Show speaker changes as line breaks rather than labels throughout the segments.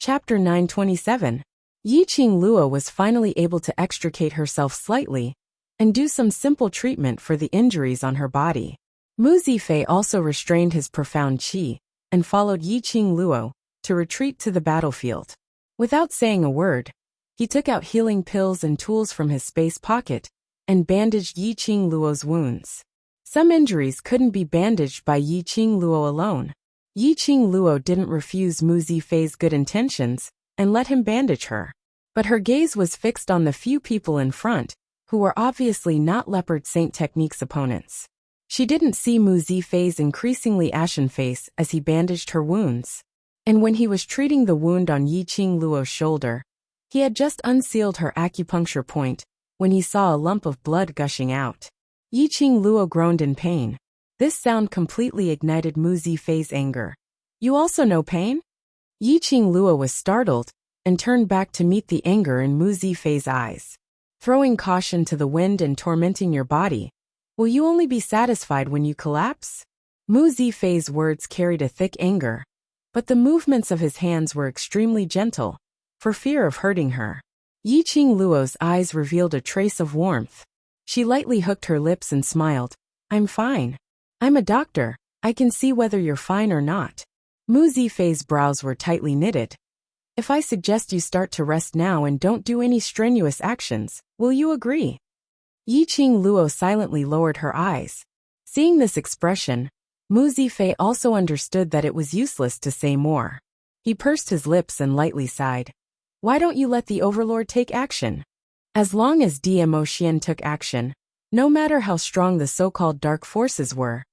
Chapter 927. Yiqing Luo was finally able to extricate herself slightly and do some simple treatment for the injuries on her body. Mu Zifei also restrained his profound qi and followed Yiqing Luo to retreat to the battlefield. Without saying a word, he took out healing pills and tools from his space pocket and bandaged Yiqing Luo's wounds. Some injuries couldn't be bandaged by Yiqing Luo alone. Yiqing Luo didn't refuse Mu Zifei's good intentions and let him bandage her. But her gaze was fixed on the few people in front, who were obviously not Leopard Saint Technique's opponents. She didn't see Mu Zifei's increasingly ashen face as he bandaged her wounds. And when he was treating the wound on Yiqing Luo's shoulder, he had just unsealed her acupuncture point when he saw a lump of blood gushing out. Yiqing Luo groaned in pain. This sound completely ignited Mu Zifei's anger. "You also know pain?" Yiqing Luo was startled and turned back to meet the anger in Mu Zifei's eyes. "Throwing caution to the wind and tormenting your body. Will you only be satisfied when you collapse?" Mu Zifei's words carried a thick anger, but the movements of his hands were extremely gentle, for fear of hurting her. Yiqing Luo's eyes revealed a trace of warmth. She lightly hooked her lips and smiled. "I'm fine. I'm a doctor. I can see whether you're fine or not." Mu Zifei's brows were tightly knitted. "If I suggest you start to rest now and don't do any strenuous actions, will you agree?" Yiqing Luo silently lowered her eyes. Seeing this expression, Mu Zifei also understood that it was useless to say more. He pursed his lips and lightly sighed. "Why don't you let the Overlord take action?" As long as DMO Xian took action, no matter how strong the so-called dark forces were,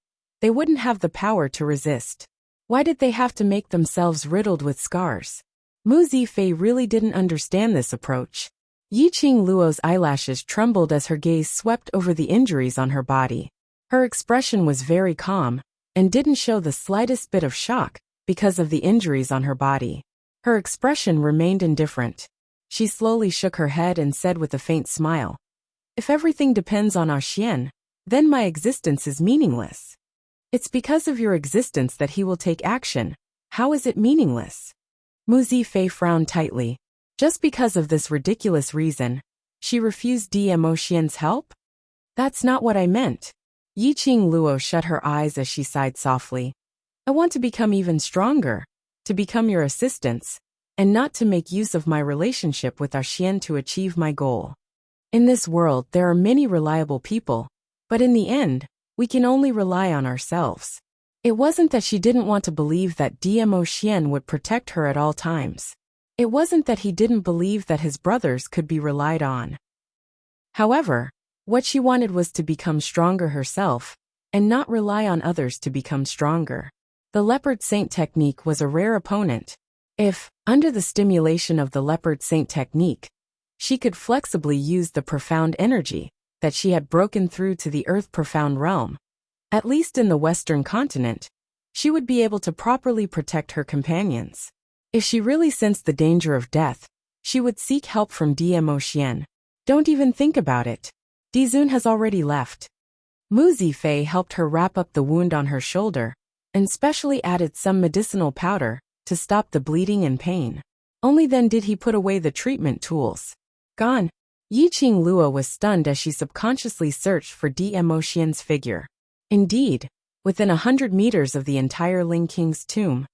they wouldn't have the power to resist. Why did they have to make themselves riddled with scars? Mu Zifei really didn't understand this approach. Yiqing Luo's eyelashes trembled as her gaze swept over the injuries on her body. Her expression was very calm and didn't show the slightest bit of shock because of the injuries on her body. Her expression remained indifferent. She slowly shook her head and said with a faint smile, "If everything depends on our Xian, then my existence is meaningless." "It's because of your existence that he will take action. How is it meaningless?" Mu Zifei frowned tightly. Just because of this ridiculous reason, she refused DMO Xian's help? "That's not what I meant." Yiqing Luo shut her eyes as she sighed softly. "I want to become even stronger, to become your assistance, and not to make use of my relationship with our Xian to achieve my goal. In this world there are many reliable people, but in the end, we can only rely on ourselves." It wasn't that she didn't want to believe that DMO Xian would protect her at all times. It wasn't that he didn't believe that his brothers could be relied on. However, what she wanted was to become stronger herself, and not rely on others to become stronger. The Leopard Saint Technique was a rare opponent. If, under the stimulation of the Leopard Saint Technique, she could flexibly use the profound energy that she had broken through to the Earth Profound Realm, at least in the Western continent, she would be able to properly protect her companions. If she really sensed the danger of death, she would seek help from DMO Xian. "Don't even think about it. Dizun has already left." Mu Zifei helped her wrap up the wound on her shoulder, and specially added some medicinal powder to stop the bleeding and pain. Only then did he put away the treatment tools. "Gone." Yiqing Luo was stunned as she subconsciously searched for DMO Xian's figure. Indeed, within 100 meters of the entire Ling King's tomb,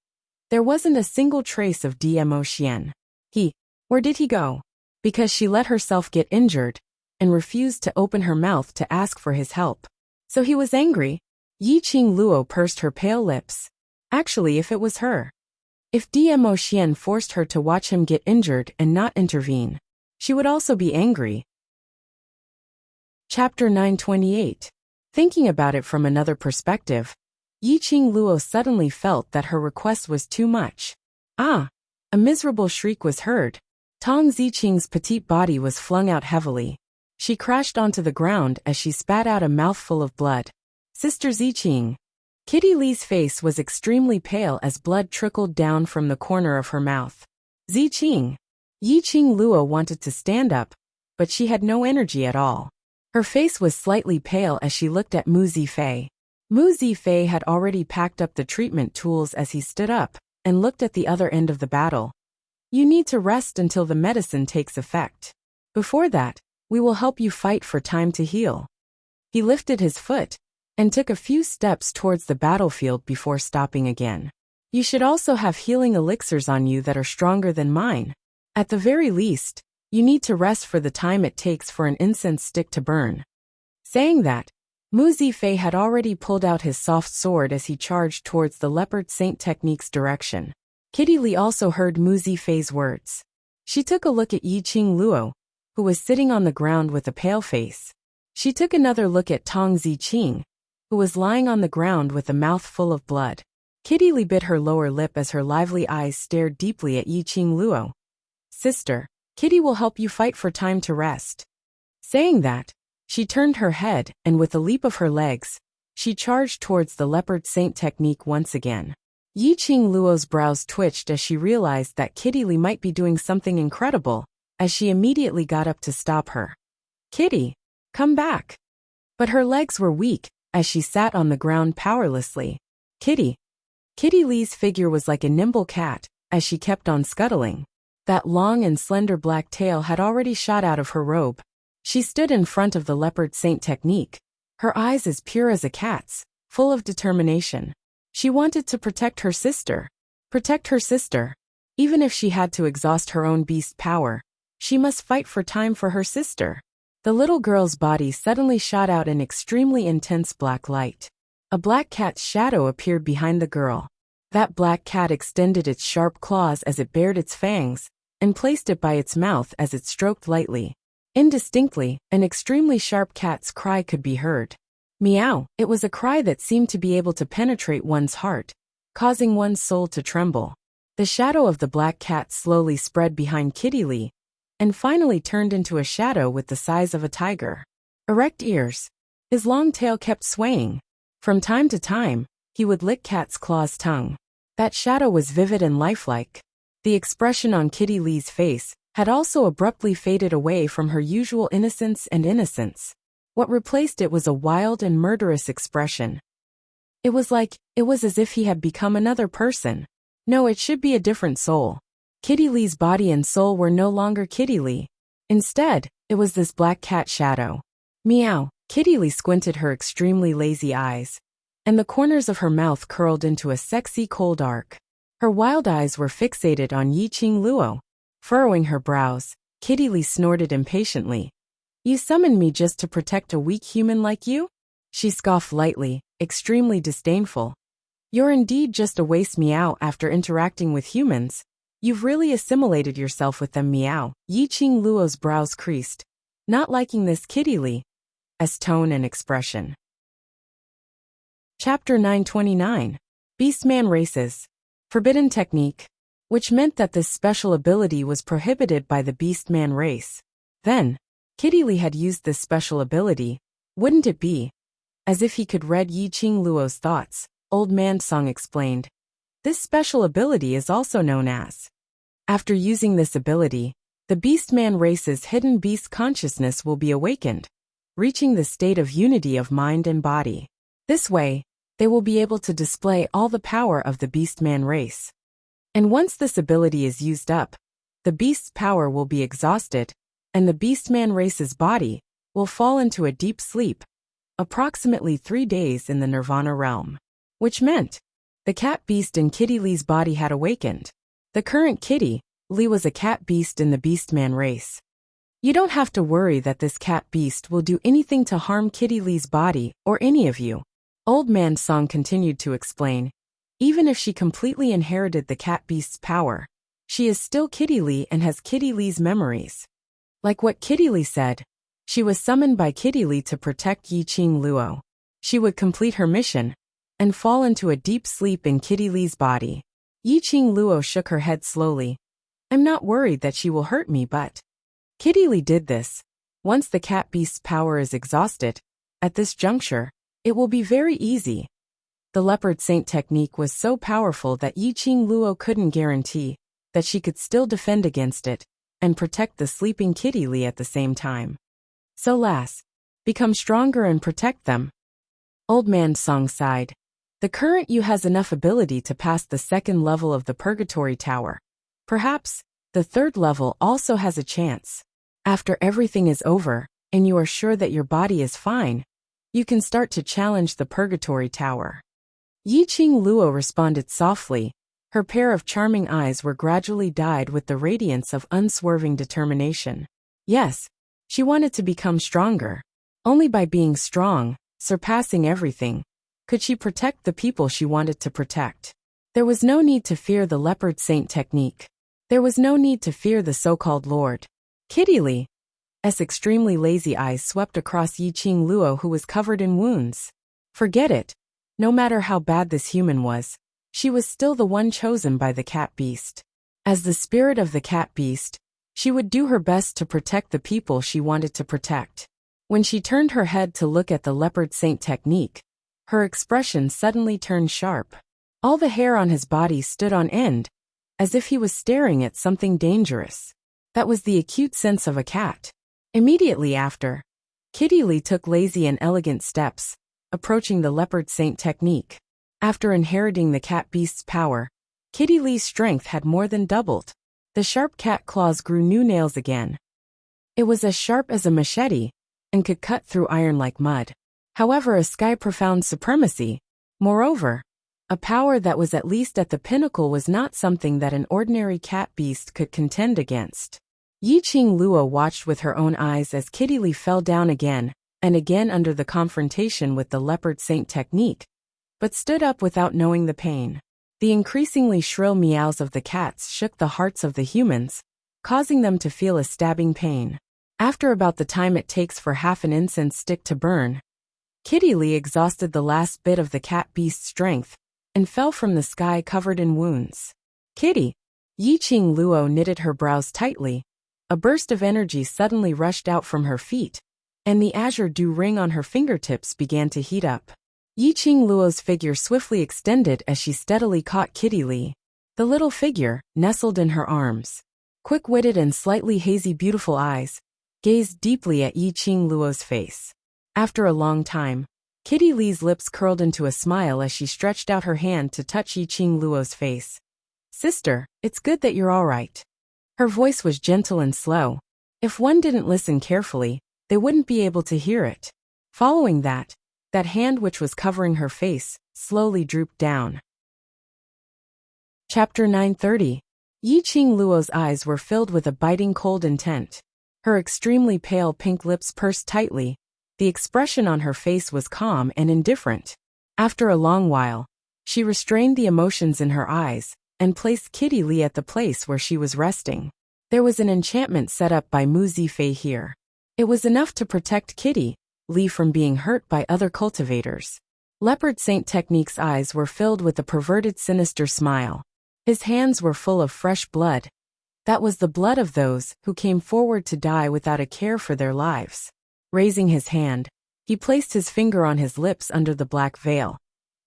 there wasn't a single trace of DMO Xian. Where did he go? Because she let herself get injured and refused to open her mouth to ask for his help. So he was angry? Yiqing Luo pursed her pale lips. Actually, if it was her. If DMO Xian forced her to watch him get injured and not intervene, she would also be angry. Chapter 928. Thinking about it from another perspective, Yiqing Luo suddenly felt that her request was too much. A miserable shriek was heard. Tong Ziqing's petite body was flung out heavily. She crashed onto the ground as she spat out a mouthful of blood. "Sister Ziqing." Kitty Lee's face was extremely pale as blood trickled down from the corner of her mouth. "Ziqing." Yiqing Luo wanted to stand up, but she had no energy at all. Her face was slightly pale as she looked at Mu Zifei. Mu Zifei had already packed up the treatment tools as he stood up and looked at the other end of the battle. You need to rest until the medicine takes effect. Before that, we will help you fight for time to heal. He lifted his foot and took a few steps towards the battlefield before stopping again. You should also have healing elixirs on you that are stronger than mine. At the very least, you need to rest for the time it takes for an incense stick to burn. Saying that, Mu Zifei had already pulled out his soft sword as he charged towards the leopard saint technique's direction. Kitty Lee also heard Mu Zifei's words. She took a look at Yiqing Luo, who was sitting on the ground with a pale face. She took another look at Tong Ziqing, who was lying on the ground with a mouth full of blood. Kitty Lee bit her lower lip as her lively eyes stared deeply at Yiqing Luo. Sister, Kitty will help you fight for time to rest. Saying that, she turned her head and with a leap of her legs, she charged towards the leopard saint technique once again. Yiqing Luo's brows twitched as she realized that Kitty Lee might be doing something incredible, as she immediately got up to stop her. Kitty, come back. But her legs were weak, as she sat on the ground powerlessly. Kitty Lee's figure was like a nimble cat, as she kept on scuttling. That long and slender black tail had already shot out of her robe. She stood in front of the leopard saint technique, her eyes as pure as a cat's, full of determination. She wanted to protect her sister. Protect her sister. Even if she had to exhaust her own beast power, she must fight for time for her sister. The little girl's body suddenly shot out an extremely intense black light. A black cat's shadow appeared behind the girl. That black cat extended its sharp claws as it bared its fangs, and placed it by its mouth as it stroked lightly. Indistinctly, an extremely sharp cat's cry could be heard. Meow, it was a cry that seemed to be able to penetrate one's heart, causing one's soul to tremble. The shadow of the black cat slowly spread behind Kitty Lee, and finally turned into a shadow with the size of a tiger. Erect ears. His long tail kept swaying. From time to time, he would lick Cat's Claw's tongue. That shadow was vivid and lifelike. The expression on Kitty Lee's face had also abruptly faded away from her usual innocence. What replaced it was a wild and murderous expression. It was as if he had become another person. No, it should be a different soul. Kitty Lee's body and soul were no longer Kitty Lee. Instead, it was this black cat shadow. Meow. Kitty Lee squinted her extremely lazy eyes, and the corners of her mouth curled into a sexy cold arc. Her wild eyes were fixated on Yiqing Luo. Furrowing her brows, Kitty Lee snorted impatiently. You summoned me just to protect a weak human like you? She scoffed lightly, extremely disdainful. You're indeed just a waste. Meow. After interacting with humans, you've really assimilated yourself with them. Meow. Yiqing Luo's brows creased, not liking this Kitty Lee's tone and expression. Chapter 929. Beastman Races. Forbidden Technique. Which meant that this special ability was prohibited by the Beastman race. Then, Kitty Lee had used this special ability, wouldn't it be? As if he could read Yiqing Luo's thoughts, Old Man Song explained. This special ability is also known as. After using this ability, the Beastman race's hidden beast consciousness will be awakened, reaching the state of unity of mind and body. This way, they will be able to display all the power of the Beastman race. And once this ability is used up, the beast's power will be exhausted, and the Beastman race's body will fall into a deep sleep, approximately 3 days in the Nirvana realm. Which meant, the cat beast in Kitty Lee's body had awakened. The current Kitty Lee was a cat beast in the Beastman race. You don't have to worry that this cat beast will do anything to harm Kitty Lee's body or any of you. Old Man Song continued to explain. Even if she completely inherited the cat beast's power, she is still Kitty Lee and has Kitty Lee's memories. Like what Kitty Lee said, she was summoned by Kitty Lee to protect Yiqing Luo. She would complete her mission and fall into a deep sleep in Kitty Lee's body. Yiqing Luo shook her head slowly. I'm not worried that she will hurt me, but Kitty Lee did this. Once the cat beast's power is exhausted, at this juncture, it will be very easy. The leopard saint technique was so powerful that Yiqing Luo couldn't guarantee that she could still defend against it and protect the sleeping Kitty Lee at the same time. So lass, become stronger and protect them. Old Man Song sighed. The current you has enough ability to pass the second level of the Purgatory Tower. Perhaps, The third level also has a chance. After everything is over, and you are sure that your body is fine, you can start to challenge the Purgatory Tower. Yiqing Luo responded softly. Her pair of charming eyes were gradually dyed with the radiance of unswerving determination. Yes, she wanted to become stronger. Only by being strong, surpassing everything, could she protect the people she wanted to protect. There was no need to fear the leopard saint technique. There was no need to fear the so-called Lord. Kitty Li's extremely lazy eyes swept across Yiqing Luo, who was covered in wounds. Forget it. No matter how bad this human was, she was still the one chosen by the cat beast. As the spirit of the cat beast, she would do her best to protect the people she wanted to protect. When she turned her head to look at the leopard saint technique, her expression suddenly turned sharp. All the hair on his body stood on end, as if he was staring at something dangerous. That was the acute sense of a cat. Immediately after, Kitty Li took lazy and elegant steps, approaching the leopard saint technique. After inheriting the cat beast's power, Kitty Li's strength had more than doubled. The sharp cat claws grew new nails again. It was as sharp as a machete, and could cut through iron like mud. However, a sky-profound supremacy, moreover, a power that was at least at the pinnacle, was not something that an ordinary cat beast could contend against. Yiqing Luo watched with her own eyes as Kitty Li fell down again and again under the confrontation with the leopard saint technique, but stood up without knowing the pain. The increasingly shrill meows of the cats shook the hearts of the humans, causing them to feel a stabbing pain. After about the time it takes for half an incense stick to burn, Kitty Li exhausted the last bit of the cat beast's strength and fell from the sky covered in wounds. Kitty! Yiqing Luo knitted her brows tightly. A burst of energy suddenly rushed out from her feet, and the azure dew ring on her fingertips began to heat up. Yiqing Luo's figure swiftly extended as she steadily caught Kitty Li. The little figure, nestled in her arms, quick-witted and slightly hazy beautiful eyes, gazed deeply at Yiqing Luo's face. After a long time, Kitty Li's lips curled into a smile as she stretched out her hand to touch Yiqing Luo's face. "Sister, it's good that you're all right." Her voice was gentle and slow. If one didn't listen carefully, they wouldn't be able to hear it. Following that hand which was covering her face slowly drooped down. Chapter 930. Yiqing Luo's eyes were filled with a biting cold intent. Her extremely pale pink lips pursed tightly. The expression on her face was calm and indifferent. After a long while, she restrained the emotions in her eyes and placed Kitty Li at the place where she was resting. There was an enchantment set up by Mu Zifei here. It was enough to protect Kitty Li from being hurt by other cultivators. Leopard Saint Technique's eyes were filled with a perverted, sinister smile. His hands were full of fresh blood. That was the blood of those who came forward to die without a care for their lives. Raising his hand, he placed his finger on his lips under the black veil,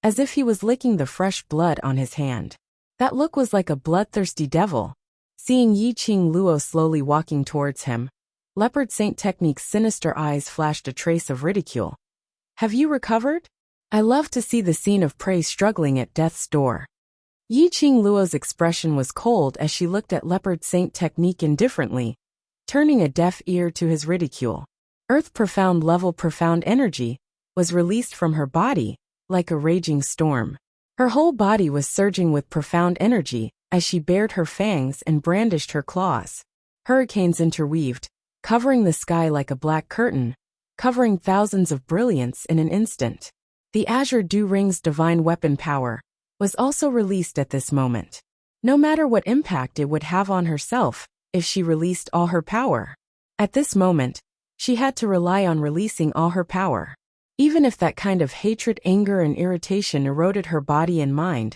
as if he was licking the fresh blood on his hand. That look was like a bloodthirsty devil. Seeing Yiqing Luo slowly walking towards him, Leopard Saint Technique's sinister eyes flashed a trace of ridicule. "Have you recovered? I love to see the scene of prey struggling at death's door." Yiqing Luo's expression was cold as she looked at Leopard Saint Technique indifferently, turning a deaf ear to his ridicule. Earth profound level profound energy was released from her body, like a raging storm. Her whole body was surging with profound energy as she bared her fangs and brandished her claws. Hurricanes interweaved, covering the sky like a black curtain, covering thousands of brilliance in an instant. The azure dew ring's divine weapon power was also released at this moment. No matter what impact it would have on herself if she released all her power. At this moment, she had to rely on releasing all her power. Even if that kind of hatred, anger, and irritation eroded her body and mind,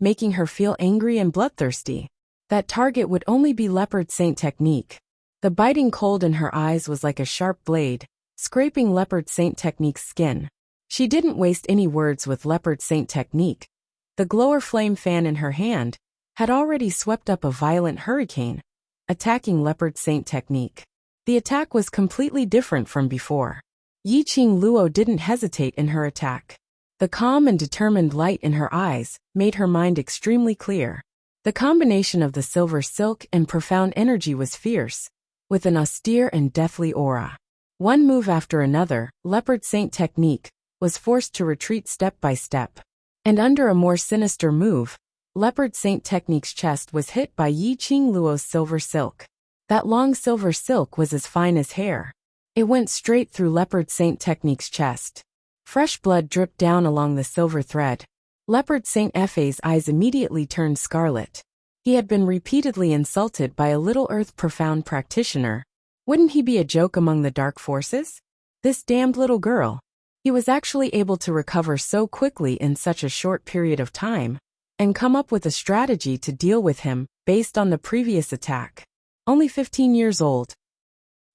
making her feel angry and bloodthirsty, that target would only be Leopard Saint Technique. The biting cold in her eyes was like a sharp blade, scraping Leopard Saint Technique's skin. She didn't waste any words with Leopard Saint Technique. The glower flame fan in her hand had already swept up a violent hurricane, attacking Leopard Saint Technique. The attack was completely different from before. Yiqing Luo didn't hesitate in her attack. The calm and determined light in her eyes made her mind extremely clear. The combination of the silver silk and profound energy was fierce, with an austere and deathly aura. One move after another, Leopard Saint technique was forced to retreat step by step. And under a more sinister move, Leopard Saint technique's chest was hit by Yi Qing Luo's silver silk. That long silver silk was as fine as hair. It went straight through Leopard Saint technique's chest. Fresh blood dripped down along the silver thread. Leopard Saint Fa's eyes immediately turned scarlet. He had been repeatedly insulted by a Little Earth profound practitioner. Wouldn't he be a joke among the dark forces? This damned little girl. He was actually able to recover so quickly in such a short period of time, and come up with a strategy to deal with him, based on the previous attack. Only 15 years old.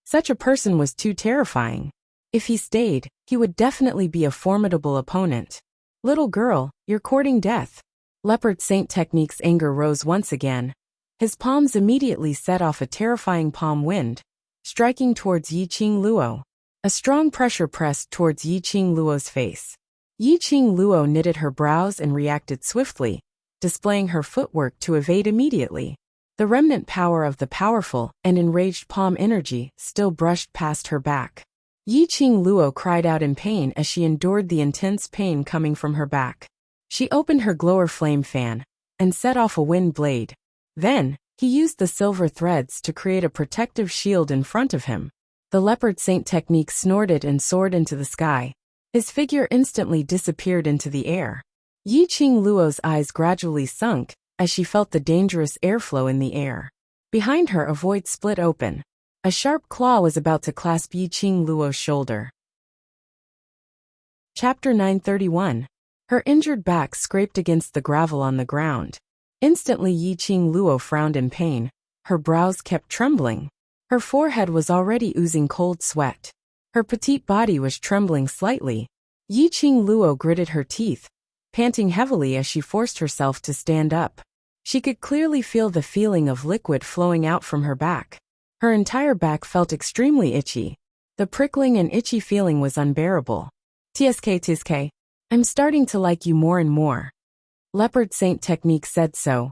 Such a person was too terrifying. If he stayed, he would definitely be a formidable opponent. Little girl, you're courting death. Leopard Saint technique's anger rose once again. His palms immediately set off a terrifying palm wind, striking towards Yi Qing Luo. A strong pressure pressed towards Yi Qing Luo's face. Yi Qing Luo knitted her brows and reacted swiftly, displaying her footwork to evade immediately. The remnant power of the powerful and enraged palm energy still brushed past her back. Yi Qing Luo cried out in pain as she endured the intense pain coming from her back. She opened her glower flame fan and set off a wind blade. Then, he used the silver threads to create a protective shield in front of him. The Leopard Saint technique snorted and soared into the sky. His figure instantly disappeared into the air. Yi Qing Luo's eyes gradually sunk as she felt the dangerous airflow in the air. Behind her, a void split open. A sharp claw was about to clasp Yi Qing Luo's shoulder. Chapter 931. Her injured back scraped against the gravel on the ground. Instantly Yi Qing Luo frowned in pain. Her brows kept trembling. Her forehead was already oozing cold sweat. Her petite body was trembling slightly. Yi Qing Luo gritted her teeth, panting heavily as she forced herself to stand up. She could clearly feel the feeling of liquid flowing out from her back. Her entire back felt extremely itchy. The prickling and itchy feeling was unbearable. Tsk, I'm starting to like you more and more. Leopard Saint technique said so.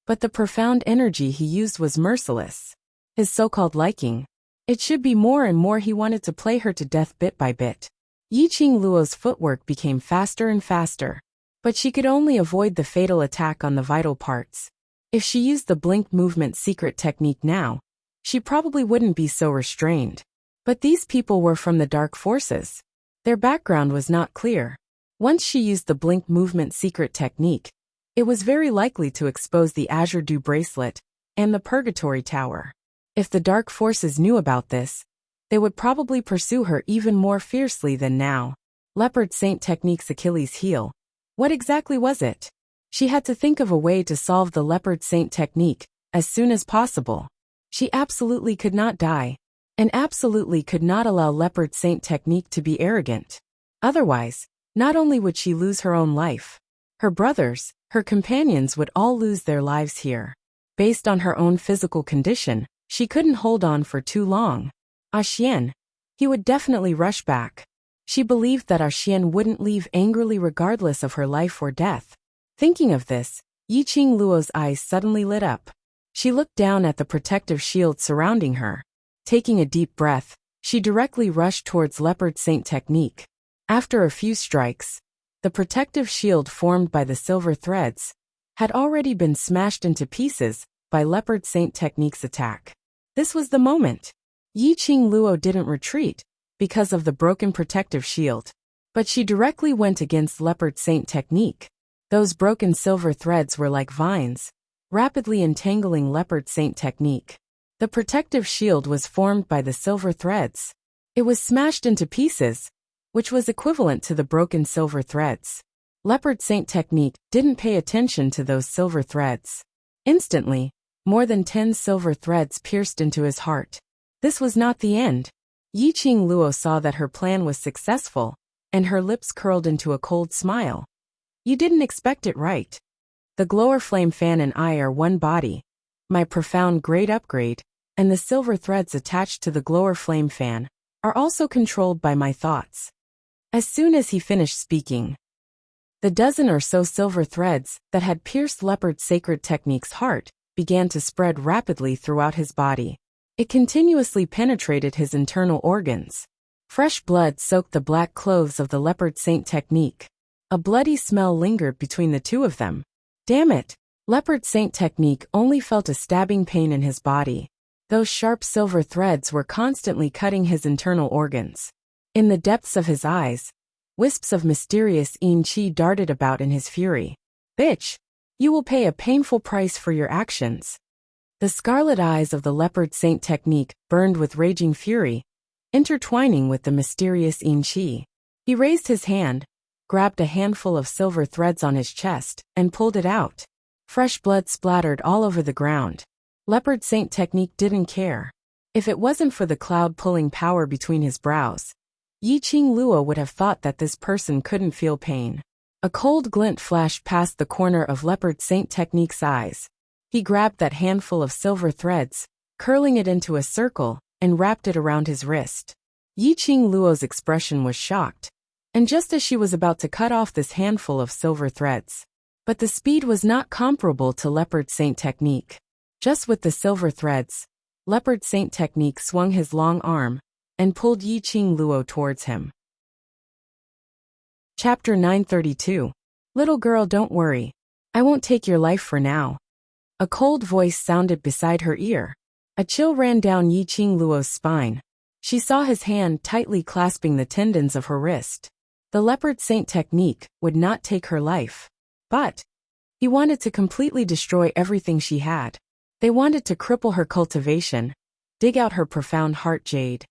But the profound energy he used was merciless. His so-called liking. It should be more and more. He wanted to play her to death bit by bit. Yi Qing Luo's footwork became faster and faster. But she could only avoid the fatal attack on the vital parts. If she used the blink movement secret technique now, she probably wouldn't be so restrained. But these people were from the dark forces. Their background was not clear. Once she used the blink movement secret technique, it was very likely to expose the Azure Dew bracelet and the Purgatory Tower. If the dark forces knew about this, they would probably pursue her even more fiercely than now. Leopard Saint technique's Achilles heel. What exactly was it? She had to think of a way to solve the Leopard Saint technique as soon as possible. She absolutely could not die, and absolutely could not allow Leopard Saint technique to be arrogant. Otherwise, not only would she lose her own life, her brothers, her companions would all lose their lives here. Based on her own physical condition, she couldn't hold on for too long. Xian, he would definitely rush back. She believed that Xian wouldn't leave angrily regardless of her life or death. Thinking of this, Yi Qing Luo's eyes suddenly lit up. She looked down at the protective shield surrounding her. Taking a deep breath, she directly rushed towards Leopard Saint technique. After a few strikes, the protective shield formed by the silver threads had already been smashed into pieces by Leopard Saint technique's attack. This was the moment. Yi Qing Luo didn't retreat because of the broken protective shield, but she directly went against Leopard Saint technique. Those broken silver threads were like vines, rapidly entangling Leopard Saint technique. The protective shield was formed by the silver threads. It was smashed into pieces, which was equivalent to the broken silver threads. Leopard Saint technique didn't pay attention to those silver threads. Instantly, more than 10 silver threads pierced into his heart. This was not the end. Yi Qing Luo saw that her plan was successful, and her lips curled into a cold smile. You didn't expect it, right? The glower flame fan and I are one body. My profound grade upgrade, and the silver threads attached to the glower flame fan, are also controlled by my thoughts. As soon as he finished speaking, The dozen or so silver threads that had pierced Leopard Sacred Technique's heart began to spread rapidly throughout his body. It continuously penetrated his internal organs. Fresh blood soaked the black clothes of the Leopard Saint Technique. A bloody smell lingered between the two of them. Damn it! Leopard Saint Technique only felt a stabbing pain in his body. Those sharp silver threads were constantly cutting his internal organs. In the depths of his eyes, wisps of mysterious chi darted about in his fury. Bitch! You will pay a painful price for your actions. The scarlet eyes of the Leopard Saint Technique burned with raging fury, intertwining with the mysterious chi. He raised his hand, grabbed a handful of silver threads on his chest, and pulled it out. Fresh blood splattered all over the ground. Leopard Saint Technique didn't care. If it wasn't for the cloud-pulling power between his brows, Yiqing Luo would have thought that this person couldn't feel pain. A cold glint flashed past the corner of Leopard Saint Technique's eyes. He grabbed that handful of silver threads, curling it into a circle, and wrapped it around his wrist. Yiqing Luo's expression was shocked, and just as she was about to cut off this handful of silver threads. But the speed was not comparable to Leopard Saint Technique. Just with the silver threads, Leopard Saint Technique swung his long arm and pulled Yiqing Luo towards him. Chapter 932. Little girl, don't worry. I won't take your life for now. A cold voice sounded beside her ear. A chill ran down Yiqing Luo's spine. She saw his hand tightly clasping the tendons of her wrist. The Leopard Saint Technique would not take her life. But he wanted to completely destroy everything she had. They wanted to cripple her cultivation, dig out her profound heart jade,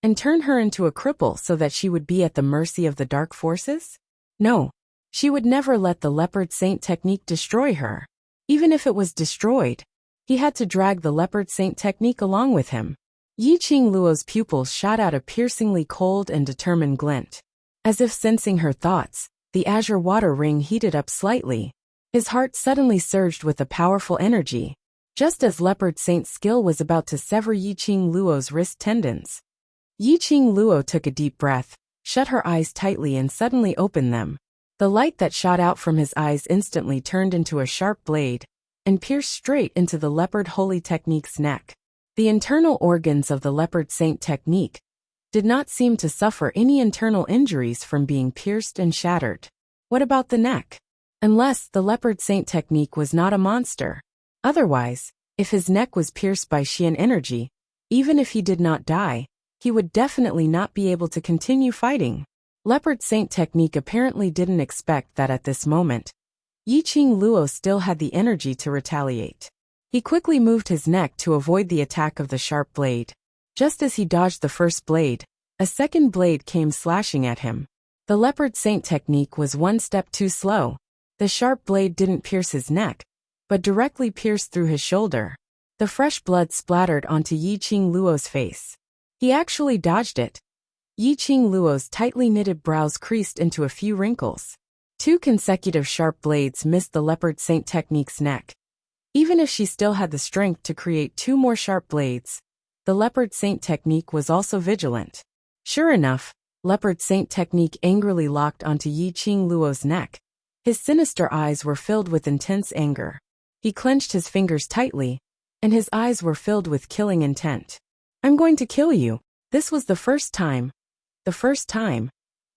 and turn her into a cripple so that she would be at the mercy of the dark forces? No, she would never let the Leopard Saint Technique destroy her. Even if it was destroyed, he had to drag the Leopard Saint Technique along with him. Yiqing Luo's pupils shot out a piercingly cold and determined glint. As if sensing her thoughts, the azure water ring heated up slightly. His heart suddenly surged with a powerful energy, just as Leopard Saint's skill was about to sever Yiqing Luo's wrist tendons. Yiqing Luo took a deep breath, shut her eyes tightly and suddenly opened them. The light that shot out from his eyes instantly turned into a sharp blade and pierced straight into the Leopard Holy Technique's neck. The internal organs of the Leopard Saint Technique did not seem to suffer any internal injuries from being pierced and shattered. What about the neck? Unless the Leopard Saint Technique was not a monster. Otherwise, if his neck was pierced by Xian energy, even if he did not die, he would definitely not be able to continue fighting. Leopard Saint Technique apparently didn't expect that at this moment, Yiqing Luo still had the energy to retaliate. He quickly moved his neck to avoid the attack of the sharp blade. Just as he dodged the first blade, a second blade came slashing at him. The Leopard Saint Technique was one step too slow. The sharp blade didn't pierce his neck, but directly pierced through his shoulder. The fresh blood splattered onto Yiqing Luo's face. He actually dodged it. Yiqing Luo's tightly knitted brows creased into a few wrinkles. 2 consecutive sharp blades missed the Leopard Saint Technique's neck. Even if she still had the strength to create 2 more sharp blades, the Leopard Saint Technique was also vigilant. Sure enough, Leopard Saint Technique angrily locked onto Yiqing Luo's neck. His sinister eyes were filled with intense anger. He clenched his fingers tightly, and his eyes were filled with killing intent. I'm going to kill you. This was the first time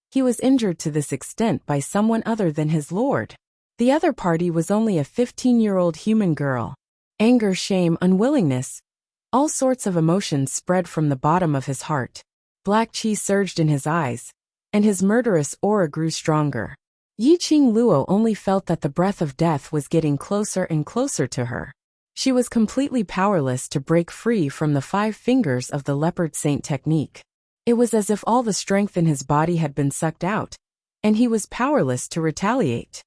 he was injured to this extent by someone other than his lord. The other party was only a 15-year-old human girl. Anger, shame, unwillingness, all sorts of emotions spread from the bottom of his heart. Black chi surged in his eyes, and his murderous aura grew stronger. Yiqing Luo only felt that the breath of death was getting closer and closer to her. She was completely powerless to break free from the 5 fingers of the Leopard Saint Technique. It was as if all the strength in his body had been sucked out, and he was powerless to retaliate.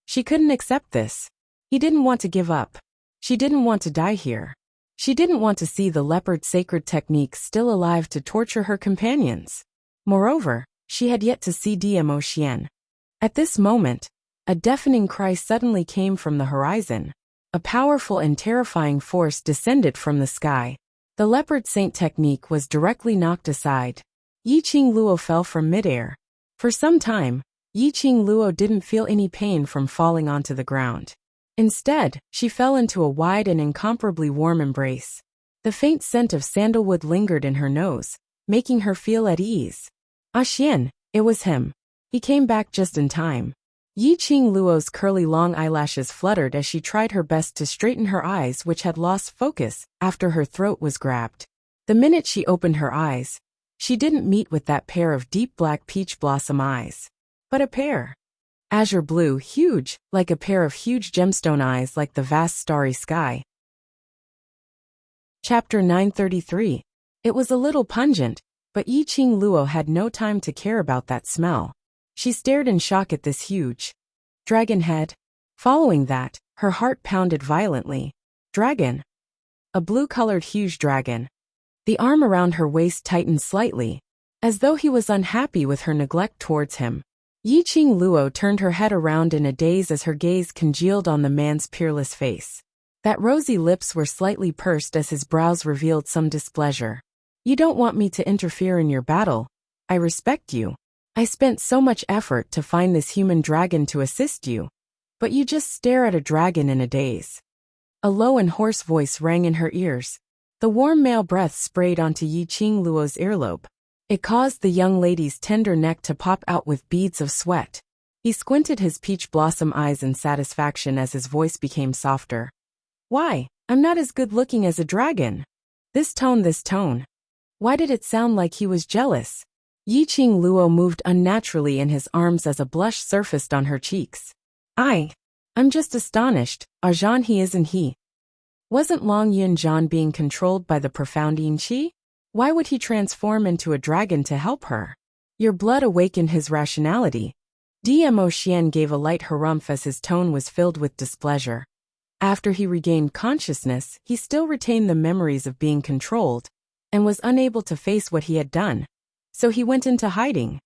She couldn't accept this. He didn't want to give up. She didn't want to die here. She didn't want to see the Leopard Sacred Technique still alive to torture her companions. Moreover, she had yet to see Dmo Xian. At this moment, a deafening cry suddenly came from the horizon. A powerful and terrifying force descended from the sky. The Leopard Saint Technique was directly knocked aside. Yiqing Luo fell from midair. For some time, Yiqing Luo didn't feel any pain from falling onto the ground. Instead, she fell into a wide and incomparably warm embrace. The faint scent of sandalwood lingered in her nose, making her feel at ease. Xian, it was him. He came back just in time. Yiqing Luo's curly long eyelashes fluttered as she tried her best to straighten her eyes, which had lost focus after her throat was grabbed. The minute she opened her eyes, she didn't meet with that pair of deep black peach blossom eyes, but a pair. Azure blue, huge, like a pair of huge gemstone eyes like the vast starry sky. Chapter 933. It was a little pungent, but Yiqing Luo had no time to care about that smell. She stared in shock at this huge dragon head. Following that, her heart pounded violently. Dragon. A blue-colored huge dragon. The arm around her waist tightened slightly, as though he was unhappy with her neglect towards him. Yiqing Luo turned her head around in a daze as her gaze congealed on the man's peerless face. That rosy lips were slightly pursed as his brows revealed some displeasure. You don't want me to interfere in your battle. I respect you. I spent so much effort to find this human dragon to assist you, but you just stare at a dragon in a daze. A low and hoarse voice rang in her ears. The warm male breath sprayed onto Yiqing Luo's earlobe. It caused the young lady's tender neck to pop out with beads of sweat. He squinted his peach blossom eyes in satisfaction as his voice became softer. Why, I'm not as good looking as a dragon. This tone. Why did it sound like he was jealous? Yiqing Luo moved unnaturally in his arms as a blush surfaced on her cheeks. I'm just astonished. Zhan he isn't he. Wasn't Long Yunzhan being controlled by the profound Yin Qi? Why would he transform into a dragon to help her? Your blood awakened his rationality. Dmo Xian gave a light harumph as his tone was filled with displeasure. After he regained consciousness, he still retained the memories of being controlled, and was unable to face what he had done. So he went into hiding.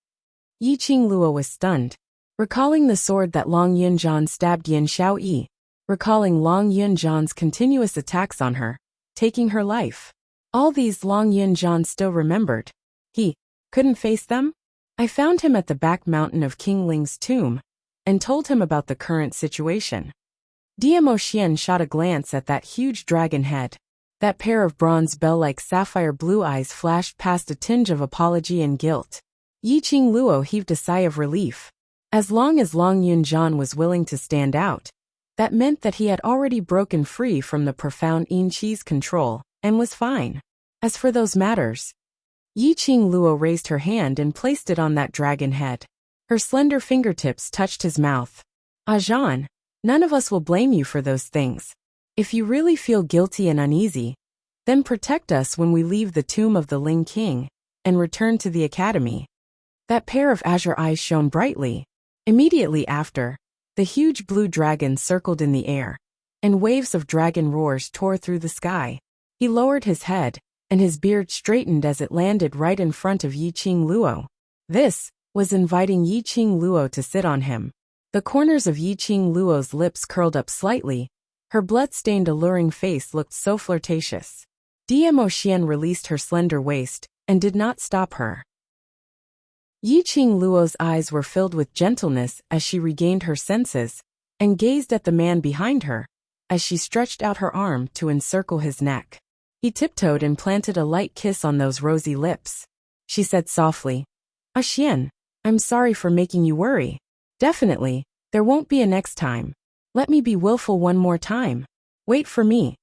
Yiqing Luo was stunned, recalling the sword that Long Yunzhan stabbed Yin Xiaoyi, recalling Long Yunzhan's continuous attacks on her, taking her life. All these Long Yunzhan still remembered. He couldn't face them? I found him at the back mountain of King Ling's tomb, and told him about the current situation. Dmo Xian shot a glance at that huge dragon head. That pair of bronze bell-like sapphire blue eyes flashed past a tinge of apology and guilt. Yiqing Luo heaved a sigh of relief. As long as Long Yunzhan was willing to stand out, that meant that he had already broken free from the profound Yin Qi's control, and was fine. As for those matters, Yiqing Luo raised her hand and placed it on that dragon head. Her slender fingertips touched his mouth. Zhan, none of us will blame you for those things. If you really feel guilty and uneasy, then protect us when we leave the tomb of the Ling King and return to the academy. That pair of azure eyes shone brightly. Immediately after, the huge blue dragon circled in the air, and waves of dragon roars tore through the sky. He lowered his head, and his beard straightened as it landed right in front of Yiqing Luo. This was inviting Yiqing Luo to sit on him. The corners of Yiqing Luo's lips curled up slightly. Her blood-stained alluring face looked so flirtatious. Dmo Xian released her slender waist, and did not stop her. Yiqing Luo's eyes were filled with gentleness as she regained her senses, and gazed at the man behind her, as she stretched out her arm to encircle his neck. He tiptoed and planted a light kiss on those rosy lips. She said softly, Xian, I'm sorry for making you worry. Definitely, there won't be a next time. Let me be willful one more time. Wait for me.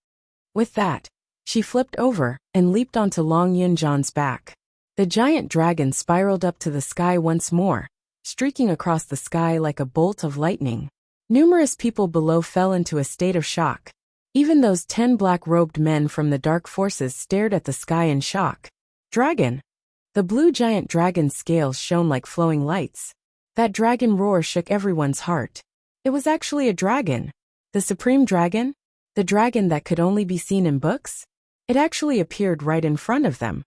With that, she flipped over and leaped onto Long Yunzhan's back. The giant dragon spiraled up to the sky once more, streaking across the sky like a bolt of lightning. Numerous people below fell into a state of shock. Even those 10 black-robed men from the dark forces stared at the sky in shock. Dragon! The blue giant dragon's scales shone like flowing lights. That dragon roar shook everyone's heart. It was actually a dragon. The supreme dragon? The dragon that could only be seen in books? It actually appeared right in front of them.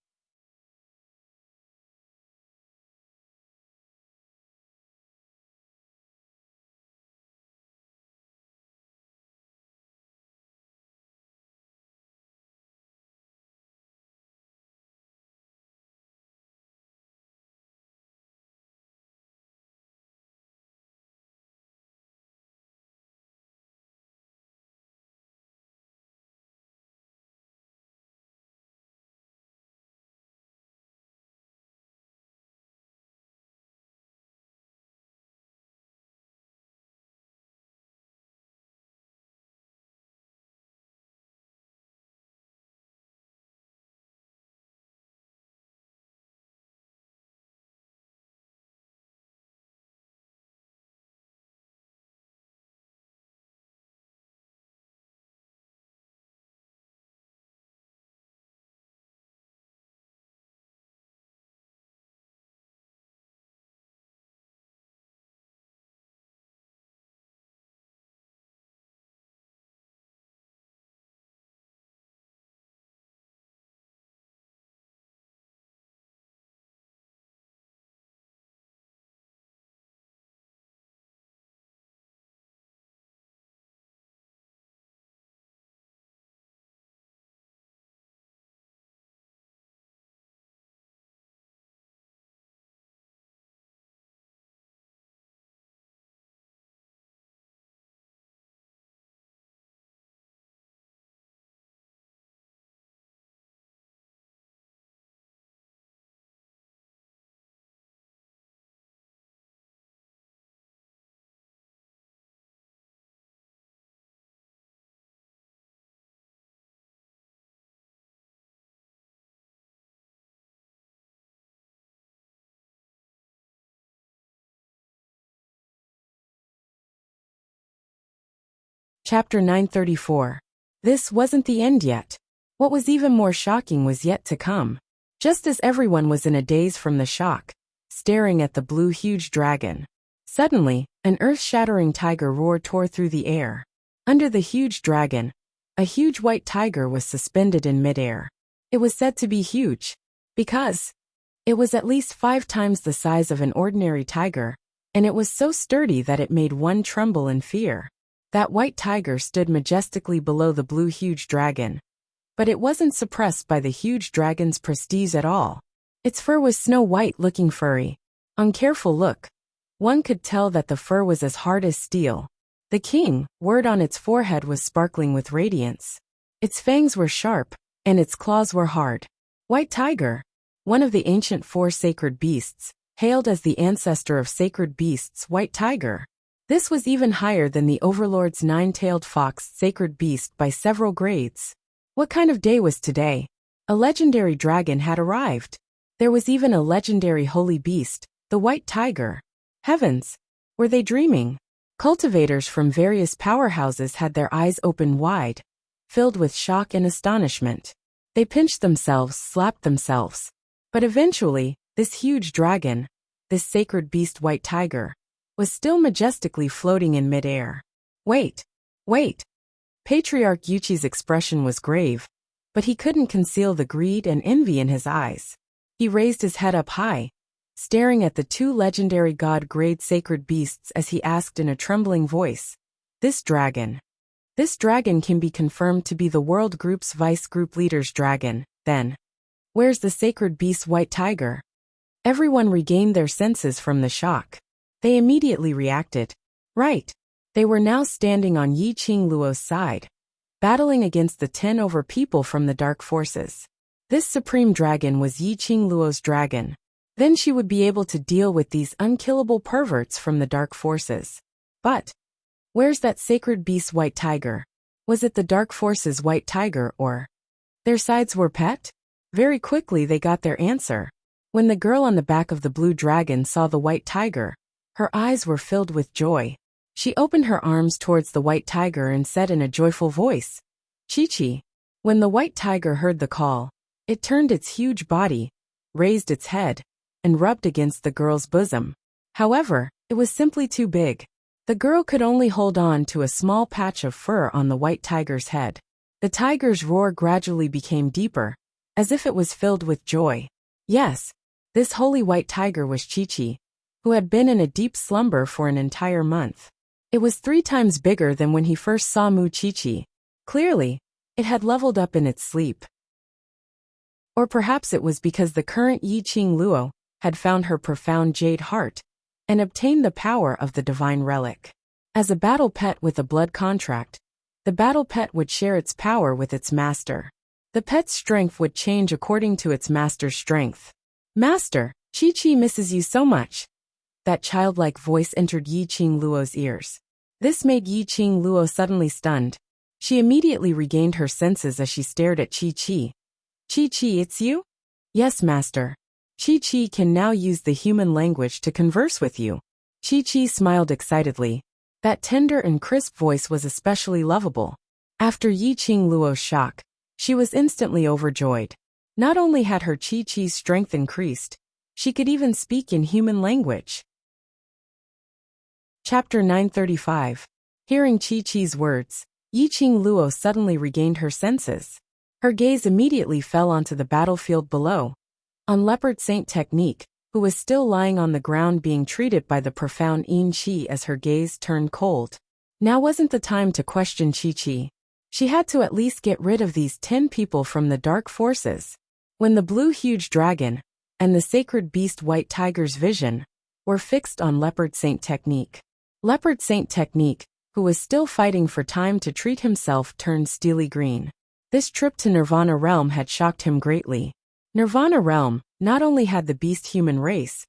Chapter 934. This wasn't the end yet. What was even more shocking was yet to come. Just as everyone was in a daze from the shock, staring at the blue huge dragon, suddenly, an earth-shattering tiger roar tore through the air. Under the huge dragon, a huge white tiger was suspended in midair. It was said to be huge because it was at least 5 times the size of an ordinary tiger, and it was so sturdy that it made one tremble in fear. That white tiger stood majestically below the blue huge dragon. But it wasn't suppressed by the huge dragon's prestige at all. Its fur was snow-white looking furry. On careful look, one could tell that the fur was as hard as steel. The king word on its forehead was sparkling with radiance. Its fangs were sharp, and its claws were hard. White tiger, one of the ancient 4 sacred beasts, hailed as the ancestor of sacred beasts white tiger. This was even higher than the overlord's 9-tailed fox sacred beast by several grades. What kind of day was today? A legendary dragon had arrived. There was even a legendary holy beast, the white tiger. Heavens! Were they dreaming? Cultivators from various powerhouses had their eyes open wide, filled with shock and astonishment. They pinched themselves, slapped themselves. But eventually, this huge dragon, this sacred beast white tiger, was still majestically floating in midair. Wait! Wait! Patriarch Yuchi's expression was grave, but he couldn't conceal the greed and envy in his eyes. He raised his head up high, staring at the 2 legendary god-grade sacred beasts as he asked in a trembling voice, This dragon can be confirmed to be the World Group's Vice Group Leader's dragon, then. Where's the sacred beast white tiger? Everyone regained their senses from the shock. They immediately reacted. Right. They were now standing on Yi Qingluo's side, battling against the 10 over people from the dark forces. This supreme dragon was Yi Qingluo's dragon. Then she would be able to deal with these unkillable perverts from the dark forces. But where's that sacred beast white tiger? Was it the dark forces white tiger or their sides were pet? Very quickly they got their answer. When the girl on the back of the blue dragon saw the white tiger, her eyes were filled with joy. She opened her arms towards the white tiger and said in a joyful voice, Chi-Chi. When the white tiger heard the call, it turned its huge body, raised its head, and rubbed against the girl's bosom. However, it was simply too big. The girl could only hold on to a small patch of fur on the white tiger's head. The tiger's roar gradually became deeper, as if it was filled with joy. Yes, this holy white tiger was Chi-Chi, who had been in a deep slumber for an entire month. It was 3 times bigger than when he first saw Mu Chi-Chi. Clearly, it had leveled up in its sleep. Or perhaps it was because the current Yi Qingluo had found her profound jade heart and obtained the power of the divine relic. As a battle pet with a blood contract, the battle pet would share its power with its master. The pet's strength would change according to its master's strength. Master, Chi-Chi misses you so much. That childlike voice entered Yi Qingluo's ears. This made Yi Qingluo suddenly stunned. She immediately regained her senses as she stared at Chi-Chi. Chi-Chi, it's you? Yes, master. Chi-Chi can now use the human language to converse with you. Chi-Chi smiled excitedly. That tender and crisp voice was especially lovable. After Yi Qingluo's shock, she was instantly overjoyed. Not only had her Chi-Chi's strength increased, she could even speak in human language. Chapter 935. Hearing Chi-Chi's words, Yi Qingluo suddenly regained her senses. Her gaze immediately fell onto the battlefield below, on Leopard Saint Technique, who was still lying on the ground being treated by the profound Yin Qi as her gaze turned cold. Now wasn't the time to question Chi-Chi. She had to at least get rid of these 10 people from the dark forces. When the blue huge dragon and the sacred beast white tiger's vision were fixed on Leopard Saint Technique. Leopard Saint Technique, who was still fighting for time to treat himself, turned steely green. This trip to Nirvana Realm had shocked him greatly. Nirvana Realm not only had the beast-human race,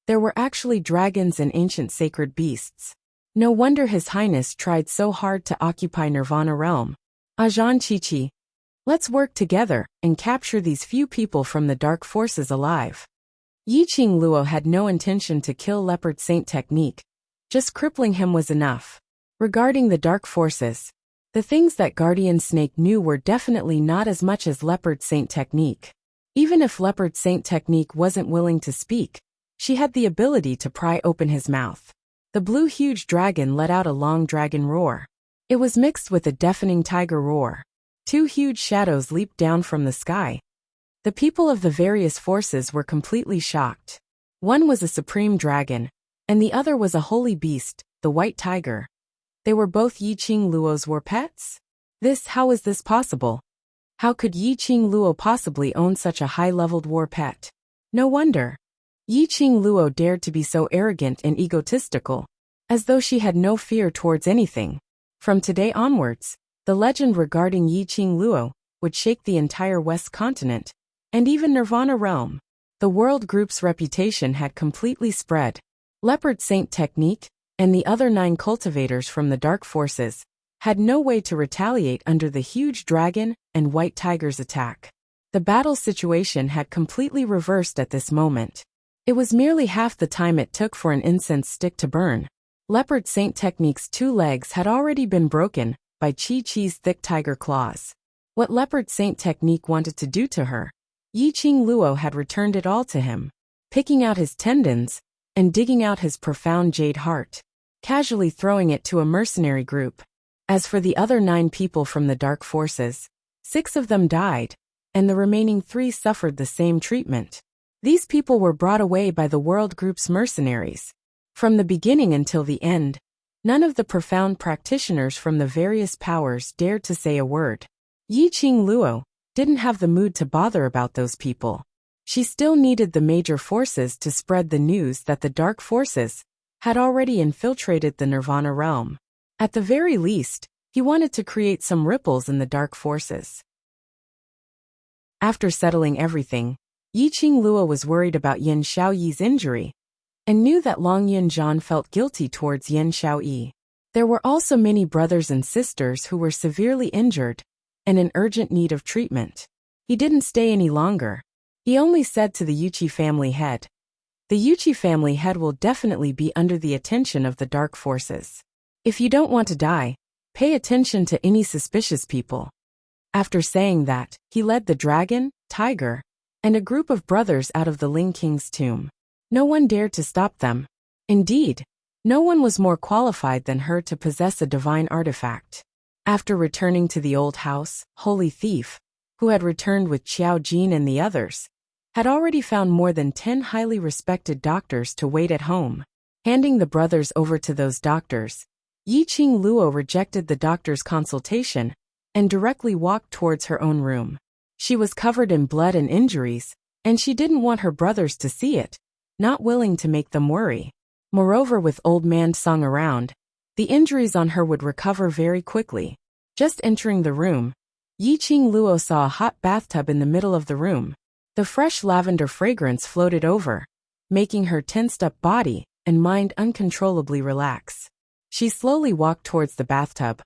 there were actually dragons and ancient sacred beasts. No wonder His Highness tried so hard to occupy Nirvana Realm. Ajahn Chi-Chi, let's work together and capture these few people from the dark forces alive. Yi Qingluo had no intention to kill Leopard Saint Technique. Just crippling him was enough. Regarding the dark forces, The things that Guardian Snake knew were definitely not as much as Leopard Saint technique. Even if Leopard Saint technique wasn't willing to speak, she had the ability to pry open his mouth. The blue huge dragon let out a long dragon roar. It was mixed with a deafening tiger roar. Two huge shadows leaped down from the sky. The people of the various forces were completely shocked. One was a supreme dragon, and the other was a holy beast, the white tiger. They were both Yiqing Luo's war pets? How was this possible? How could Yiqing Luo possibly own such a high-leveled war pet? No wonder. Yiqing Luo dared to be so arrogant and egotistical, as though she had no fear towards anything. From today onwards, the legend regarding Yiqing Luo would shake the entire West continent, and even Nirvana realm. The world group's reputation had completely spread. Leopard Saint technique, and the other 9 cultivators from the dark forces, had no way to retaliate under the huge dragon and white tiger's attack. The battle situation had completely reversed at this moment. It was merely half the time it took for an incense stick to burn. Leopard Saint technique's 2 legs had already been broken by Chi-Chi's thick tiger claws. What Leopard Saint technique wanted to do to her, Yiqing Luo had returned it all to him, picking out his tendons and digging out his profound jade heart, casually throwing it to a mercenary group. As for the other 9 people from the dark forces, 6 of them died, and the remaining 3 suffered the same treatment. These people were brought away by the world group's mercenaries. From the beginning until the end, none of the profound practitioners from the various powers dared to say a word. Yiqing Luo didn't have the mood to bother about those people. She still needed the major forces to spread the news that the dark forces had already infiltrated the Nirvana realm. At the very least, he wanted to create some ripples in the dark forces. After settling everything, Yiqing Luo was worried about Yin Xiaoyi's injury, and knew that Long Yunjian felt guilty towards Yin Xiaoyi. There were also many brothers and sisters who were severely injured and in urgent need of treatment. He didn't stay any longer. He only said to the Yuchi family head, "The Yuchi family head will definitely be under the attention of the dark forces. If you don't want to die, pay attention to any suspicious people." After saying that, he led the dragon, tiger, and a group of brothers out of the Ling King's tomb. No one dared to stop them. Indeed, no one was more qualified than her to possess a divine artifact. After returning to the old house, Holy Thief, who had returned with Qiao Jin and the others, had already found more than 10 highly respected doctors to wait at home. Handing the brothers over to those doctors, Yiqing Luo rejected the doctor's consultation and directly walked towards her own room. She was covered in blood and injuries, and she didn't want her brothers to see it, not willing to make them worry. Moreover, with old man Song around, the injuries on her would recover very quickly. Just entering the room, Yiqing Luo saw a hot bathtub in the middle of the room. The fresh lavender fragrance floated over, making her tensed-up body and mind uncontrollably relax. She slowly walked towards the bathtub,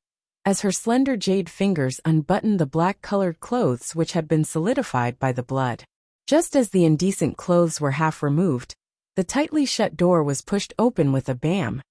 as her slender jade fingers unbuttoned the black-colored clothes which had been solidified by the blood. Just as the indecent clothes were half removed, the tightly shut door was pushed open with a bam.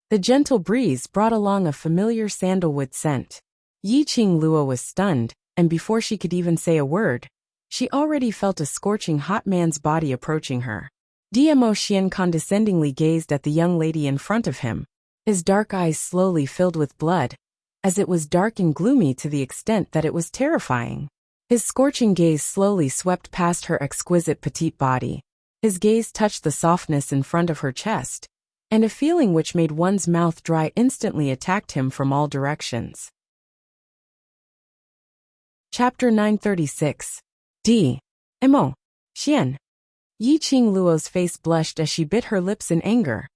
The gentle breeze brought along a familiar sandalwood scent. Yiqing Luo was stunned, and before she could even say a word, she already felt a scorching hot man's body approaching her. Dmo Xian condescendingly gazed at the young lady in front of him, his dark eyes slowly filled with blood, as it was dark and gloomy to the extent that it was terrifying. His scorching gaze slowly swept past her exquisite petite body. His gaze touched the softness in front of her chest, and a feeling which made one's mouth dry instantly attacked him from all directions. Chapter 936. Mo. Xian. Yiqing Luo's face blushed as she bit her lips in anger.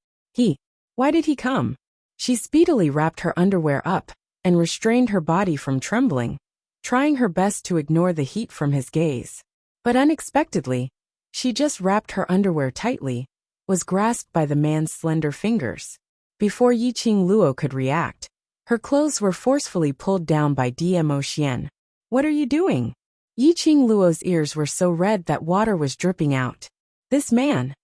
Why did he come? She speedily wrapped her underwear up and restrained her body from trembling, trying her best to ignore the heat from his gaze. But unexpectedly, she just wrapped her underwear tightly, was grasped by the man's slender fingers. Before Yiqing Luo could react, her clothes were forcefully pulled down by Dmo Xian. "What are you doing?" Yiqing Luo's ears were so red that water was dripping out. This man.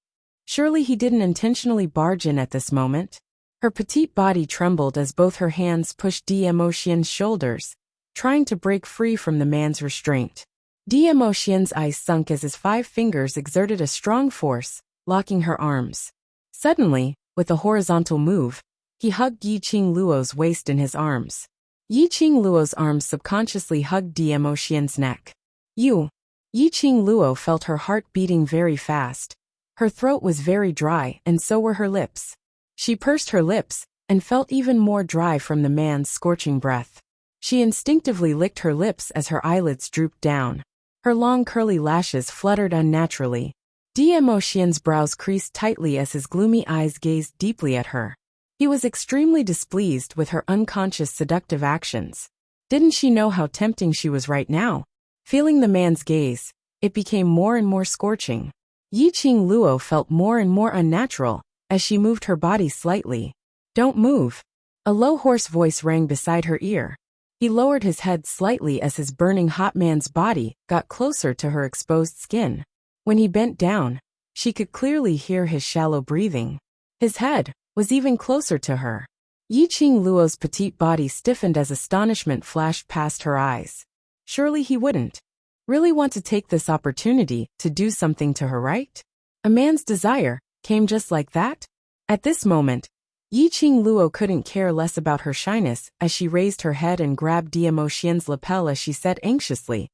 Surely he didn't intentionally barge in at this moment. Her petite body trembled as both her hands pushed D'Emotien's shoulders, trying to break free from the man's restraint. D'Emotien's eyes sunk as his 5 fingers exerted a strong force, locking her arms. Suddenly, with a horizontal move, he hugged Yiqing Luo's waist in his arms. Yiqing Luo's arms subconsciously hugged D'Emotien's neck. Yiqing Luo felt her heart beating very fast. Her throat was very dry, and so were her lips. She pursed her lips, and felt even more dry from the man's scorching breath. She instinctively licked her lips as her eyelids drooped down. Her long curly lashes fluttered unnaturally. D'Emotien's brows creased tightly as his gloomy eyes gazed deeply at her. He was extremely displeased with her unconscious seductive actions. Didn't she know how tempting she was right now? Feeling the man's gaze, it became more and more scorching. Yiqing Luo felt more and more unnatural as she moved her body slightly. "Don't move." A low hoarse voice rang beside her ear. He lowered his head slightly as his burning hot man's body got closer to her exposed skin. When he bent down, she could clearly hear his shallow breathing. His head was even closer to her. Yiqing Luo's petite body stiffened as astonishment flashed past her eyes. Surely he wouldn't really want to take this opportunity to do something to her, right? A man's desire came just like that? At this moment, Yiqing Luo couldn't care less about her shyness as she raised her head and grabbed D'Emotien's lapel as she said anxiously,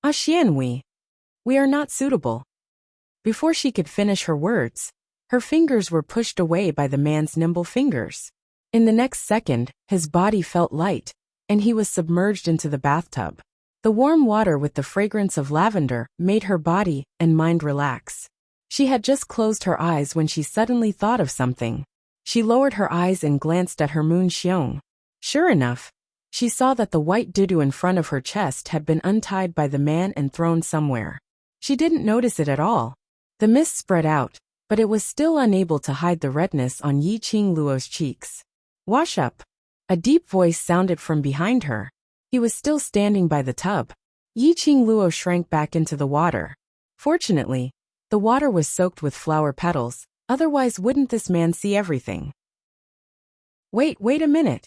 "Xian, we are not suitable." Before she could finish her words, her fingers were pushed away by the man's nimble fingers. In the next second, his body felt light, and he was submerged into the bathtub. The warm water with the fragrance of lavender made her body and mind relax. She had just closed her eyes when she suddenly thought of something. She lowered her eyes and glanced at her moon xiong. Sure enough, she saw that the white dudu in front of her chest had been untied by the man and thrown somewhere. She didn't notice it at all. The mist spread out, but it was still unable to hide the redness on Yiqing Luo's cheeks. "Wash up." A deep voice sounded from behind her. He was still standing by the tub. Yiqing Luo shrank back into the water. Fortunately, the water was soaked with flower petals, otherwise wouldn't this man see everything? Wait a minute.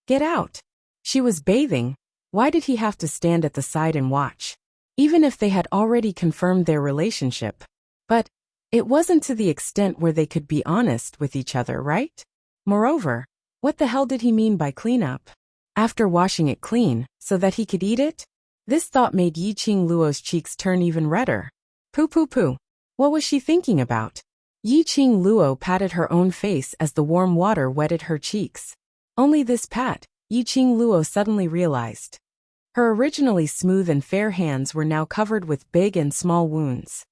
Get out." She was bathing. Why did he have to stand at the side and watch? Even if they had already confirmed their relationship. But it wasn't to the extent where they could be honest with each other, right? Moreover, what the hell did he mean by clean up? After washing it clean, so that he could eat it? This thought made Yiqing Luo's cheeks turn even redder. Poo. What was she thinking about? Yiqing Luo patted her own face as the warm water wetted her cheeks. Only this pat, Yiqing Luo suddenly realized. Her originally smooth and fair hands were now covered with big and small wounds.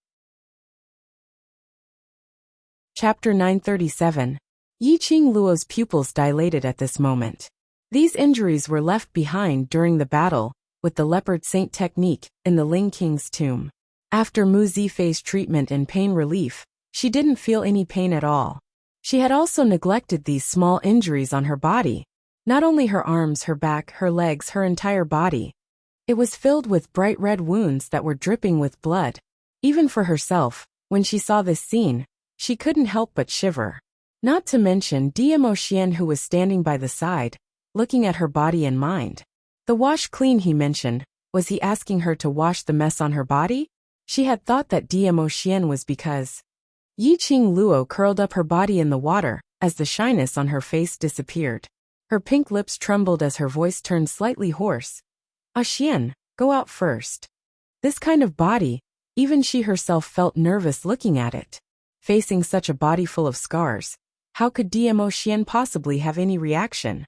Chapter 937. Yiqing Luo's pupils dilated at this moment. These injuries were left behind during the battle with the leopard saint technique in the Ling King's tomb. After Mu Zifei's treatment and pain relief, she didn't feel any pain at all. She had also neglected these small injuries on her body. Not only her arms, her back, her legs, her entire body. It was filled with bright red wounds that were dripping with blood. Even for herself, when she saw this scene, she couldn't help but shiver. Not to mention D'Emotien, who was standing by the side, looking at her body and mind. The wash clean he mentioned, was he asking her to wash the mess on her body? She had thought that D'Emotien was because. Yiqing Luo curled up her body in the water as the shyness on her face disappeared. Her pink lips trembled as her voice turned slightly hoarse. "Xian, go out first." This kind of body, even she herself felt nervous looking at it. Facing such a body full of scars, how could D'Emotien possibly have any reaction?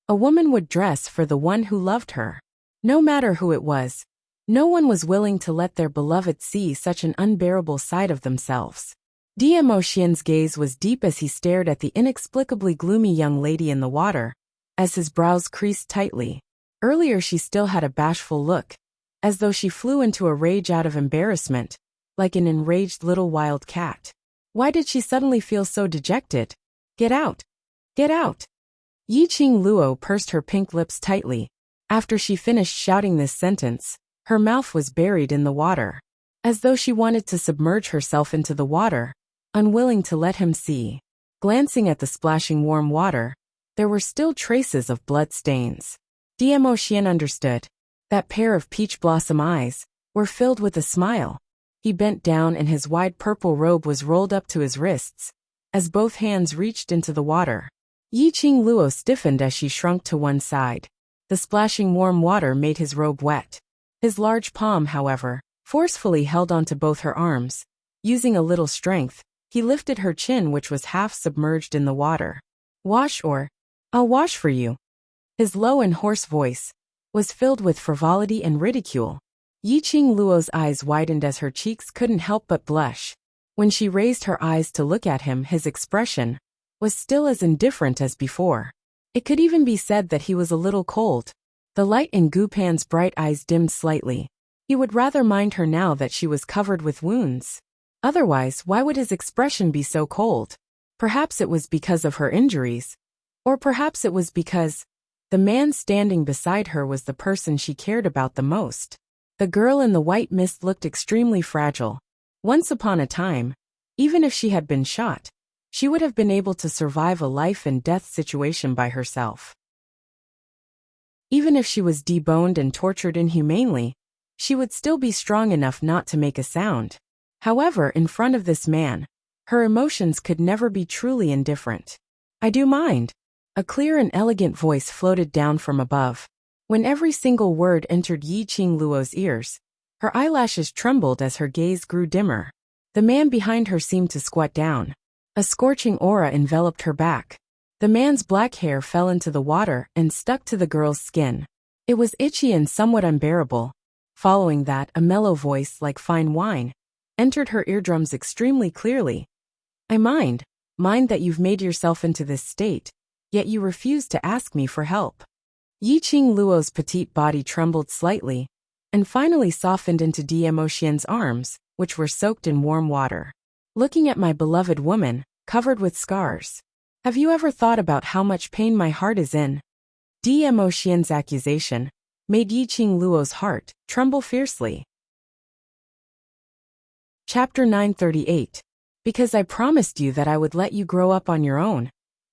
A woman would dress for the one who loved her. No matter who it was, no one was willing to let their beloved see such an unbearable side of themselves. D'Emotien's gaze was deep as he stared at the inexplicably gloomy young lady in the water, as his brows creased tightly. Earlier she still had a bashful look, as though she flew into a rage out of embarrassment, like an enraged little wild cat. Why did she suddenly feel so dejected? "Get out! Get out!" Yiqing Luo pursed her pink lips tightly. After she finished shouting this sentence, her mouth was buried in the water, as though she wanted to submerge herself into the water, unwilling to let him see. Glancing at the splashing warm water, there were still traces of blood stains. Diemo understood. That pair of peach blossom eyes were filled with a smile. He bent down and his wide purple robe was rolled up to his wrists, as both hands reached into the water. Yiqing Luo stiffened as she shrunk to one side. The splashing warm water made his robe wet. His large palm, however, forcefully held onto both her arms. Using a little strength, he lifted her chin, which was half submerged in the water. Wash or I'll wash for you. His low and hoarse voice was filled with frivolity and ridicule. Yiqing Luo's eyes widened as her cheeks couldn't help but blush. When she raised her eyes to look at him, his expression was still as indifferent as before. It could even be said that he was a little cold. The light in Gupan's bright eyes dimmed slightly. He would rather mind her now that she was covered with wounds. Otherwise, why would his expression be so cold? Perhaps it was because of her injuries. Or perhaps it was because the man standing beside her was the person she cared about the most. The girl in the white mist looked extremely fragile. Once upon a time, even if she had been shot, she would have been able to survive a life and death situation by herself. Even if she was deboned and tortured inhumanely, she would still be strong enough not to make a sound. However, in front of this man, her emotions could never be truly indifferent. I do mind. A clear and elegant voice floated down from above. When every single word entered Yiqing Luo's ears, her eyelashes trembled as her gaze grew dimmer. The man behind her seemed to squat down. A scorching aura enveloped her back. The man's black hair fell into the water and stuck to the girl's skin. It was itchy and somewhat unbearable. Following that, a mellow voice like fine wine entered her eardrums extremely clearly. I mind that you've made yourself into this state, yet you refuse to ask me for help. Yiqing Luo's petite body trembled slightly, and finally softened into Diemo arms, which were soaked in warm water. Looking at my beloved woman, covered with scars. Have you ever thought about how much pain my heart is in? Diemo accusation made Yiqing Luo's heart tremble fiercely. Chapter 938. Because I promised you that I would let you grow up on your own,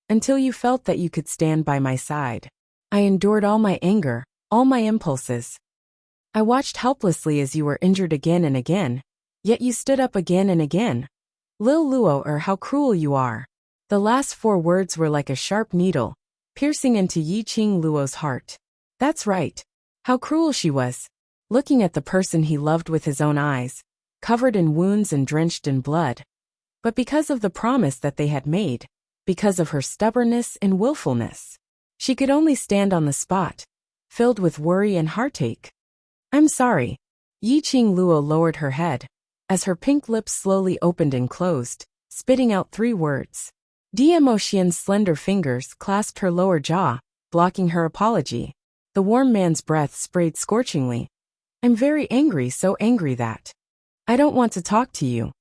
until you felt that you could stand by my side. I endured all my anger, all my impulses. I watched helplessly as you were injured again and again, yet you stood up again and again. Lil Luo, how cruel you are. The last 4 words were like a sharp needle, piercing into Yiqing Luo's heart. That's right. How cruel she was. Looking at the person he loved with his own eyes, covered in wounds and drenched in blood. But because of the promise that they had made, because of her stubbornness and willfulness, she could only stand on the spot, filled with worry and heartache. I'm sorry. Yiqing Luo lowered her head, as her pink lips slowly opened and closed, spitting out 3 words. Diemo slender fingers clasped her lower jaw, blocking her apology. The warm man's breath sprayed scorchingly. I'm very angry, so angry that I don't want to talk to you.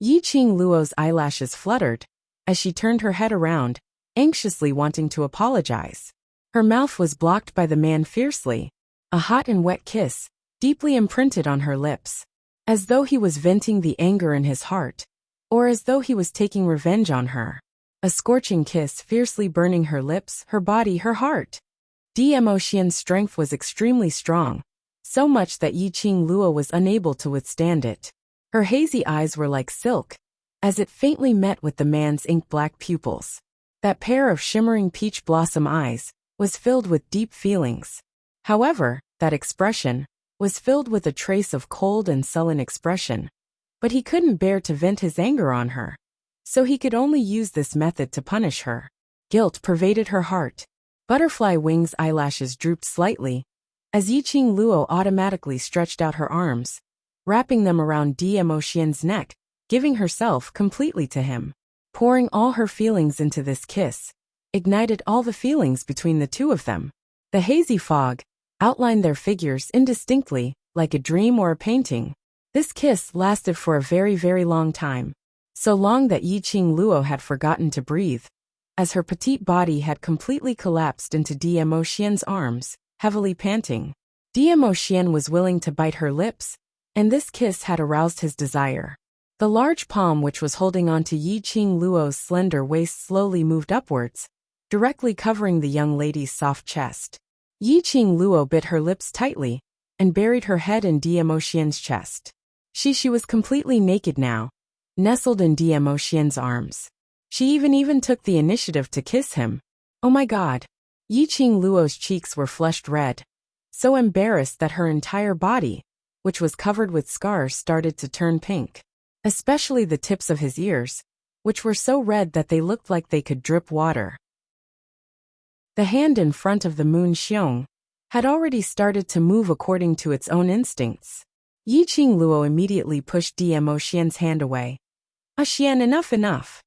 Yiqing Luo's eyelashes fluttered, as she turned her head around, anxiously wanting to apologize. Her mouth was blocked by the man fiercely, a hot and wet kiss, deeply imprinted on her lips, as though he was venting the anger in his heart, or as though he was taking revenge on her. A scorching kiss fiercely burning her lips, her body, her heart. Diemo strength was extremely strong, so much that Yiqing Luo was unable to withstand it. Her hazy eyes were like silk, as it faintly met with the man's ink-black pupils. That pair of shimmering peach blossom eyes was filled with deep feelings. However, that expression was filled with a trace of cold and sullen expression. But he couldn't bear to vent his anger on her, so he could only use this method to punish her. Guilt pervaded her heart. Butterfly wings eyelashes drooped slightly, as Yiqing Luo automatically stretched out her arms, wrapping them around Diemo neck, giving herself completely to him. Pouring all her feelings into this kiss, ignited all the feelings between the two of them. The hazy fog outlined their figures indistinctly, like a dream or a painting. This kiss lasted for a very, very long time. So long that Yiqing Luo had forgotten to breathe, as her petite body had completely collapsed into Diemo arms, heavily panting. Diemo was willing to bite her lips, and this kiss had aroused his desire. The large palm which was holding onto Yiqing Luo's slender waist slowly moved upwards, directly covering the young lady's soft chest. Yiqing Luo bit her lips tightly and buried her head in Diemo Xian's chest. She was completely naked now, nestled in Diemo Xian's arms. She even took the initiative to kiss him. Oh my god. Yiqing Luo's cheeks were flushed red, so embarrassed that her entire body, which was covered with scars, started to turn pink. Especially the tips of his ears, which were so red that they looked like they could drip water. The hand in front of the Moon Xiong had already started to move according to its own instincts. Yiqing Luo immediately pushed Diemo Xian's hand away. Ah Xian, enough.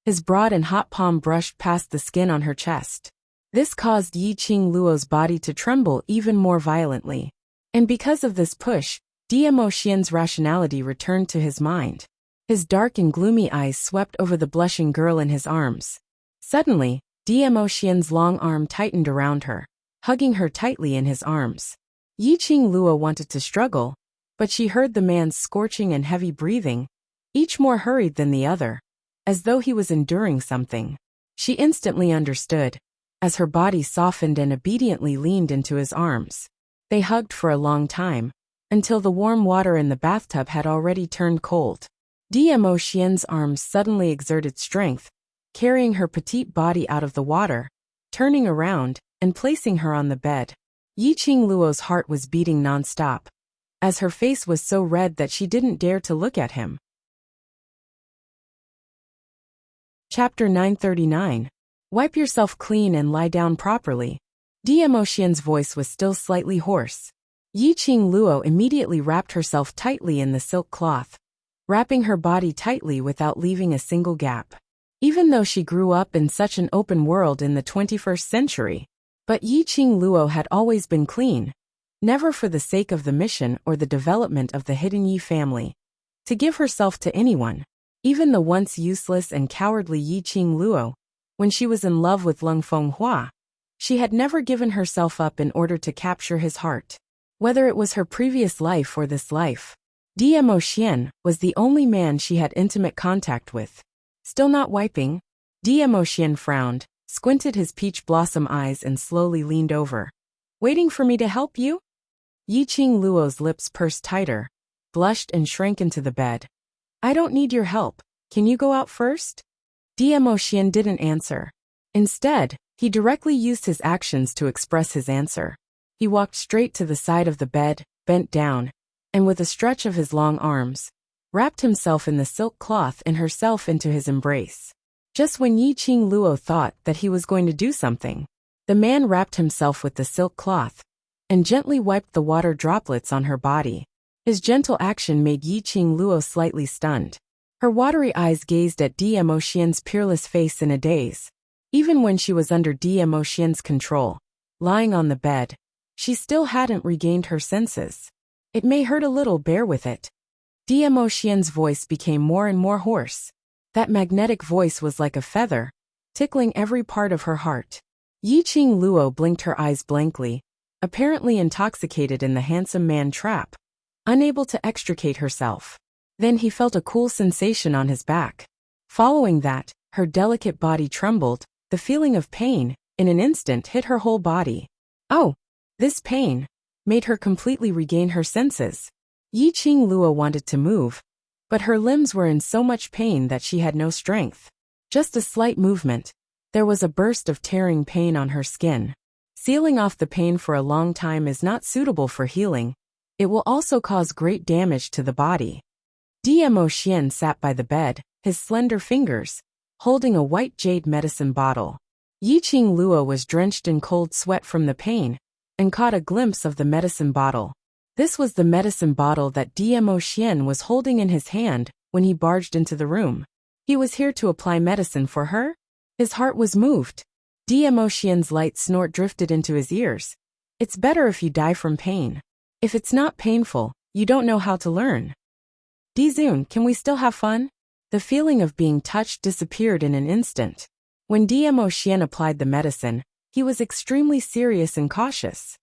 His broad and hot palm brushed past the skin on her chest. This caused Yiqing Luo's body to tremble even more violently. And because of this push, Diemo Xian's rationality returned to his mind. His dark and gloomy eyes swept over the blushing girl in his arms. Suddenly, Diemo Xian's long arm tightened around her, hugging her tightly in his arms. Yiqing Luo wanted to struggle, but she heard the man's scorching and heavy breathing, each more hurried than the other, as though he was enduring something. She instantly understood, as her body softened and obediently leaned into his arms. They hugged for a long time, until the warm water in the bathtub had already turned cold. Diemo Xian's arms suddenly exerted strength, carrying her petite body out of the water, turning around, and placing her on the bed. Yiqing Luo's heart was beating non-stop, as her face was so red that she didn't dare to look at him. Chapter 939. Wipe yourself clean and lie down properly. Diemo Xian's voice was still slightly hoarse. Yiqing Luo immediately wrapped herself tightly in the silk cloth, wrapping her body tightly without leaving a single gap. Even though she grew up in such an open world in the 21st century, but Yiqing Luo had always been clean, never for the sake of the mission or the development of the Hidden Yi family, to give herself to anyone, even the once useless and cowardly Yiqing Luo. When she was in love with Lung Fenghua, she had never given herself up in order to capture his heart. Whether it was her previous life or this life, Diemo Xian was the only man she had intimate contact with. Still not wiping? Diemo Xian frowned, squinted his peach blossom eyes and slowly leaned over. Waiting for me to help you? Yiqing Luo's lips pursed tighter, blushed and shrank into the bed. I don't need your help. Can you go out first? Diemo Xian didn't answer. Instead, he directly used his actions to express his answer. He walked straight to the side of the bed, bent down, and with a stretch of his long arms, wrapped himself in the silk cloth and herself into his embrace. Just when Yiqing Luo thought that he was going to do something, the man wrapped himself with the silk cloth and gently wiped the water droplets on her body. His gentle action made Yiqing Luo slightly stunned. Her watery eyes gazed at Diemo Xian's peerless face in a daze. Even when she was under Diemo Xian's control, lying on the bed, she still hadn't regained her senses. It may hurt a little, bear with it. Diemo Xian's voice became more and more hoarse. That magnetic voice was like a feather, tickling every part of her heart. Yiqing Luo blinked her eyes blankly, apparently intoxicated in the handsome man trap, unable to extricate herself. Then he felt a cool sensation on his back. Following that, her delicate body trembled. The feeling of pain, in an instant, hit her whole body. Oh! This pain made her completely regain her senses. Yiqing Luo wanted to move, but her limbs were in so much pain that she had no strength. Just a slight movement. There was a burst of tearing pain on her skin. Sealing off the pain for a long time is not suitable for healing. It will also cause great damage to the body. Diemo Xian sat by the bed, his slender fingers holding a white jade medicine bottle. Yiqing Luo was drenched in cold sweat from the pain and caught a glimpse of the medicine bottle. This was the medicine bottle that Diemo Xian was holding in his hand when he barged into the room. He was here to apply medicine for her? His heart was moved. Diemo Xian's light snort drifted into his ears. It's better if you die from pain. If it's not painful, you don't know how to learn. Dizun, can we still have fun? The feeling of being touched disappeared in an instant. When Diemo Xian applied the medicine, he was extremely serious and cautious.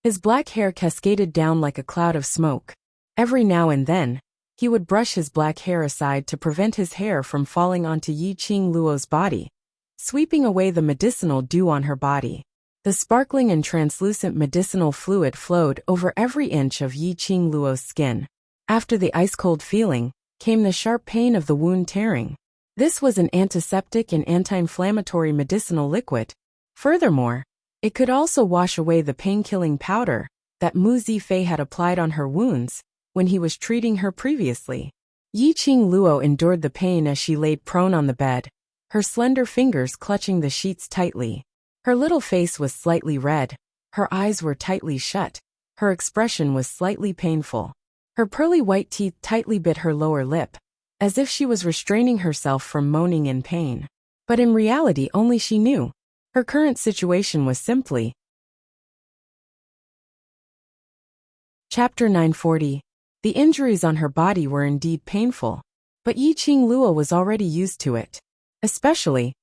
His black hair cascaded down like a cloud of smoke. Every now and then, He would brush his black hair aside to prevent his hair from falling onto Yiqing Luo's body, sweeping away the medicinal dew on her body. The sparkling and translucent medicinal fluid flowed over every inch of Yiqing Luo's skin. After the ice-cold feeling, came the sharp pain of the wound tearing. This was an antiseptic and anti-inflammatory medicinal liquid. Furthermore, it could also wash away the pain-killing powder that Mu Zifei had applied on her wounds when he was treating her previously. Yiqing Luo endured the pain as she laid prone on the bed, her slender fingers clutching the sheets tightly. Her little face was slightly red, her eyes were tightly shut, her expression was slightly painful. Her pearly white teeth tightly bit her lower lip, as if she was restraining herself from moaning in pain. But in reality only she knew. Her current situation was simply. Chapter 940. The injuries on her body were indeed painful, but Yiqing Luo was already used to it. Especially,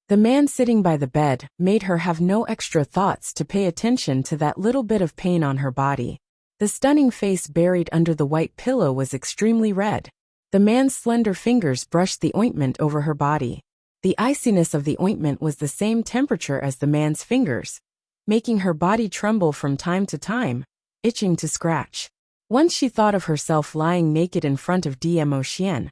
the man sitting by the bed made her have no extra thoughts to pay attention to that little bit of pain on her body. The stunning face buried under the white pillow was extremely red. The man's slender fingers brushed the ointment over her body. The iciness of the ointment was the same temperature as the man's fingers, making her body tremble from time to time, itching to scratch. Once she thought of herself lying naked in front of Dmo Xian,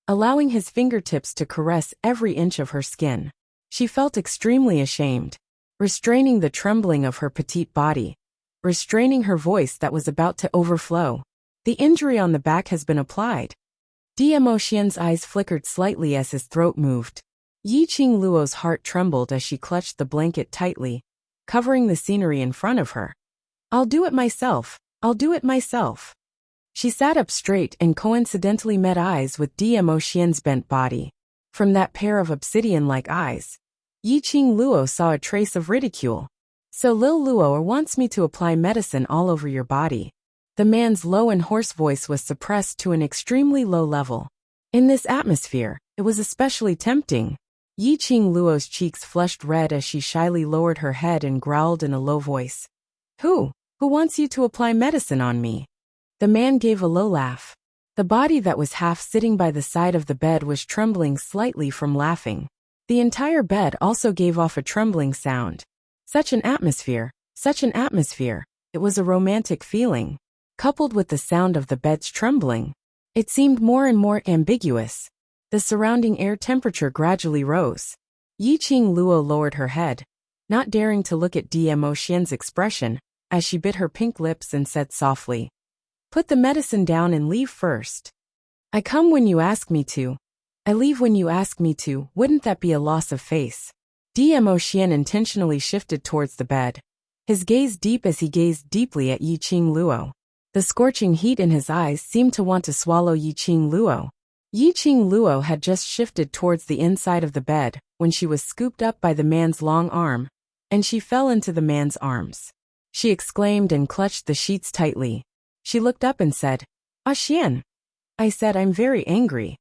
allowing his fingertips to caress every inch of her skin. She felt extremely ashamed, restraining the trembling of her petite body, restraining her voice that was about to overflow. The injury on the back has been applied. Dmo Xian's eyes flickered slightly as his throat moved. Yiqing Luo's heart trembled as she clutched the blanket tightly, covering the scenery in front of her. I'll do it myself. I'll do it myself. She sat up straight and coincidentally met eyes with Dmo Xian's bent body. From that pair of obsidian-like eyes, Yiqing Luo saw a trace of ridicule. So Lil Luo wants me to apply medicine all over your body. The man's low and hoarse voice was suppressed to an extremely low level. In this atmosphere, it was especially tempting. Yiqing Luo's cheeks flushed red as she shyly lowered her head and growled in a low voice. Who wants you to apply medicine on me? The man gave a low laugh. The body that was half sitting by the side of the bed was trembling slightly from laughing. The entire bed also gave off a trembling sound. Such an atmosphere, it was a romantic feeling. Coupled with the sound of the bed's trembling, it seemed more and more ambiguous. The surrounding air temperature gradually rose. Yiqing Luo lowered her head, not daring to look at Dmo Xian's expression, as she bit her pink lips and said softly, Put the medicine down and leave first. I come when you ask me to. I leave when you ask me to. Wouldn't that be a loss of face? Dmo Xian intentionally shifted towards the bed, his gaze deep as he gazed deeply at Yiqing Luo. The scorching heat in his eyes seemed to want to swallow Yiqing Luo. Yiqing Luo had just shifted towards the inside of the bed when she was scooped up by the man's long arm, and she fell into the man's arms. She exclaimed and clutched the sheets tightly. She looked up and said, Ah Xian. I said I'm very angry.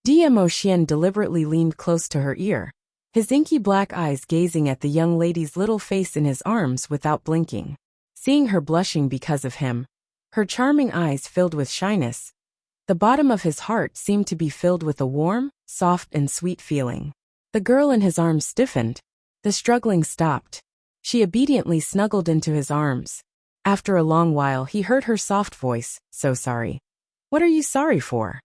Dmo Xian deliberately leaned close to her ear, his inky black eyes gazing at the young lady's little face in his arms without blinking. Seeing her blushing because of him, her charming eyes filled with shyness, the bottom of his heart seemed to be filled with a warm, soft and sweet feeling. The girl in his arms stiffened. The struggling stopped. She obediently snuggled into his arms. After a long while he heard her soft voice, So sorry. What are you sorry for?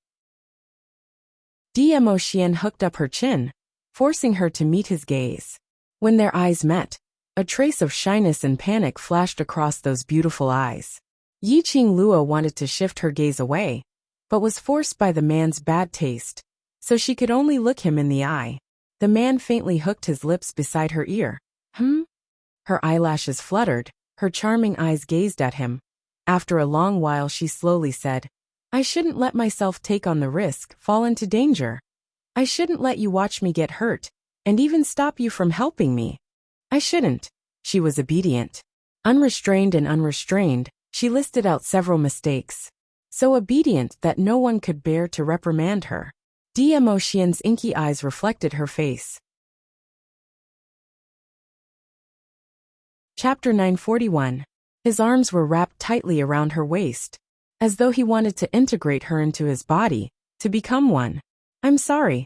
Dmo Xian hooked up her chin, forcing her to meet his gaze. When their eyes met, a trace of shyness and panic flashed across those beautiful eyes. Yiqing Luo wanted to shift her gaze away, but was forced by the man's bad taste, so she could only look him in the eye. The man faintly hooked his lips beside her ear. Her eyelashes fluttered, her charming eyes gazed at him. After a long while she slowly said, I shouldn't let myself take on the risk, fall into danger. I shouldn't let you watch me get hurt, and even stop you from helping me. I shouldn't. She was obedient. Unrestrained and unrestrained, she listed out several mistakes. So obedient that no one could bear to reprimand her. Dmo Xian's inky eyes reflected her face. Chapter 941. His arms were wrapped tightly around her waist. as though he wanted to integrate her into his body, to become one. I'm sorry.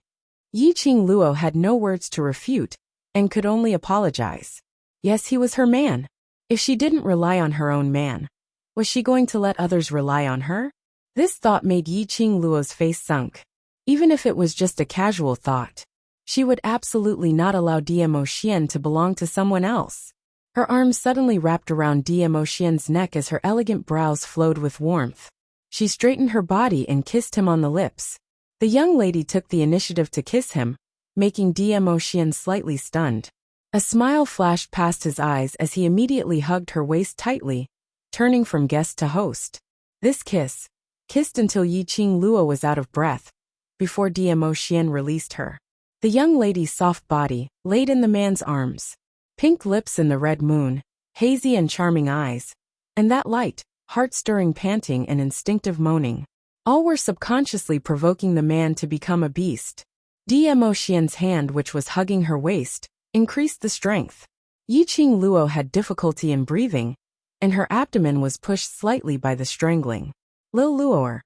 Yiqing Luo had no words to refute, and could only apologize. Yes, he was her man. If she didn't rely on her own man, was she going to let others rely on her? This thought made Yiqing Luo's face sunk. Even if it was just a casual thought, she would absolutely not allow Diemo Xian to belong to someone else. Her arms suddenly wrapped around Diemo Xian's neck as her elegant brows flowed with warmth. She straightened her body and kissed him on the lips. The young lady took the initiative to kiss him, making Diemo Xian slightly stunned. A smile flashed past his eyes as he immediately hugged her waist tightly, turning from guest to host. This kiss, kissed until Yiqing Luo was out of breath, before Diemo Xian released her. The young lady's soft body laid in the man's arms. Pink lips in the red moon, hazy and charming eyes, and that light, heart-stirring panting and instinctive moaning. All were subconsciously provoking the man to become a beast. Diemo Xian's hand, which was hugging her waist, increased the strength. Yiqing Luo had difficulty in breathing, and her abdomen was pushed slightly by the strangling. Lil Luoer.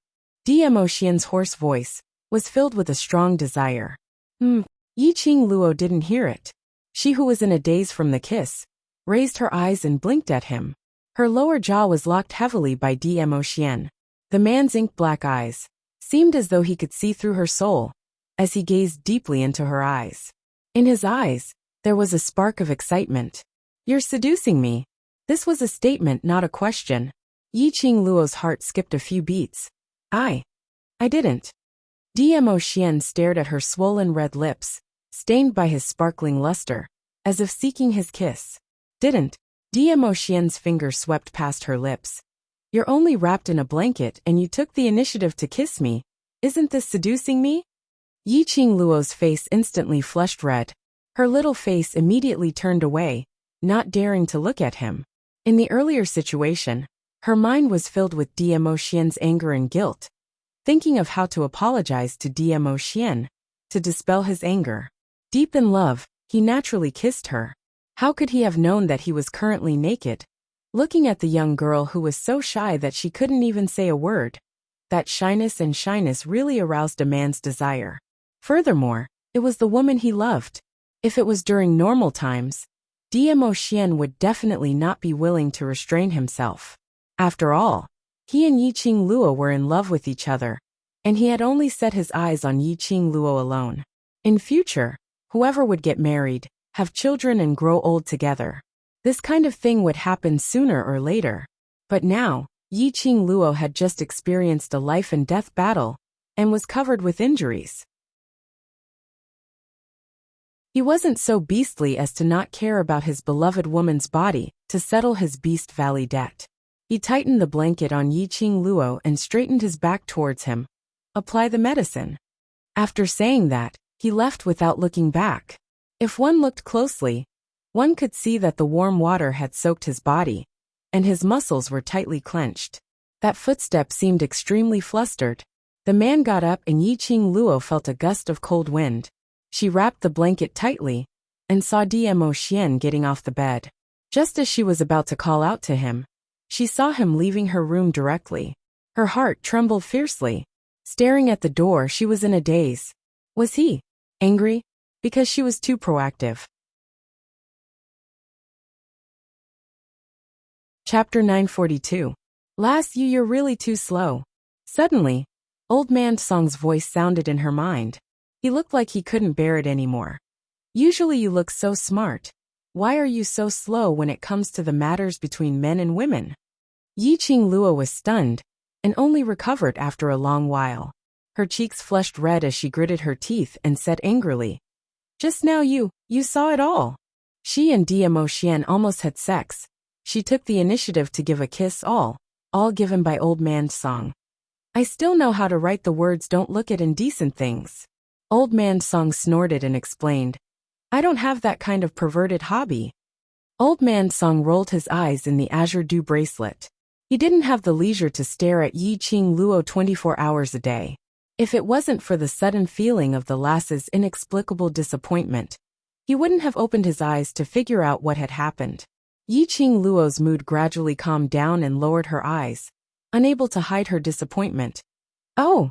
Diemo Xian's hoarse voice was filled with a strong desire. Yiqing Luo didn't hear it. She, who was in a daze from the kiss, raised her eyes and blinked at him. Her lower jaw was locked heavily by Diemo Xian. The man's ink-black eyes seemed as though he could see through her soul, as he gazed deeply into her eyes. In his eyes, there was a spark of excitement. You're seducing me. This was a statement, not a question. Yiqing Luo's heart skipped a few beats. I didn't. Diemo Xian stared at her swollen red lips, stained by his sparkling luster, as if seeking his kiss. Didn't. Diemo Xian's finger swept past her lips. You're only wrapped in a blanket and you took the initiative to kiss me. Isn't this seducing me? Yiqing Luo's face instantly flushed red. Her little face immediately turned away, not daring to look at him. In the earlier situation, her mind was filled with Diemo Xian's anger and guilt, thinking of how to apologize to Diemo Xian, to dispel his anger. Deep in love, he naturally kissed her. How could he have known that he was currently naked, looking at the young girl who was so shy that she couldn't even say a word? That shyness really aroused a man's desire. Furthermore, it was the woman he loved. If it was during normal times, Diemo Xian would definitely not be willing to restrain himself. After all, he and Yiqing Luo were in love with each other, and he had only set his eyes on Yiqing Luo alone. In future, whoever would get married, have children and grow old together. This kind of thing would happen sooner or later. But now, Yiqing Luo had just experienced a life and death battle, and was covered with injuries. He wasn't so beastly as to not care about his beloved woman's body to settle his Beast Valley debt. He tightened the blanket on Yiqing Luo and straightened his back towards him. Apply the medicine. After saying that, he left without looking back. If one looked closely, one could see that the warm water had soaked his body, and his muscles were tightly clenched. That footstep seemed extremely flustered. The man got up and Yiqing Luo felt a gust of cold wind. She wrapped the blanket tightly, and saw Diemo Xian getting off the bed. Just as she was about to call out to him, she saw him leaving her room directly. Her heart trembled fiercely. Staring at the door, she was in a daze. Was he angry? Because she was too proactive. Chapter 942. You're really too slow. Suddenly, Old Man Song's voice sounded in her mind. He looked like he couldn't bear it anymore. Usually you look so smart. Why are you so slow when it comes to the matters between men and women? Yiqing Luo was stunned, and only recovered after a long while. Her cheeks flushed red as she gritted her teeth and said angrily, "Just now you saw it all." She and Diemo Xian almost had sex. She took the initiative to give a kiss, all given by Old Man Song. I still know how to write the words "don't look at indecent things." Old Man Song snorted and explained, I don't have that kind of perverted hobby. Old Man Song rolled his eyes in the azure dew bracelet. He didn't have the leisure to stare at Yiqing Luo 24 hours a day. If it wasn't for the sudden feeling of the lass's inexplicable disappointment, he wouldn't have opened his eyes to figure out what had happened. Yiqing Luo's mood gradually calmed down and lowered her eyes, unable to hide her disappointment. Oh!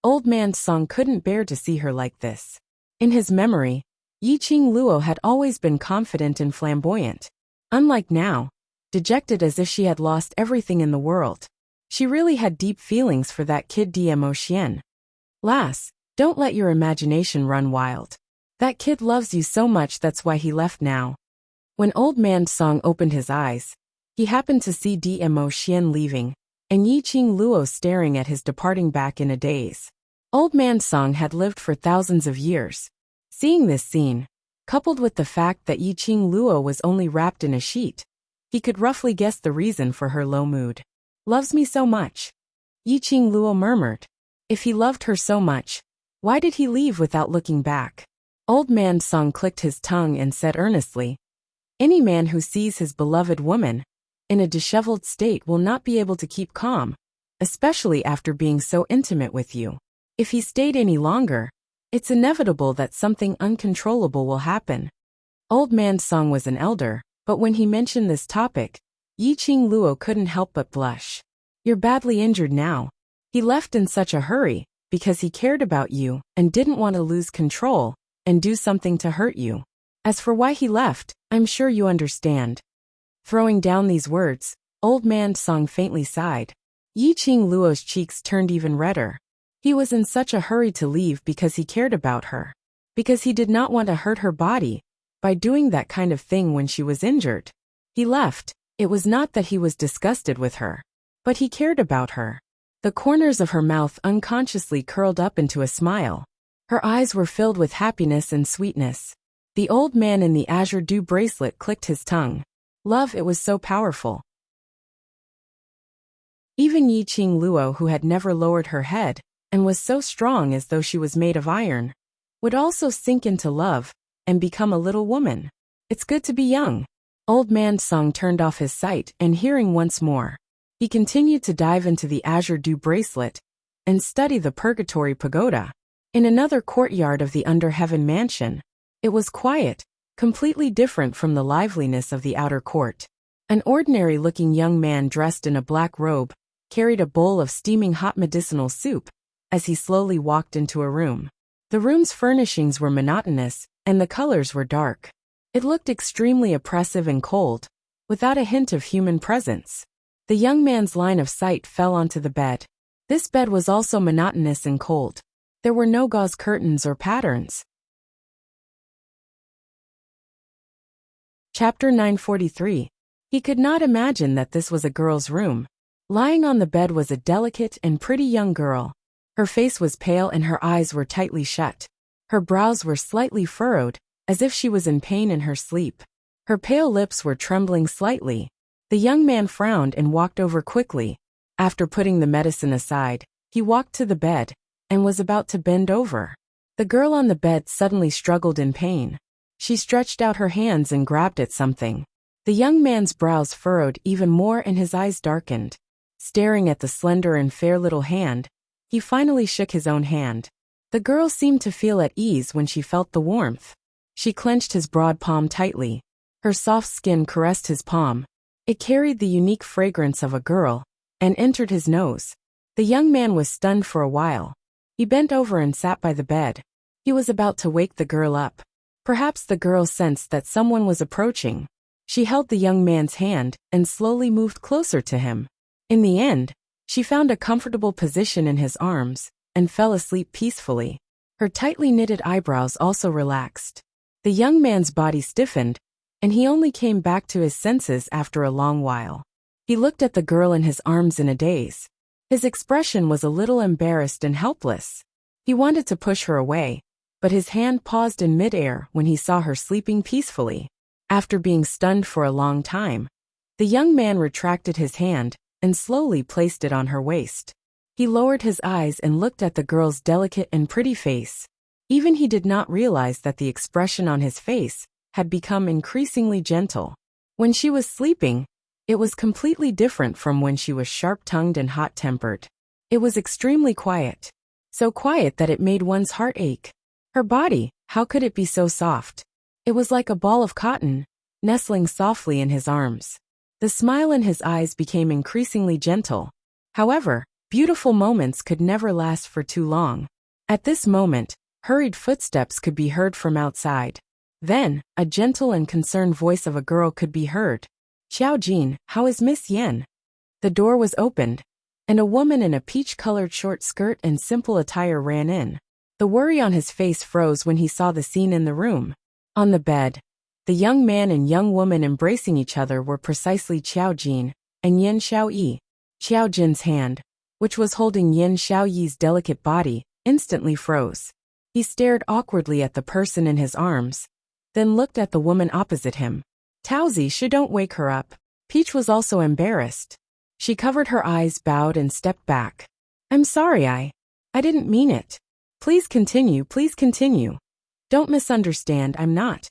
Old man Song couldn't bear to see her like this. In his memory, Yiqing Luo had always been confident and flamboyant. Unlike now, dejected as if she had lost everything in the world. She really had deep feelings for that kid Dmo Xian. Lass, don't let your imagination run wild. That kid loves you so much, that's why he left now. When old man Song opened his eyes, he happened to see Dmo Xian leaving, and Yiqing Luo staring at his departing back in a daze. Old man Song had lived for thousands of years. Seeing this scene, coupled with the fact that Yiqing Luo was only wrapped in a sheet, he could roughly guess the reason for her low mood. Loves me so much. Yiqing Luo murmured. If he loved her so much, why did he leave without looking back? Old man Song clicked his tongue and said earnestly, any man who sees his beloved woman in a disheveled state will not be able to keep calm, especially after being so intimate with you. If he stayed any longer, it's inevitable that something uncontrollable will happen. Old man Song was an elder, but when he mentioned this topic, Yiqing Luo couldn't help but blush. You're badly injured now. He left in such a hurry because he cared about you and didn't want to lose control and do something to hurt you. As for why he left, I'm sure you understand. Throwing down these words, old man Song faintly sighed. Yiqing Luo's cheeks turned even redder. He was in such a hurry to leave because he cared about her. Because he did not want to hurt her body by doing that kind of thing when she was injured. He left. It was not that he was disgusted with her, but he cared about her. The corners of her mouth unconsciously curled up into a smile. Her eyes were filled with happiness and sweetness. The old man in the azure dew bracelet clicked his tongue. Love, it was so powerful. Even Yiqing Luo, who had never lowered her head, and was so strong as though she was made of iron, would also sink into love and become a little woman. It's good to be young. Old man Song turned off his sight and hearing once more. He continued to dive into the azure dew bracelet and study the purgatory pagoda. In another courtyard of the under heaven mansion, it was quiet, completely different from the liveliness of the outer court. An ordinary-looking young man dressed in a black robe carried a bowl of steaming hot medicinal soup as he slowly walked into a room. The room's furnishings were monotonous, and the colors were dark. It looked extremely oppressive and cold, without a hint of human presence. The young man's line of sight fell onto the bed. This bed was also monotonous and cold. There were no gauze curtains or patterns. Chapter 943. He could not imagine that this was a girl's room. Lying on the bed was a delicate and pretty young girl. Her face was pale and her eyes were tightly shut. Her brows were slightly furrowed, as if she was in pain in her sleep. Her pale lips were trembling slightly. The young man frowned and walked over quickly. After putting the medicine aside, he walked to the bed and was about to bend over. The girl on the bed suddenly struggled in pain. She stretched out her hands and grabbed at something. The young man's brows furrowed even more and his eyes darkened. Staring at the slender and fair little hand, he finally shook his own hand. The girl seemed to feel at ease when she felt the warmth. She clenched his broad palm tightly. Her soft skin caressed his palm. It carried the unique fragrance of a girl and entered his nose. The young man was stunned for a while. He bent over and sat by the bed. He was about to wake the girl up. Perhaps the girl sensed that someone was approaching. She held the young man's hand and slowly moved closer to him. In the end, she found a comfortable position in his arms and fell asleep peacefully. Her tightly knitted eyebrows also relaxed. The young man's body stiffened, and he only came back to his senses after a long while. He looked at the girl in his arms in a daze. His expression was a little embarrassed and helpless. He wanted to push her away, but his hand paused in midair when he saw her sleeping peacefully. After being stunned for a long time, the young man retracted his hand and slowly placed it on her waist. He lowered his eyes and looked at the girl's delicate and pretty face. Even he did not realize that the expression on his face had become increasingly gentle. When she was sleeping, it was completely different from when she was sharp-tongued and hot-tempered. It was extremely quiet. So quiet that it made one's heart ache. Her body, how could it be so soft? It was like a ball of cotton, nestling softly in his arms. The smile in his eyes became increasingly gentle. However, beautiful moments could never last for too long. At this moment, hurried footsteps could be heard from outside. Then, a gentle and concerned voice of a girl could be heard. "Xiao Jin, how is Miss Yen?" The door was opened, and a woman in a peach-colored short skirt and simple attire ran in. The worry on his face froze when he saw the scene in the room. On the bed, the young man and young woman embracing each other were precisely Xiao Jin and Yin Xiaoyi. Xiao Jin's hand, which was holding Yin Xiaoyi's delicate body, instantly froze. He stared awkwardly at the person in his arms, then looked at the woman opposite him. "Taozi, don't wake her up." Peach was also embarrassed. She covered her eyes, bowed, and stepped back. "I'm sorry, I didn't mean it. Please continue, please continue. Don't misunderstand, I'm not."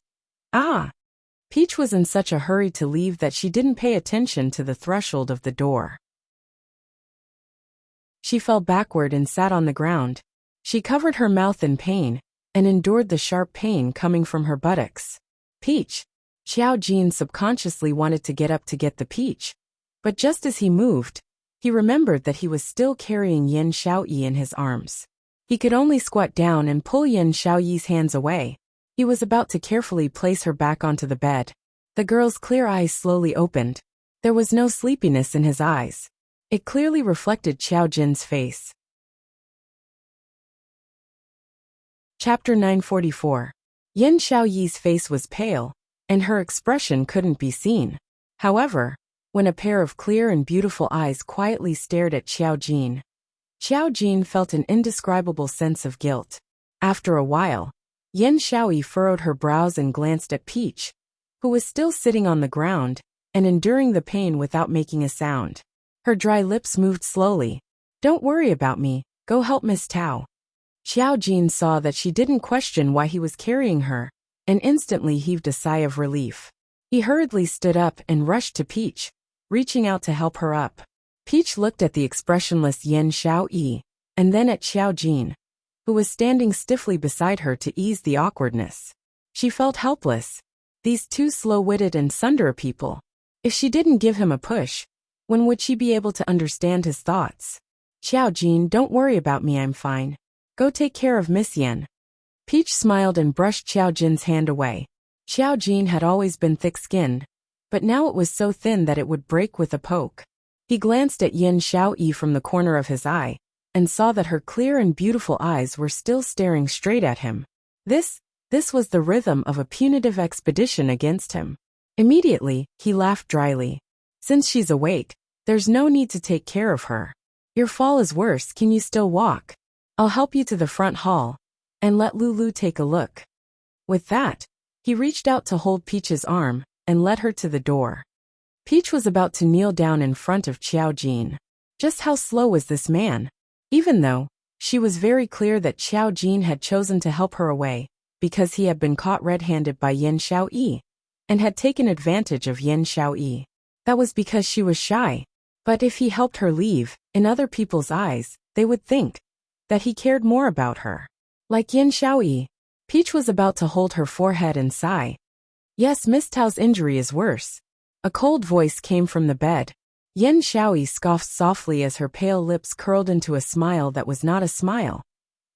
"Ah." Peach was in such a hurry to leave that she didn't pay attention to the threshold of the door. She fell backward and sat on the ground. She covered her mouth in pain, and endured the sharp pain coming from her buttocks. "Peach." Xiao Jin subconsciously wanted to get up to get the peach. But just as he moved, he remembered that he was still carrying Yin Xiaoyi in his arms. He could only squat down and pull Yin Xiaoyi's hands away. He was about to carefully place her back onto the bed. The girl's clear eyes slowly opened. There was no sleepiness in his eyes. It clearly reflected Xiao Jin's face. Chapter 944. Yin Xiaoyi's face was pale, and her expression couldn't be seen. However, when a pair of clear and beautiful eyes quietly stared at Xiao Jin felt an indescribable sense of guilt. After a while, Yin Xiaoyi furrowed her brows and glanced at Peach, who was still sitting on the ground and enduring the pain without making a sound. Her dry lips moved slowly. "Don't worry about me, go help Miss Tao." Xiao Jin saw that she didn't question why he was carrying her, and instantly heaved a sigh of relief. He hurriedly stood up and rushed to Peach, reaching out to help her up. Peach looked at the expressionless Yin Xiaoyi, and then at Xiao Jin, who was standing stiffly beside her to ease the awkwardness. She felt helpless. These two slow-witted and sundere people. If she didn't give him a push, when would she be able to understand his thoughts? "Xiao Jin, don't worry about me, I'm fine. Go take care of Miss Yen." Peach smiled and brushed Xiao Jin's hand away. Xiao Jin had always been thick-skinned, but now it was so thin that it would break with a poke. He glanced at Yin Xiaoyi from the corner of his eye, and saw that her clear and beautiful eyes were still staring straight at him. This was the rhythm of a punitive expedition against him. Immediately, he laughed dryly. "Since she's awake, there's no need to take care of her. Your fall is worse, can you still walk? I'll help you to the front hall, and let Lulu take a look." With that, he reached out to hold Peach's arm, and led her to the door. Peach was about to kneel down in front of Xiao Jin. Just how slow was this man? Even though she was very clear that Xiao Jin had chosen to help her away, because he had been caught red-handed by Yin Xiaoyi, and had taken advantage of Yin Xiaoyi. That was because she was shy. But if he helped her leave, in other people's eyes, they would think that he cared more about her. Like Yin Xiaoyi, Peach was about to hold her forehead and sigh. "Yes, Miss Tao's injury is worse." A cold voice came from the bed. Yin Xiaoyi scoffed softly as her pale lips curled into a smile that was not a smile.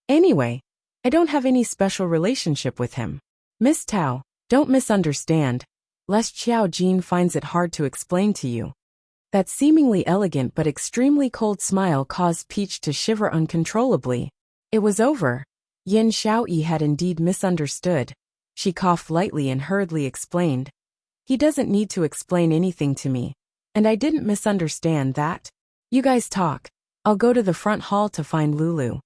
"Anyway, I don't have any special relationship with him. Miss Tao, don't misunderstand, lest Xiao Jin finds it hard to explain to you." That seemingly elegant but extremely cold smile caused Peach to shiver uncontrollably. It was over. Yin Xiaoyi had indeed misunderstood. She coughed lightly and hurriedly explained. "He doesn't need to explain anything to me. And I didn't misunderstand that. You guys talk. I'll go to the front hall to find Lulu."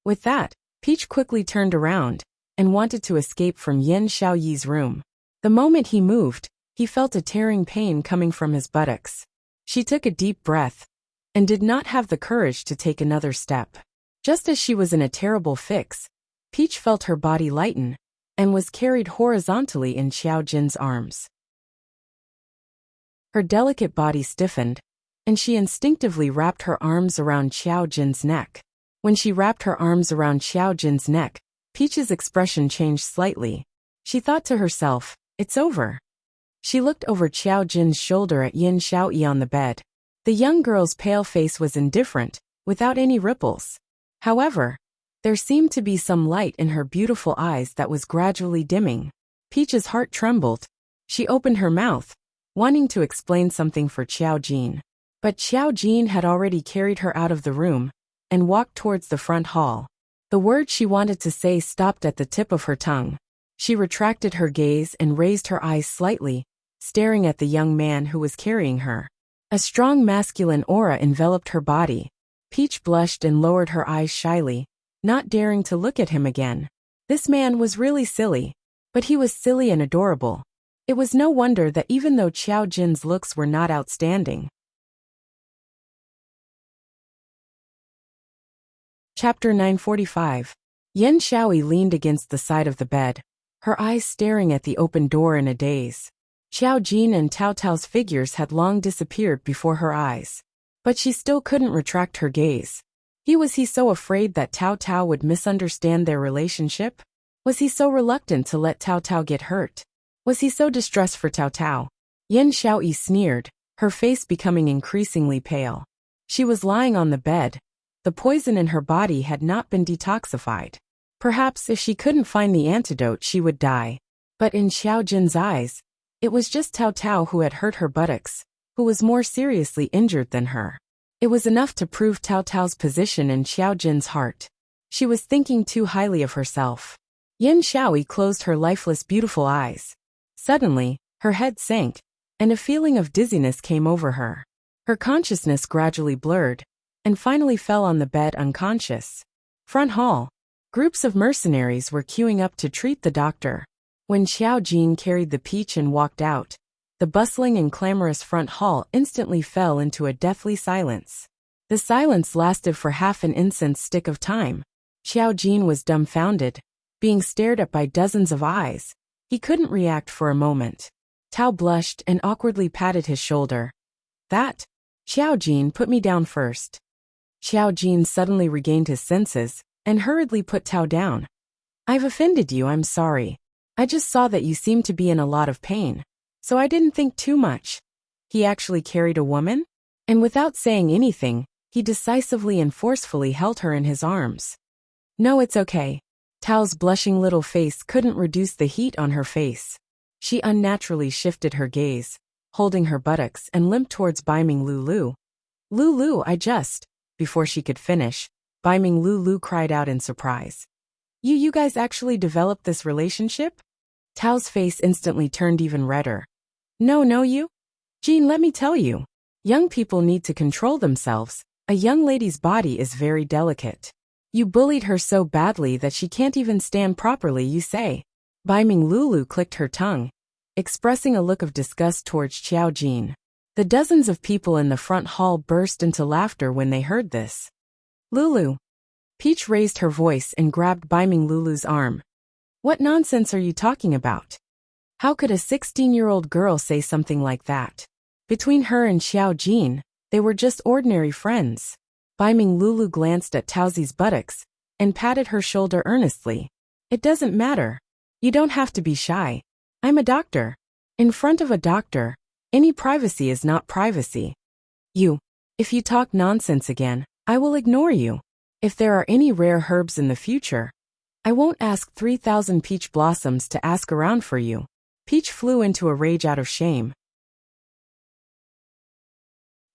With that, Peach quickly turned around, and wanted to escape from Yin Xiaoyi's room. The moment he moved, he felt a tearing pain coming from his buttocks. She took a deep breath, and did not have the courage to take another step. Just as she was in a terrible fix, Peach felt her body lighten, and was carried horizontally in Xiao Jin's arms. Her delicate body stiffened, and she instinctively wrapped her arms around Xiao Jin's neck. When she wrapped her arms around Xiao Jin's neck, Peach's expression changed slightly. She thought to herself, "It's over." She looked over Xiao Jin's shoulder at Yin Xiaoyi on the bed. The young girl's pale face was indifferent, without any ripples. However, there seemed to be some light in her beautiful eyes that was gradually dimming. Peach's heart trembled. She opened her mouth, wanting to explain something for Xiao Jin. But Xiao Jin had already carried her out of the room and walked towards the front hall. The words she wanted to say stopped at the tip of her tongue. She retracted her gaze and raised her eyes slightly, staring at the young man who was carrying her. A strong masculine aura enveloped her body. Peach blushed and lowered her eyes shyly, not daring to look at him again. This man was really silly, but he was silly and adorable. It was no wonder that even though Xiao Jin's looks were not outstanding. Chapter 945. Yen Xiaoyi leaned against the side of the bed, her eyes staring at the open door in a daze. Xiao Jin and Tao Tao's figures had long disappeared before her eyes. But she still couldn't retract her gaze. Was he so afraid that Tao Tao would misunderstand their relationship? Was he so reluctant to let Tao Tao get hurt? Was he so distressed for Tao Tao? Yen Xiaoyi sneered, her face becoming increasingly pale. She was lying on the bed. The poison in her body had not been detoxified. Perhaps if she couldn't find the antidote she would die. But in Xiao Jin's eyes, it was just Tao Tao who had hurt her buttocks, who was more seriously injured than her. It was enough to prove Tao Tao's position in Xiao Jin's heart. She was thinking too highly of herself. Yen Xiaoyi closed her lifeless beautiful eyes. Suddenly, her head sank, and a feeling of dizziness came over her. Her consciousness gradually blurred, and finally fell on the bed unconscious. Front hall. Groups of mercenaries were queuing up to treat the doctor. When Xiao Jin carried the peach and walked out, the bustling and clamorous front hall instantly fell into a deathly silence. The silence lasted for half an incense stick of time. Xiao Jin was dumbfounded, being stared at by dozens of eyes. He couldn't react for a moment. Tao blushed and awkwardly patted his shoulder. That? Xiao Jin, put me down first. Xiao Jin suddenly regained his senses and hurriedly put Tao down. I've offended you, I'm sorry. I just saw that you seemed to be in a lot of pain, so I didn't think too much. He actually carried a woman? And without saying anything, he decisively and forcefully held her in his arms. No, it's okay. Tao's blushing little face couldn't reduce the heat on her face. She unnaturally shifted her gaze, holding her buttocks, and limped towards Baiming Lulu. Lulu, Before she could finish, Baiming Lulu cried out in surprise. You guys actually developed this relationship? Tao's face instantly turned even redder. No, you? Jean, let me tell you. Young people need to control themselves. A young lady's body is very delicate. You bullied her so badly that she can't even stand properly, you say. Baiming Lulu clicked her tongue, expressing a look of disgust towards Xiao Jin. The dozens of people in the front hall burst into laughter when they heard this. Lulu. Peach raised her voice and grabbed Baiming Lulu's arm. What nonsense are you talking about? How could a 16-year-old girl say something like that? Between her and Xiao Jin, they were just ordinary friends. Baiming Lulu glanced at Taozi's buttocks and patted her shoulder earnestly. It doesn't matter. You don't have to be shy. I'm a doctor. In front of a doctor, any privacy is not privacy. If you talk nonsense again, I will ignore you. If there are any rare herbs in the future, I won't ask 3,000 peach blossoms to ask around for you. Peach flew into a rage out of shame.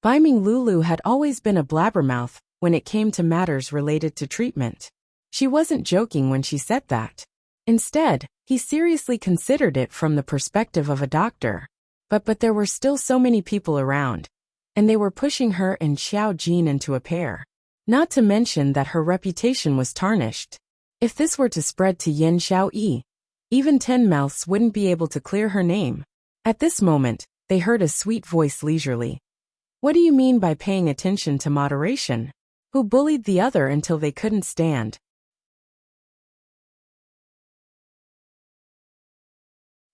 Baiming Lulu had always been a blabbermouth when it came to matters related to treatment. She wasn't joking when she said that. Instead, he seriously considered it from the perspective of a doctor. But there were still so many people around, and they were pushing her and Xiao Jin into a pair. Not to mention that her reputation was tarnished. If this were to spread to Yen Xiaoyi, even 10 mouths wouldn't be able to clear her name. At this moment, they heard a sweet voice leisurely. What do you mean by paying attention to moderation? Who bullied the other until they couldn't stand?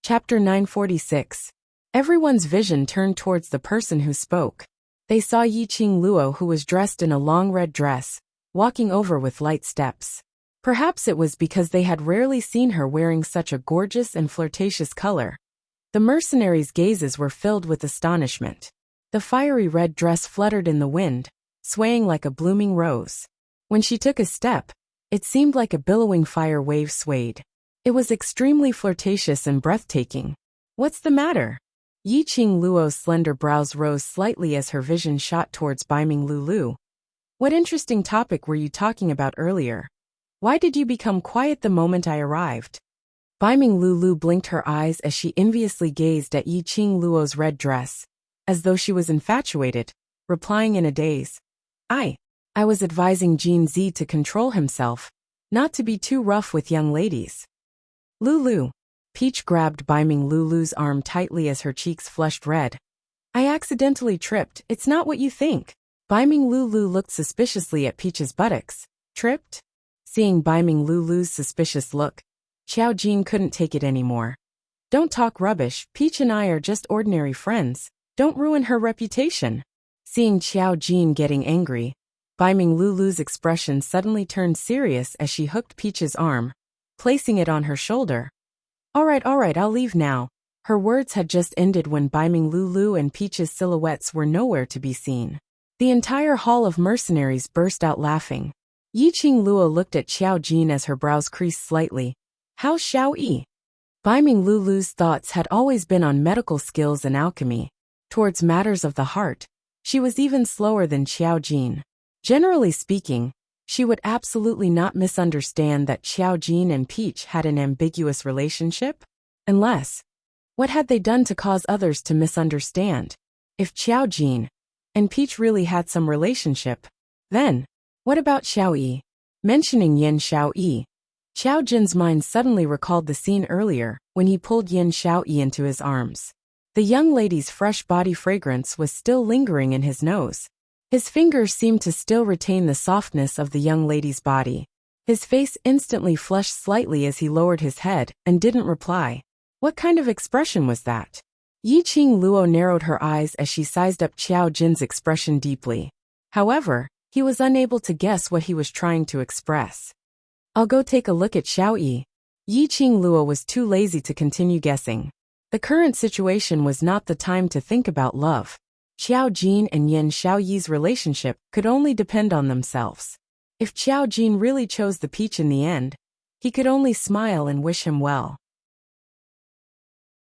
Chapter 946. Everyone's vision turned towards the person who spoke. They saw Yiqing Luo, who was dressed in a long red dress, walking over with light steps. Perhaps it was because they had rarely seen her wearing such a gorgeous and flirtatious color. The mercenaries' gazes were filled with astonishment. The fiery red dress fluttered in the wind, swaying like a blooming rose. When she took a step, it seemed like a billowing fire wave swayed. It was extremely flirtatious and breathtaking. "What's the matter?" Yiqing Luo's slender brows rose slightly as her vision shot towards Baiming Lulu. "What interesting topic were you talking about earlier? Why did you become quiet the moment I arrived?" Baiming Lulu blinked her eyes as she enviously gazed at Yiqing Luo's red dress, as though she was infatuated, replying in a daze. I was advising Jean Z to control himself, not to be too rough with young ladies." "Lulu." Peach grabbed Baiming Lulu's arm tightly as her cheeks flushed red. "I accidentally tripped, it's not what you think." Baiming Lulu looked suspiciously at Peach's buttocks. "Tripped?" Seeing Baiming Lulu's suspicious look, Xiao Jin couldn't take it anymore. "Don't talk rubbish, Peach and I are just ordinary friends. Don't ruin her reputation." Seeing Xiao Jin getting angry, Baiming Lulu's expression suddenly turned serious as she hooked Peach's arm, placing it on her shoulder. All right, I'll leave now." Her words had just ended when Baiming Lulu and Peach's silhouettes were nowhere to be seen. The entire hall of mercenaries burst out laughing. Yiqing Luo looked at Xiao Jin as her brows creased slightly. "How's Xiao Yi?" Baiming Lulu's thoughts had always been on medical skills and alchemy. Towards matters of the heart, she was even slower than Xiao Jin. Generally speaking, she would absolutely not misunderstand that Xiao Jin and Peach had an ambiguous relationship. Unless, what had they done to cause others to misunderstand? If Xiao Jin and Peach really had some relationship, then, what about Xiao Yi? Mentioning Yin Xiao Yi, Xiao Jin's mind suddenly recalled the scene earlier when he pulled Yin Xiao Yi into his arms. The young lady's fresh body fragrance was still lingering in his nose. His fingers seemed to still retain the softness of the young lady's body. His face instantly flushed slightly as he lowered his head and didn't reply. What kind of expression was that? Yiqing Luo narrowed her eyes as she sized up Xiao Jin's expression deeply. However, he was unable to guess what he was trying to express. "I'll go take a look at Xiao Yi." Yiqing Luo was too lazy to continue guessing. The current situation was not the time to think about love. Xiao Jin and Yin Xiao Yi's relationship could only depend on themselves. If Xiao Jin really chose the peach in the end, he could only smile and wish him well.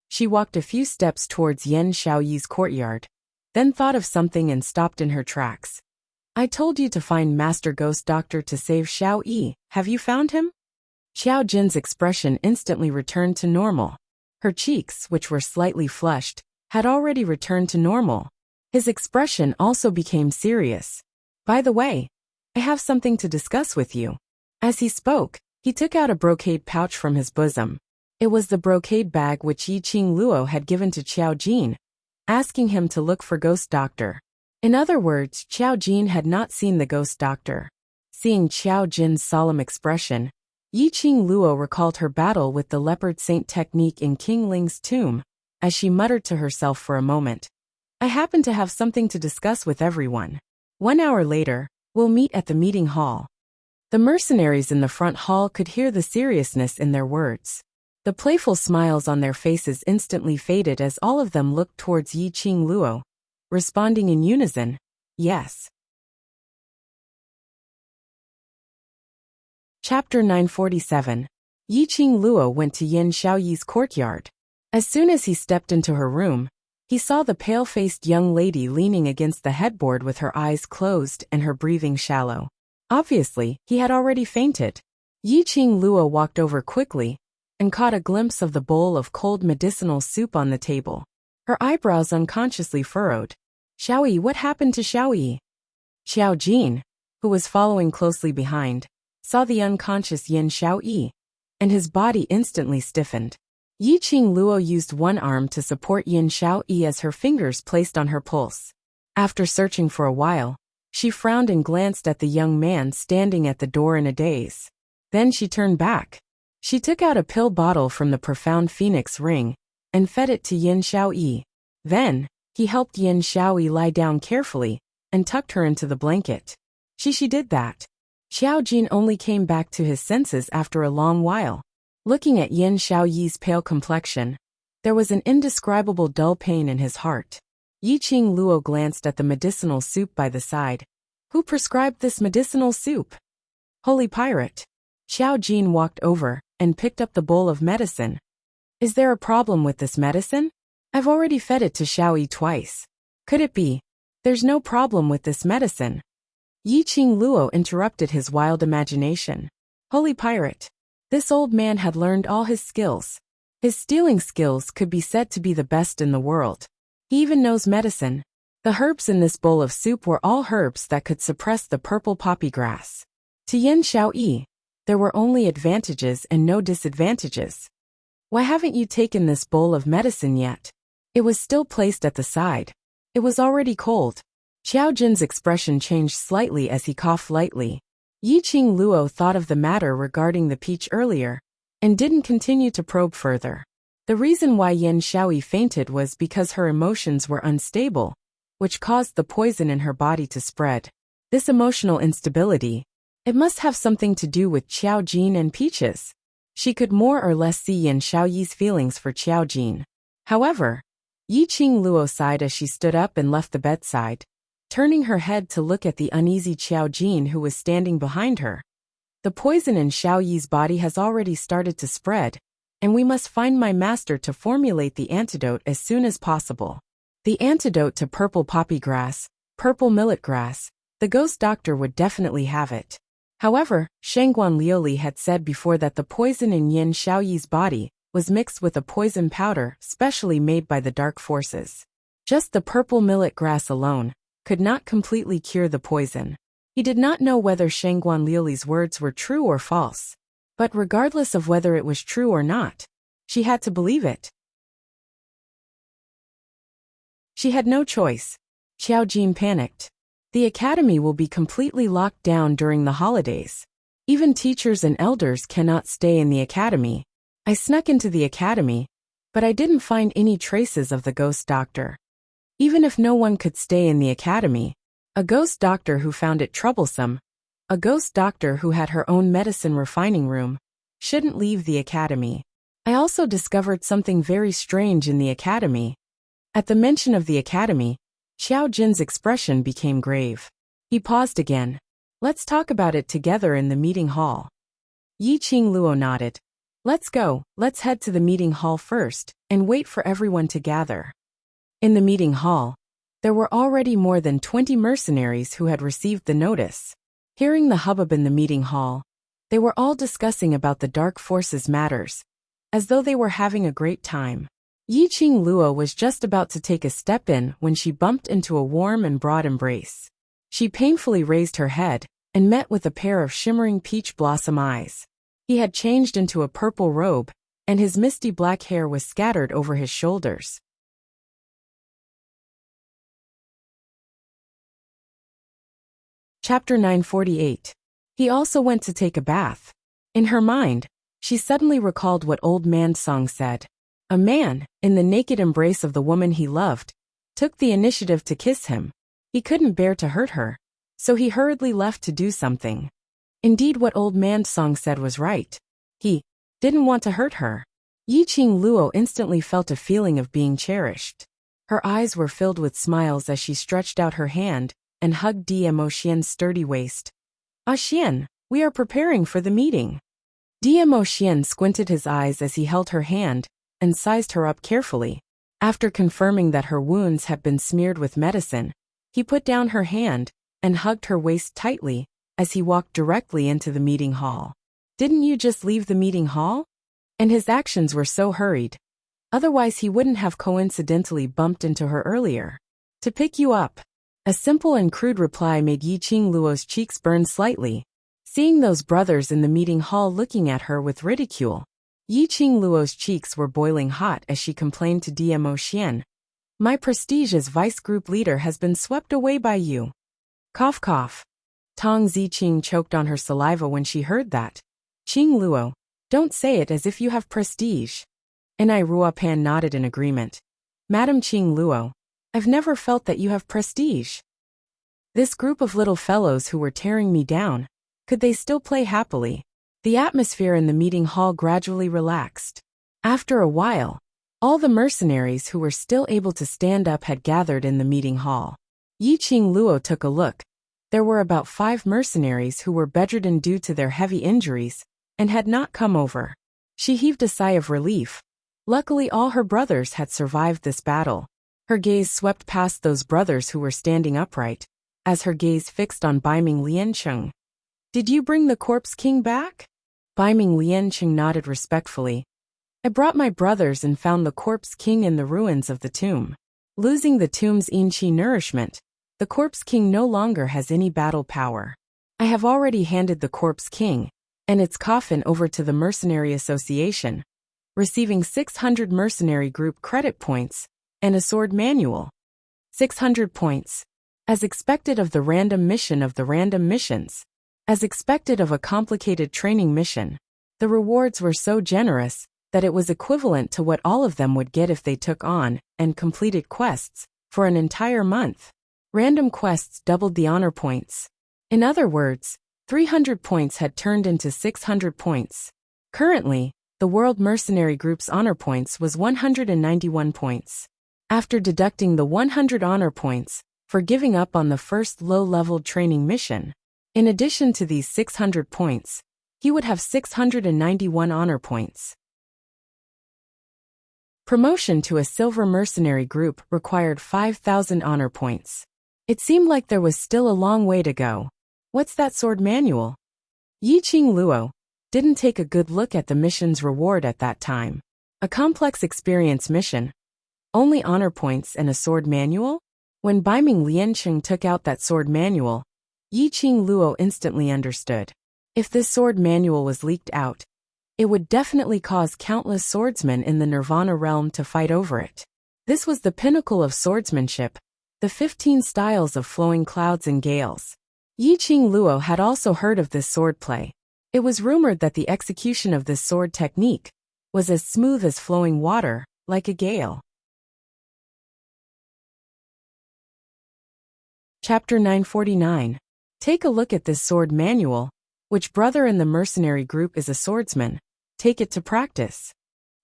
She walked a few steps towards Yin Xiao Yi's courtyard, then thought of something and stopped in her tracks. "I told you to find Master Ghost Doctor to save Xiao Yi. Have you found him?" Xiao Jin's expression instantly returned to normal. Her cheeks, which were slightly flushed, had already returned to normal. His expression also became serious. "By the way, I have something to discuss with you." As he spoke, he took out a brocade pouch from his bosom. It was the brocade bag which Yiqing Luo had given to Xiao Jin, asking him to look for Ghost Doctor. In other words, Xiao Jin had not seen the Ghost Doctor. Seeing Xiao Jin's solemn expression, Yiqing Luo recalled her battle with the Leopard Saint technique in King Ling's tomb, as she muttered to herself for a moment. "I happen to have something to discuss with everyone. 1 hour later, we'll meet at the meeting hall." The mercenaries in the front hall could hear the seriousness in their words. The playful smiles on their faces instantly faded as all of them looked towards Yiqing Luo, responding in unison, "Yes." Chapter 947. Yiqing Luo went to Yin Xiaoyi's courtyard. As soon as he stepped into her room, he saw the pale-faced young lady leaning against the headboard with her eyes closed and her breathing shallow. Obviously, he had already fainted. Yiqing Luo walked over quickly and caught a glimpse of the bowl of cold medicinal soup on the table. Her eyebrows unconsciously furrowed. "Xiaoyi, what happened to Xiaoyi?" Xiao Jin, who was following closely behind, saw the unconscious Yin Xiaoyi, and his body instantly stiffened. Yiqing Luo used one arm to support Yin Xiaoyi as her fingers placed on her pulse. After searching for a while, she frowned and glanced at the young man standing at the door in a daze. Then she turned back. She took out a pill bottle from the profound phoenix ring and fed it to Yin Xiaoyi. Then, he helped Yin Xiaoyi lie down carefully and tucked her into the blanket. She did that. Xiao Jin only came back to his senses after a long while. Looking at Yin Xiaoyi's pale complexion, there was an indescribable dull pain in his heart. Yiqing Luo glanced at the medicinal soup by the side. Who prescribed this medicinal soup? Holy pirate. Xiao Jin walked over and picked up the bowl of medicine. Is there a problem with this medicine? I've already fed it to Xiao Yi twice. Could it be? There's no problem with this medicine. Yiqing Luo interrupted his wild imagination. Holy pirate. This old man had learned all his skills. His stealing skills could be said to be the best in the world. He even knows medicine. The herbs in this bowl of soup were all herbs that could suppress the purple poppy grass. To Yin Xiao Yi, there were only advantages and no disadvantages. Why haven't you taken this bowl of medicine yet? It was still placed at the side. It was already cold. Xiao Jin's expression changed slightly as he coughed lightly. Yiqing Luo thought of the matter regarding the peach earlier, and didn't continue to probe further. The reason why Yin Xiaoyi fainted was because her emotions were unstable, which caused the poison in her body to spread. This emotional instability, it must have something to do with Xiao Jin and peaches. She could more or less see Yin Xiaoyi's feelings for Xiao Jin. However, Yiqing Luo sighed as she stood up and left the bedside, turning her head to look at the uneasy Xiao Jin who was standing behind her. The poison in Xiao Yi's body has already started to spread, and we must find my master to formulate the antidote as soon as possible. The antidote to purple poppy grass, purple millet grass, the ghost doctor would definitely have it. However, Shangguan Liuli had said before that the poison in Yin Xiaoyi's body was mixed with a poison powder specially made by the dark forces. Just the purple millet grass alone could not completely cure the poison. He did not know whether Shangguan Liuli's words were true or false. But regardless of whether it was true or not, she had to believe it. She had no choice. Xiao Jin panicked. The academy will be completely locked down during the holidays. Even teachers and elders cannot stay in the academy. I snuck into the academy, but I didn't find any traces of the ghost doctor. Even if no one could stay in the academy, a ghost doctor who found it troublesome, a ghost doctor who had her own medicine refining room, shouldn't leave the academy. I also discovered something very strange in the academy. At the mention of the academy, Xiao Jin's expression became grave. He paused again. Let's talk about it together in the meeting hall. Yiqing Luo nodded. Let's go, let's head to the meeting hall first, and wait for everyone to gather. In the meeting hall, there were already more than 20 mercenaries who had received the notice. Hearing the hubbub in the meeting hall, they were all discussing about the dark forces matters, as though they were having a great time. Yiqing Luo was just about to take a step in when she bumped into a warm and broad embrace. She painfully raised her head and met with a pair of shimmering peach blossom eyes. He had changed into a purple robe, and his misty black hair was scattered over his shoulders. Chapter 948. He also went to take a bath. In her mind, she suddenly recalled what Old Man Song said. A man, in the naked embrace of the woman he loved, took the initiative to kiss him. He couldn't bear to hurt her, so he hurriedly left to do something. Indeed, what Old Man Song said was right. He didn't want to hurt her. Yiqing Luo instantly felt a feeling of being cherished. Her eyes were filled with smiles as she stretched out her hand and hugged Diemo Xian's sturdy waist. Ah Xian, we are preparing for the meeting. Diemo Xian squinted his eyes as he held her hand and sized her up carefully. After confirming that her wounds had been smeared with medicine, he put down her hand and hugged her waist tightly as he walked directly into the meeting hall. Didn't you just leave the meeting hall? And his actions were so hurried. Otherwise he wouldn't have coincidentally bumped into her earlier. To pick you up. A simple and crude reply made Yiqing Luo's cheeks burn slightly. Seeing those brothers in the meeting hall looking at her with ridicule, Yiqing Luo's cheeks were boiling hot as she complained to Diemo Xian. My prestige as vice group leader has been swept away by you. Cough cough. Tong Ziqing choked on her saliva when she heard that. Qing Luo, don't say it as if you have prestige. Enai Ruopan nodded in agreement. Madam Qing Luo, I've never felt that you have prestige. This group of little fellows who were tearing me down, could they still play happily? The atmosphere in the meeting hall gradually relaxed. After a while, All the mercenaries who were still able to stand up had gathered in the meeting hall. Yiqing Luo took a look. There were about 5 mercenaries who were bedridden due to their heavy injuries and had not come over. She heaved a sigh of relief. Luckily, all her brothers had survived this battle. Her gaze swept past those brothers who were standing upright, as her gaze fixed on Baiming Liancheng. "Did you bring the corpse king back?" Baiming Liancheng nodded respectfully. "I brought my brothers and found the corpse king in the ruins of the tomb. Losing the tomb's Inqi nourishment, the corpse king no longer has any battle power. I have already handed the corpse king and its coffin over to the Mercenary Association, receiving 600 mercenary group credit points and a sword manual. 600 points. As expected of the random mission of the random missions. As expected of a complicated training mission. The rewards were so generous that it was equivalent to what all of them would get if they took on and completed quests for an entire month. Random quests doubled the honor points. In other words, 300 points had turned into 600 points. Currently, the World Mercenary Group's honor points was 191 points. After deducting the 100 honor points for giving up on the first low-level training mission, in addition to these 600 points, he would have 691 honor points. Promotion to a Silver Mercenary Group required 5,000 honor points. It seemed like there was still a long way to go. What's that sword manual? Yiqing Luo didn't take a good look at the mission's reward at that time. A complex experience mission. Only honor points and a sword manual? When Baiming Liancheng took out that sword manual, Yiqing Luo instantly understood. If this sword manual was leaked out, it would definitely cause countless swordsmen in the Nirvana realm to fight over it. This was the pinnacle of swordsmanship, the 15 styles of flowing clouds and gales. Yiqing Luo had also heard of this swordplay. It was rumored that the execution of this sword technique was as smooth as flowing water, like a gale. Chapter 949. Take a look at this sword manual. Which brother in the mercenary group is a swordsman? Take it to practice.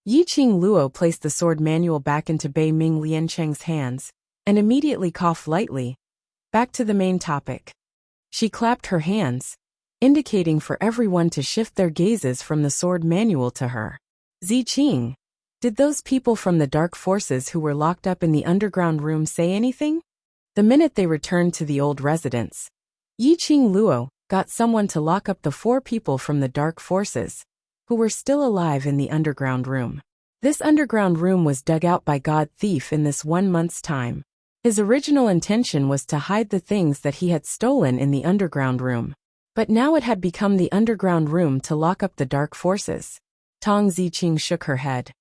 Yiqing Luo placed the sword manual back into Baiming Liancheng's hands and immediately coughed lightly. Back to the main topic. She clapped her hands, indicating for everyone to shift their gazes from the sword manual to her. Ziqing, did those people from the dark forces who were locked up in the underground room say anything? The minute they returned to the old residence, Yiqing Luo got someone to lock up the 4 people from the dark forces who were still alive in the underground room. This underground room was dug out by God Thief in this 1 month's time. His original intention was to hide the things that he had stolen in the underground room. But now it had become the underground room to lock up the dark forces. Tong Ziqing shook her head.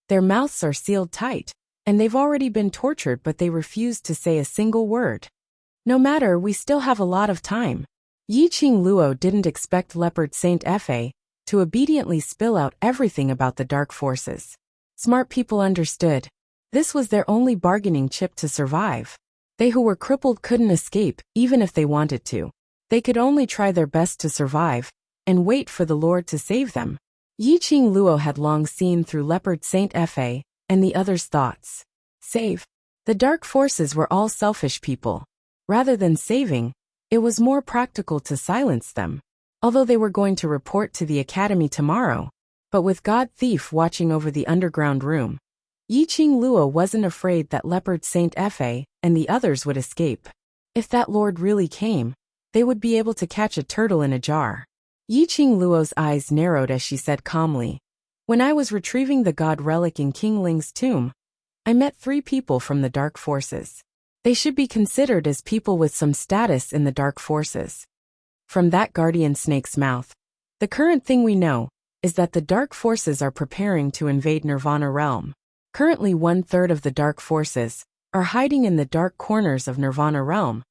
Their mouths are sealed tight, and they've already been tortured, but they refused to say a single word. No matter, we still have a lot of time. Yiqing Luo didn't expect Leopard Saint Fa to obediently spill out everything about the dark forces. Smart people understood. This was their only bargaining chip to survive. They who were crippled couldn't escape, even if they wanted to. They could only try their best to survive and wait for the Lord to save them. Yiqing Luo had long seen through Leopard Saint Fa and the others' thoughts. Save. The dark forces were all selfish people. Rather than saving, it was more practical to silence them. Although they were going to report to the academy tomorrow, but with God Thief watching over the underground room, Yiqing Luo wasn't afraid that Leopard Saint Fa and the others would escape. If that Lord really came, they would be able to catch a turtle in a jar. Yiqing Luo's eyes narrowed as she said calmly, "When I was retrieving the god relic in King Ling's tomb, I met 3 people from the dark forces. They should be considered as people with some status in the dark forces." From that guardian snake's mouth, "The current thing we know is that the dark forces are preparing to invade Nirvana realm. Currently 1/3 of the dark forces are hiding in the dark corners of Nirvana realm,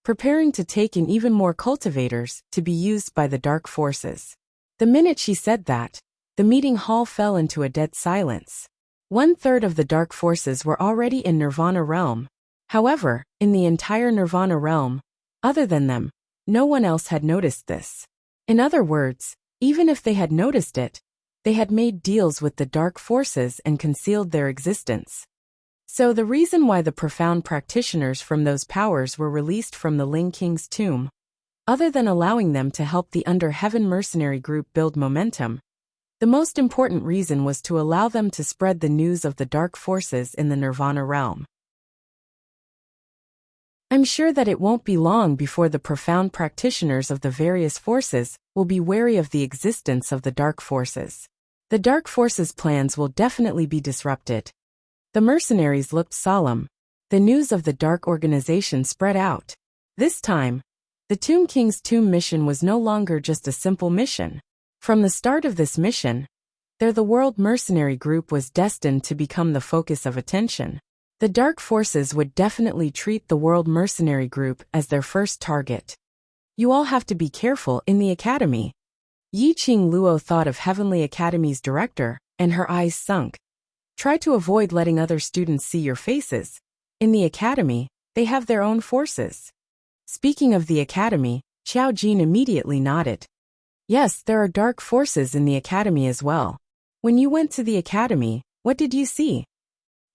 preparing to take in even more cultivators to be used by the dark forces." The minute she said that, the meeting hall fell into a dead silence. 1/3 of the dark forces were already in Nirvana realm. However, in the entire Nirvana realm, other than them, no one else had noticed this. In other words, even if they had noticed it, They had made deals with the dark forces and concealed their existence. So the reason why the profound practitioners from those powers were released from the Ling King's tomb, other than allowing them to help the Under Heaven mercenary group build momentum, the most important reason was to allow them to spread the news of the dark forces in the Nirvana realm. I'm sure that it won't be long before the profound practitioners of the various forces will be wary of the existence of the dark forces. The dark forces' plans will definitely be disrupted. The mercenaries looked solemn. The news of the dark organization spread out. This time, the Tomb King's tomb mission was no longer just a simple mission. From the start of this mission, the World Mercenary Group was destined to become the focus of attention. The dark forces would definitely treat the World Mercenary Group as their first target. You all have to be careful in the academy. Yiqing Luo thought of Heavenly Academy's director, and her eyes sunk. Try to avoid letting other students see your faces. In the academy, they have their own forces. Speaking of the academy, Xiao Jin immediately nodded. Yes, there are dark forces in the academy as well. When you went to the academy, what did you see?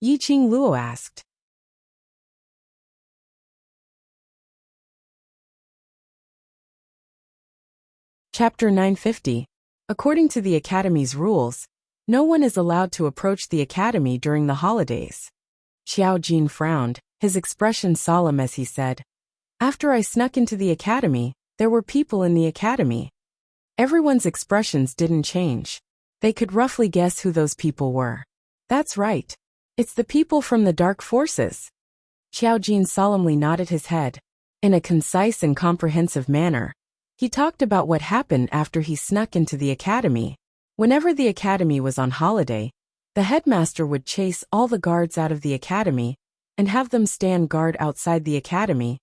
Yiqing Luo asked. Chapter 950. According to the academy's rules, no one is allowed to approach the academy during the holidays. Xiao Jin frowned, his expression solemn as he said, After I snuck into the academy, there were people in the academy. Everyone's expressions didn't change. They could roughly guess who those people were. That's right. It's the people from the dark forces. Xiao Jin solemnly nodded his head. In a concise and comprehensive manner, he talked about what happened after he snuck into the academy. Whenever the academy was on holiday, the headmaster would chase all the guards out of the academy and have them stand guard outside the academy,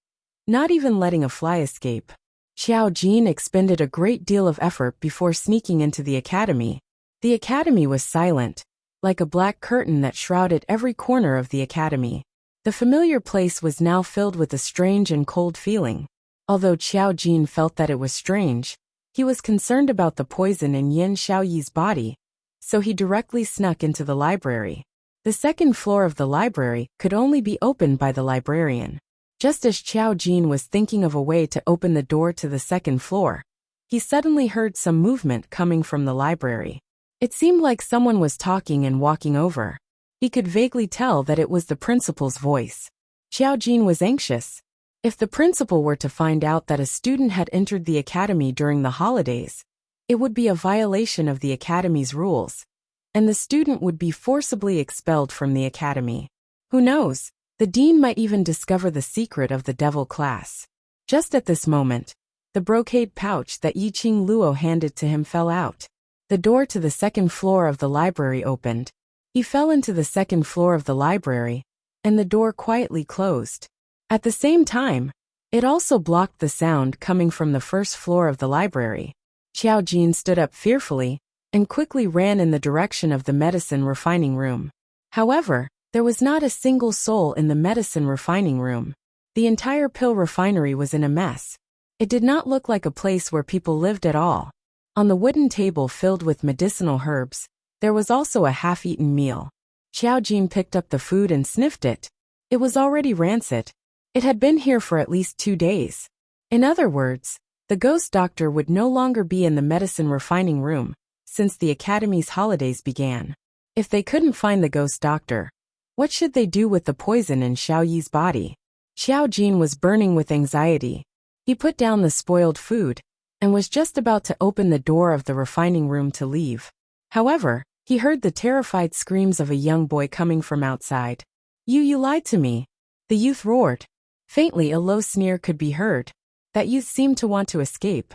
not even letting a fly escape. Xiao Jin expended a great deal of effort before sneaking into the academy. The academy was silent, like a black curtain that shrouded every corner of the academy. The familiar place was now filled with a strange and cold feeling. Although Xiao Jin felt that it was strange, he was concerned about the poison in Yin Xiaoyi's body, so he directly snuck into the library. The second floor of the library could only be opened by the librarian. Just as Xiao Jin was thinking of a way to open the door to the second floor, he suddenly heard some movement coming from the library. It seemed like someone was talking and walking over. He could vaguely tell that it was the principal's voice. Xiao Jin was anxious. If the principal were to find out that a student had entered the academy during the holidays, it would be a violation of the academy's rules, and the student would be forcibly expelled from the academy. Who knows? The dean might even discover the secret of the devil class. Just at this moment, the brocade pouch that Yiqing Luo handed to him fell out. The door to the second floor of the library opened. He fell into the second floor of the library, and the door quietly closed. At the same time, it also blocked the sound coming from the first floor of the library. Xiao Jin stood up fearfully and quickly ran in the direction of the medicine refining room. However, there was not a single soul in the medicine refining room. The entire pill refinery was in a mess. It did not look like a place where people lived at all. On the wooden table filled with medicinal herbs, there was also a half-eaten meal. Xiao Jin picked up the food and sniffed it. It was already rancid. It had been here for at least 2 days. In other words, the ghost doctor would no longer be in the medicine refining room, since the academy's holidays began. If they couldn't find the ghost doctor, what should they do with the poison in Xiaoyi's body? Xiao Jin was burning with anxiety. He put down the spoiled food, and was just about to open the door of the refining room to leave. However, he heard the terrified screams of a young boy coming from outside. You lied to me. The youth roared. Faintly a low sneer could be heard. That youth seemed to want to escape.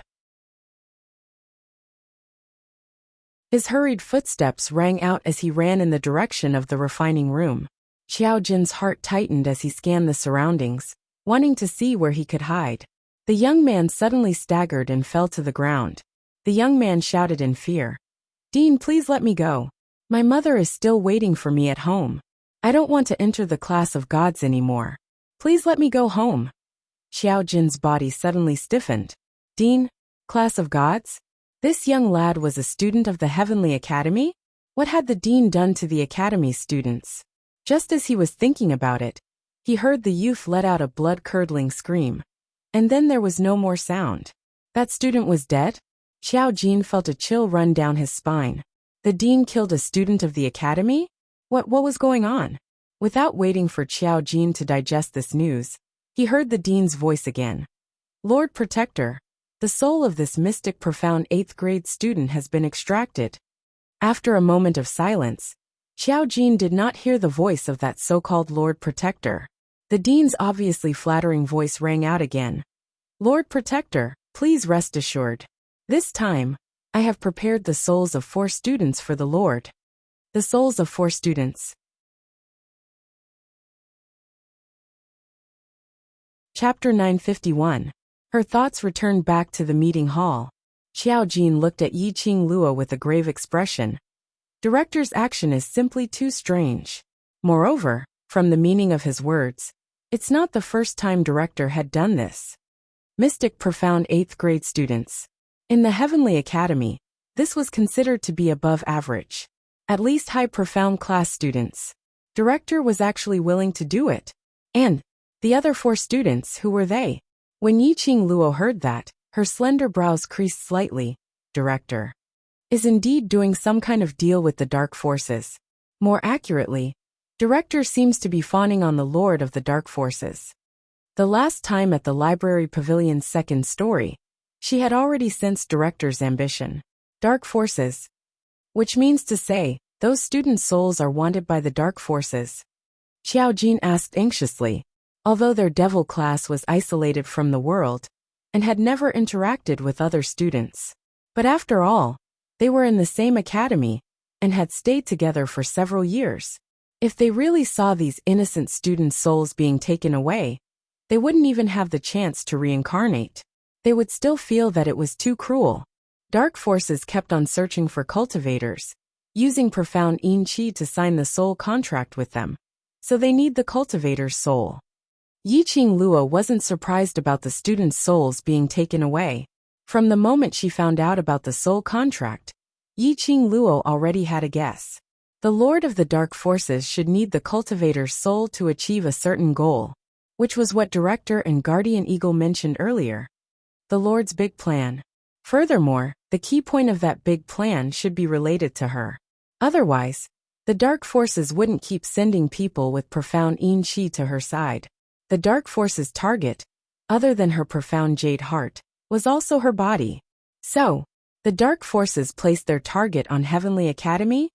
His hurried footsteps rang out as he ran in the direction of the refining room. Xiao Jin's heart tightened as he scanned the surroundings, wanting to see where he could hide. The young man suddenly staggered and fell to the ground. The young man shouted in fear. Dean, please let me go. My mother is still waiting for me at home. I don't want to enter the class of gods anymore. Please let me go home. Xiao Jin's body suddenly stiffened. Dean? Class of gods? This young lad was a student of the Heavenly Academy? What had the dean done to the academy students? Just as he was thinking about it, he heard the youth let out a blood-curdling scream. And then there was no more sound. That student was dead? Xiao Jin felt a chill run down his spine. The dean killed a student of the academy? What was going on? Without waiting for Xiao Jin to digest this news, he heard the dean's voice again. Lord Protector, the soul of this mystic profound 8th grade student has been extracted. After a moment of silence, Xiao Jin did not hear the voice of that so-called Lord Protector. The dean's obviously flattering voice rang out again. Lord Protector, please rest assured. This time, I have prepared the souls of 4 students for the Lord. The souls of 4 students. Chapter 951. Her thoughts returned back to the meeting hall. Xiao Jin looked at Yiqing Luo with a grave expression. Director's action is simply too strange. Moreover, from the meaning of his words, it's not the first time Director had done this. Mystic profound 8th grade students. In the Heavenly Academy, this was considered to be above average. At least high profound class students. Director was actually willing to do it. And the other 4 students, who were they? When Yiqing Luo heard that, her slender brows creased slightly. Director is indeed doing some kind of deal with the dark forces. More accurately, Director seems to be fawning on the Lord of the Dark Forces. The last time at the Library Pavilion's 2nd story, she had already sensed Director's ambition. Dark forces. Which means to say, those students' souls are wanted by the dark forces. Xiao Jin asked anxiously. Although their devil class was isolated from the world and had never interacted with other students. But after all, they were in the same academy and had stayed together for several years. If they really saw these innocent students' souls being taken away, they wouldn't even have the chance to reincarnate. They would still feel that it was too cruel. Dark forces kept on searching for cultivators, using profound yin qi to sign the soul contract with them. So they need the cultivator's soul. Yiqing Luo wasn't surprised about the students' souls being taken away. From the moment she found out about the soul contract, Yiqing Luo already had a guess. The Lord of the Dark Forces should need the cultivator's soul to achieve a certain goal, which was what Director and Guardian Eagle mentioned earlier. The Lord's big plan. Furthermore, the key point of that big plan should be related to her. Otherwise, the Dark Forces wouldn't keep sending people with profound yin qi to her side. The Dark Force's target, other than her profound jade heart, was also her body. So, the Dark Forces placed their target on Heavenly Academy?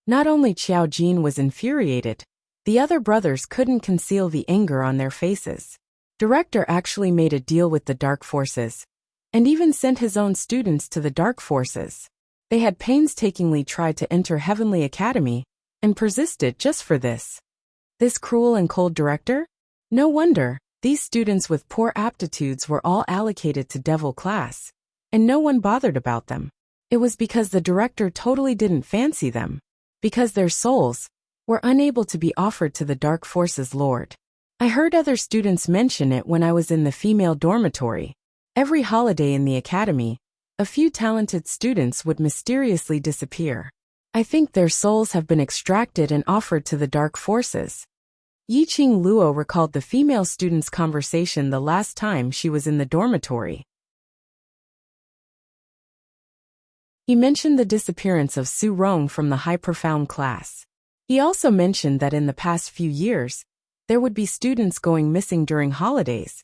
Not only Xiao Jin was infuriated, the other brothers couldn't conceal the anger on their faces. Director actually made a deal with the Dark Forces, and even sent his own students to the Dark Forces. They had painstakingly tried to enter Heavenly Academy, and persisted just for this. This cruel and cold director? No wonder, these students with poor aptitudes were all allocated to devil class, and no one bothered about them. It was because the director totally didn't fancy them, because their souls were unable to be offered to the Dark Forces Lord. I heard other students mention it when I was in the female dormitory. Every holiday in the academy, a few talented students would mysteriously disappear. I think their souls have been extracted and offered to the Dark Forces. Yiqing Luo recalled the female student's conversation the last time she was in the dormitory. He mentioned the disappearance of Su Rong from the high profound class. He also mentioned that in the past few years, there would be students going missing during holidays.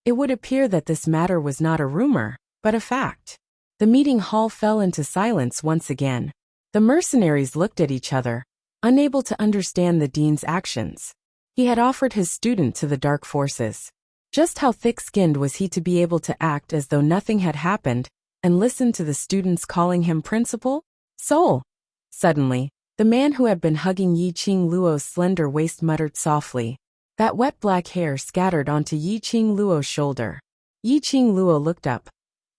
It would appear that this matter was not a rumor, but a fact. The meeting hall fell into silence once again. The mercenaries looked at each other, unable to understand the dean's actions. He had offered his student to the Dark Forces. Just how thick-skinned was he to be able to act as though nothing had happened, and listen to the students calling him principal? Soul! Suddenly, the man who had been hugging Yiqing Luo's slender waist muttered softly. That wet black hair scattered onto Yiqing Luo's shoulder. Yiqing Luo looked up.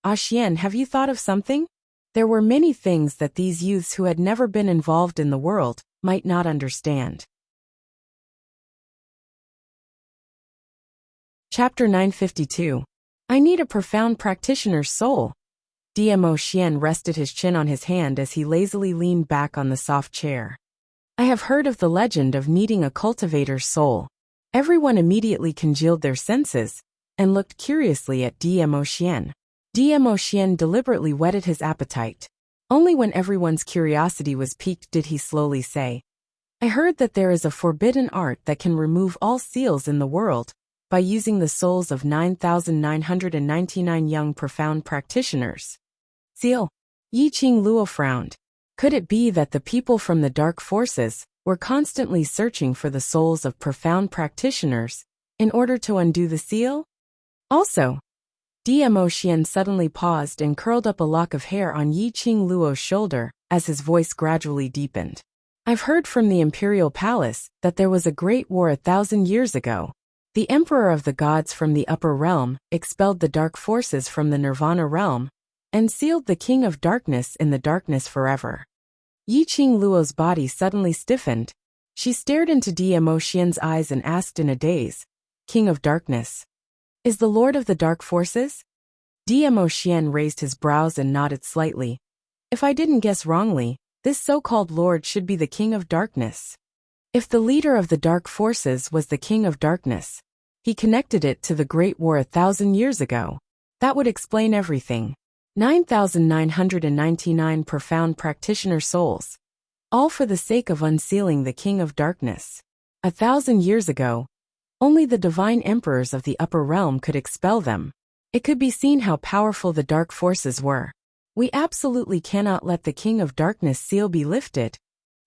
Ah Xian, have you thought of something? There were many things that these youths who had never been involved in the world might not understand. Chapter 952. I need a profound practitioner's soul. Dmo Xian rested his chin on his hand as he lazily leaned back on the soft chair. I have heard of the legend of needing a cultivator's soul. Everyone immediately congealed their senses and looked curiously at Dmo Xian. Dmo Xian deliberately whetted his appetite. Only when everyone's curiosity was piqued did he slowly say, I heard that there is a forbidden art that can remove all seals in the world by using the souls of 9,999 young profound practitioners. Seal. Yiqing Luo frowned. Could it be that the people from the dark forces were constantly searching for the souls of profound practitioners in order to undo the seal? Also, Dmo Xian suddenly paused and curled up a lock of hair on Yiqing Luo's shoulder as his voice gradually deepened. I've heard from the imperial palace that there was a great war 1,000 years ago. The emperor of the gods from the upper realm expelled the dark forces from the nirvana realm and sealed the king of darkness in the darkness forever. Yiqing Luo's body suddenly stiffened. She stared into Dmo Xian's eyes and asked in a daze, King of Darkness? Is the Lord of the Dark Forces? Dmo Xian raised his brows and nodded slightly. If I didn't guess wrongly, this so-called Lord should be the King of Darkness. If the leader of the Dark Forces was the King of Darkness, he connected it to the Great War 1,000 years ago. That would explain everything. 9,999 profound practitioner souls. All for the sake of unsealing the King of Darkness. 1,000 years ago, only the divine emperors of the upper realm could expel them. It could be seen how powerful the dark forces were. We absolutely cannot let the King of Darkness seal be lifted.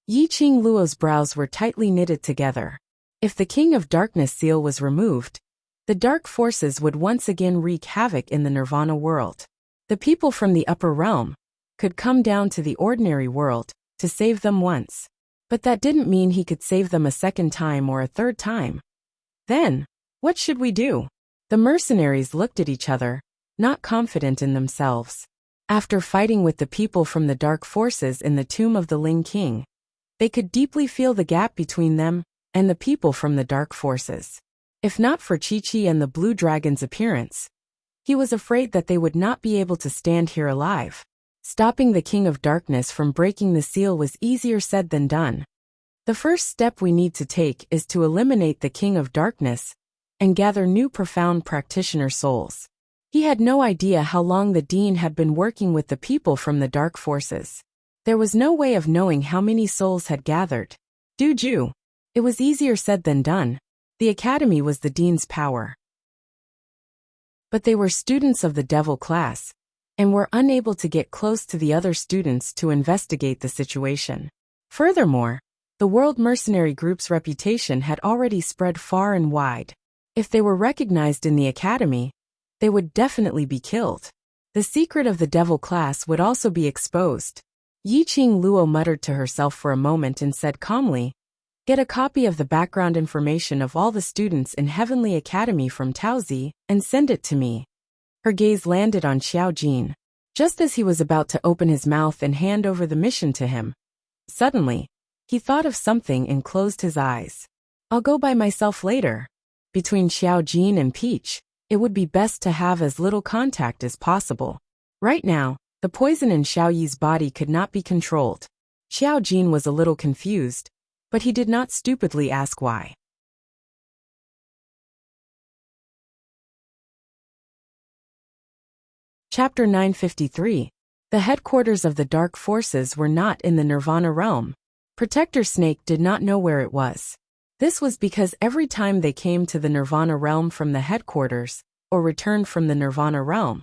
Yiqing Luo's brows were tightly knitted together. If the King of Darkness seal was removed, the dark forces would once again wreak havoc in the nirvana world. The people from the upper realm could come down to the ordinary world to save them once. But that didn't mean he could save them a second time or a third time. Then, what should we do? The mercenaries looked at each other, not confident in themselves. After fighting with the people from the dark forces in the tomb of the Ling King, they could deeply feel the gap between them and the people from the dark forces. If not for Chi-Chi and the Blue Dragon's appearance, he was afraid that they would not be able to stand here alive. Stopping the King of Darkness from breaking the seal was easier said than done. The first step we need to take is to eliminate the King of Darkness and gather new profound practitioner souls. He had no idea how long the Dean had been working with the people from the dark forces. There was no way of knowing how many souls had gathered. Duju. It was easier said than done. The academy was the Dean's power. But they were students of the devil class, and were unable to get close to the other students to investigate the situation. Furthermore, the World Mercenary Group's reputation had already spread far and wide. If they were recognized in the academy, they would definitely be killed. The secret of the devil class would also be exposed. Yiqing Luo muttered to herself for a moment and said calmly, Get a copy of the background information of all the students in Heavenly Academy from Taozi and send it to me. Her gaze landed on Xiao Jin. Just as he was about to open his mouth and hand over the mission to him, suddenly, he thought of something and closed his eyes. I'll go by myself later. Between Xiao Jin and Peach, it would be best to have as little contact as possible. Right now, the poison in Xiao Yi's body could not be controlled. Xiao Jin was a little confused, but he did not stupidly ask why. Chapter 953. The headquarters of the dark forces were not in the Nirvana realm. Protector Snake did not know where it was. This was because every time they came to the Nirvana realm from the headquarters, or returned from the Nirvana realm,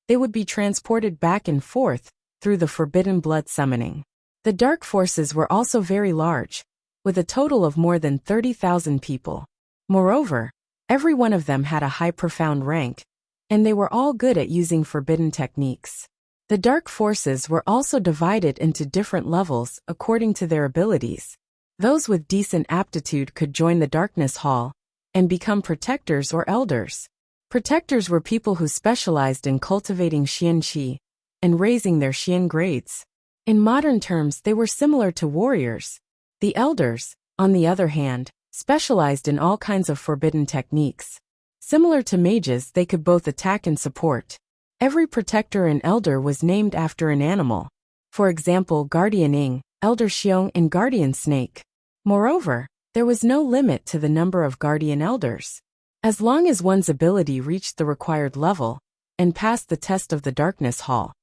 they would be transported back and forth through the forbidden blood summoning. The dark forces were also very large, with a total of more than 30,000 people. Moreover, every one of them had a high profound rank, and they were all good at using forbidden techniques. The dark forces were also divided into different levels according to their abilities. Those with decent aptitude could join the Darkness Hall and become protectors or elders. Protectors were people who specialized in cultivating Xian Qi and raising their Xian grades. In modern terms, they were similar to warriors. The elders, on the other hand, specialized in all kinds of forbidden techniques. Similar to mages, they could both attack and support. Every protector and elder was named after an animal. For example, Guardian Ing, Elder Xiong, and Guardian Snake. Moreover, there was no limit to the number of guardian elders. As long as one's ability reached the required level and passed the test of the Darkness Hall,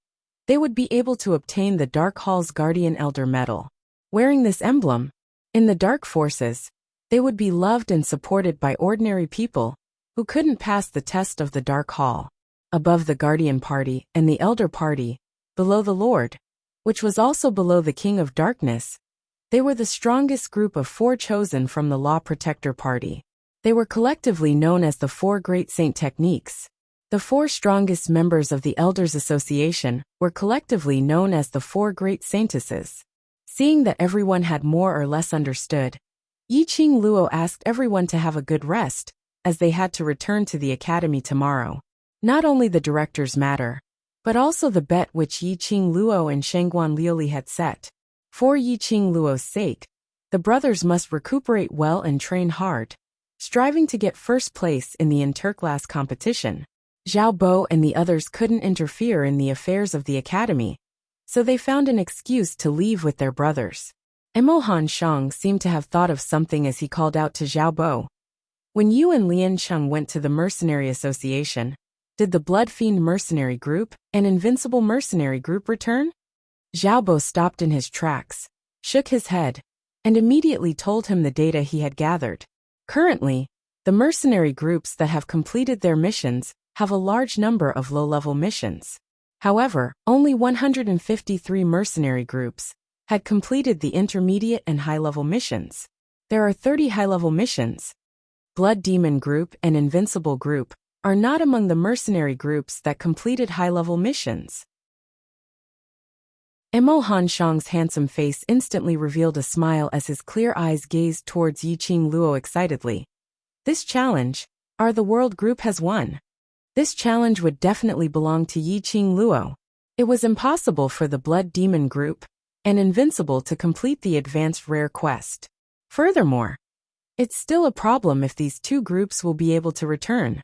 they would be able to obtain the Dark Hall's Guardian Elder medal. Wearing this emblem, in the Dark Forces, they would be loved and supported by ordinary people who couldn't pass the test of the Dark Hall. Above the Guardian Party and the Elder Party, below the Lord, which was also below the King of Darkness, they were the strongest group of 4 chosen from the Law Protector Party. They were collectively known as the 4 Great Saint Techniques. The 4 strongest members of the Elders Association were collectively known as the 4 Great Saintesses. Seeing that everyone had more or less understood, Yiqing Luo asked everyone to have a good rest, as they had to return to the academy tomorrow. Not only the director's matter, but also the bet which Yiqing Luo and Shengguan Liuli had set. For Yiqing Luo's sake, the brothers must recuperate well and train hard, striving to get first place in the interclass competition. Zhao Bo and the others couldn't interfere in the affairs of the academy, so they found an excuse to leave with their brothers. Emo Han Shang seemed to have thought of something as he called out to Zhao Bo. When you and Lian Cheng went to the Mercenary Association, did the Blood Fiend Mercenary Group and Invincible Mercenary Group return? Zhao Bo stopped in his tracks, shook his head, and immediately told him the data he had gathered. Currently, the mercenary groups that have completed their missions have a large number of low-level missions. However, only 153 mercenary groups had completed the intermediate and high-level missions. There are 30 high-level missions. Blood Demon Group and Invincible Group are not among the mercenary groups that completed high-level missions. Emo Han Shang's handsome face instantly revealed a smile as his clear eyes gazed towards Yiqing Luo excitedly. This challenge, the World Group has won. This challenge would definitely belong to Yiqing Luo. It was impossible for the Blood Demon Group and Invincible to complete the advanced rare quest. Furthermore, it's still a problem if these 2 groups will be able to return.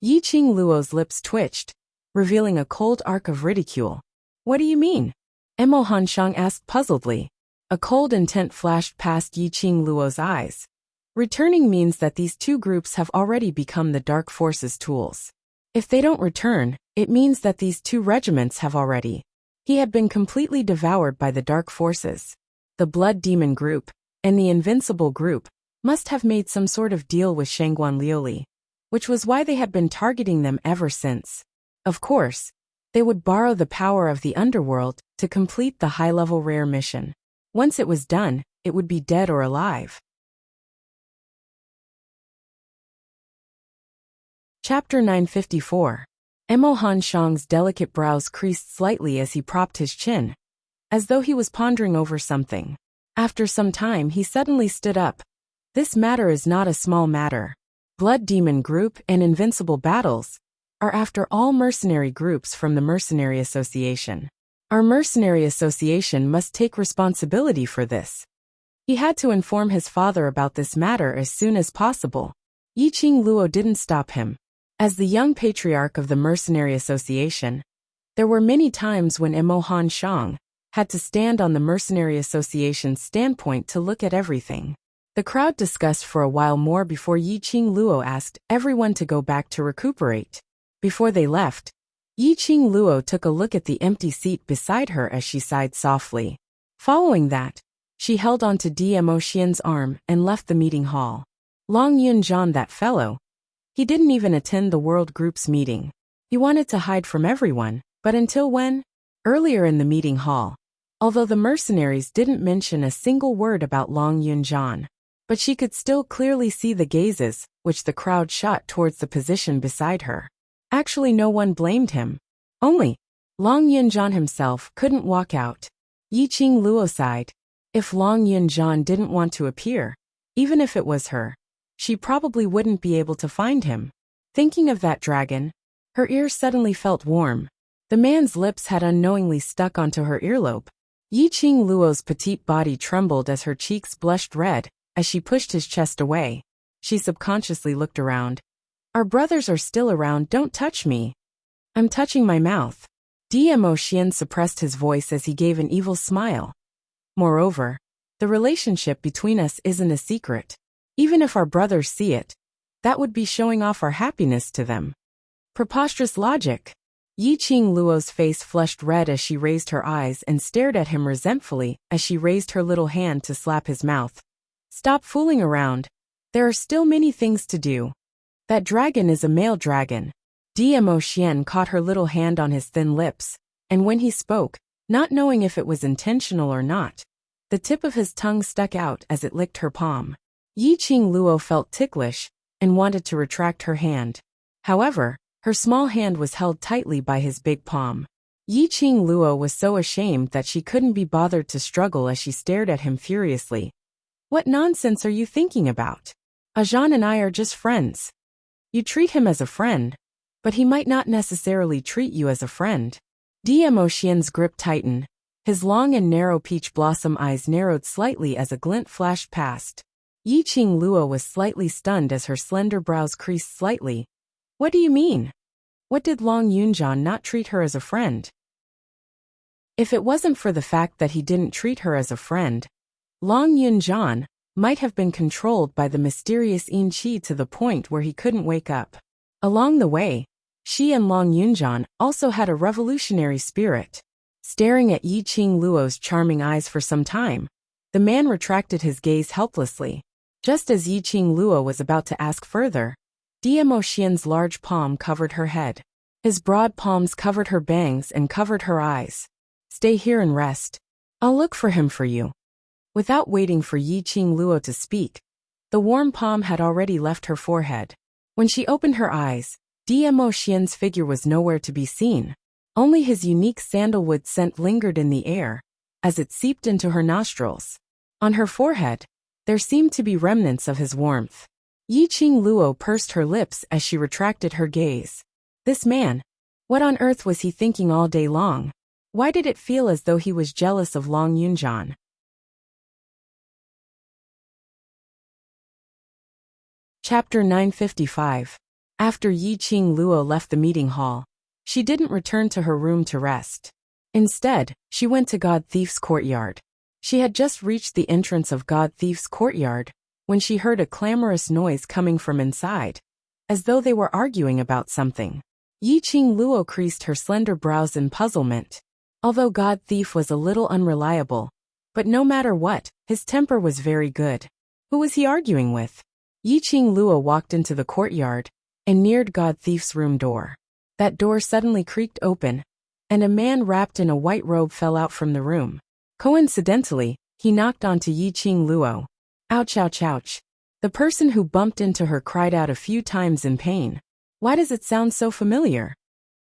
Yiqing Luo's lips twitched, revealing a cold arc of ridicule. What do you mean? Emo Han Shang asked puzzledly. A cold intent flashed past Yiqing Luo's eyes. Returning means that these 2 groups have already become the Dark Forces tools. If they don't return, it means that these 2 regiments have already. He had been completely devoured by the Dark Forces. The Blood Demon Group and the Invincible Group must have made some sort of deal with Shengguan Liuli, which was why they had been targeting them ever since. Of course, they would borrow the power of the underworld to complete the high-level rare mission. Once it was done, it would be dead or alive. Chapter 954. Emo Han Shang's delicate brows creased slightly as he propped his chin, as though he was pondering over something. After some time he suddenly stood up. This matter is not a small matter. Blood Demon Group and Invincible Battles are after all mercenary groups from the Mercenary Association. Our Mercenary Association must take responsibility for this. He had to inform his father about this matter as soon as possible. Yiqing Luo didn't stop him. As the young patriarch of the Mercenary Association, there were many times when Emo Han Shang had to stand on the Mercenary Association's standpoint to look at everything. The crowd discussed for a while more before Yiqing Luo asked everyone to go back to recuperate. Before they left, Yiqing Luo took a look at the empty seat beside her as she sighed softly. Following that, she held onto Dmo Xian's arm and left the meeting hall. Long Yunjian, that fellow. He didn't even attend the World Group's meeting. He wanted to hide from everyone, but until when? Earlier in the meeting hall, although the mercenaries didn't mention a single word about Long Yunjian, but she could still clearly see the gazes which the crowd shot towards the position beside her. Actually, no one blamed him. Only Long Yunjian himself couldn't walk out. Yiqing Luo sighed. If Long Yunjian didn't want to appear, even if it was her, she probably wouldn't be able to find him. Thinking of that dragon, her ears suddenly felt warm. The man's lips had unknowingly stuck onto her earlobe. Yiqing Luo's petite body trembled as her cheeks blushed red as she pushed his chest away. She subconsciously looked around. Our brothers are still around, don't touch me. I'm touching my mouth. Dmo Xian suppressed his voice as he gave an evil smile. Moreover, the relationship between us isn't a secret. Even if our brothers see it, that would be showing off our happiness to them. Preposterous logic. Yiqing Luo's face flushed red as she raised her eyes and stared at him resentfully as she raised her little hand to slap his mouth. Stop fooling around. There are still many things to do. That dragon is a male dragon. Dmo Xian caught her little hand on his thin lips, and when he spoke, not knowing if it was intentional or not, the tip of his tongue stuck out as it licked her palm. Yiqing Luo felt ticklish and wanted to retract her hand. However, her small hand was held tightly by his big palm. Yiqing Luo was so ashamed that she couldn't be bothered to struggle as she stared at him furiously. What nonsense are you thinking about? Ajan and I are just friends. You treat him as a friend, but he might not necessarily treat you as a friend. Dmo Xian's grip tightened. His long and narrow peach blossom eyes narrowed slightly as a glint flashed past. Yiqing Luo was slightly stunned as her slender brows creased slightly. What do you mean? What did Long Yunjian not treat her as a friend? If it wasn't for the fact that he didn't treat her as a friend, Long Yunjian might have been controlled by the mysterious Yin Qi to the point where he couldn't wake up. Along the way, she and Long Yunjian also had a revolutionary spirit. Staring at Yiqing Luo's charming eyes for some time, the man retracted his gaze helplessly. Just as Yiqing Luo was about to ask further, Dmo Xian's large palm covered her head. His broad palms covered her bangs and covered her eyes. Stay here and rest. I'll look for him for you. Without waiting for Yiqing Luo to speak, the warm palm had already left her forehead. When she opened her eyes, Dmo Xian's figure was nowhere to be seen. Only his unique sandalwood scent lingered in the air, as it seeped into her nostrils. On her forehead, there seemed to be remnants of his warmth. Yiqing Luo pursed her lips as she retracted her gaze. This man, what on earth was he thinking all day long? Why did it feel as though he was jealous of Long Yunjian? Chapter 955. After Yiqing Luo left the meeting hall, she didn't return to her room to rest. Instead, she went to God Thief's courtyard. She had just reached the entrance of God Thief's courtyard when she heard a clamorous noise coming from inside, as though they were arguing about something. Yiqing Luo creased her slender brows in puzzlement. Although God Thief was a little unreliable, but no matter what, his temper was very good. Who was he arguing with? Yiqing Luo walked into the courtyard and neared God Thief's room door. That door suddenly creaked open, and a man wrapped in a white robe fell out from the room. Coincidentally, he knocked onto Yiqing Luo. Ouch, ouch, ouch. The person who bumped into her cried out a few times in pain. Why does it sound so familiar?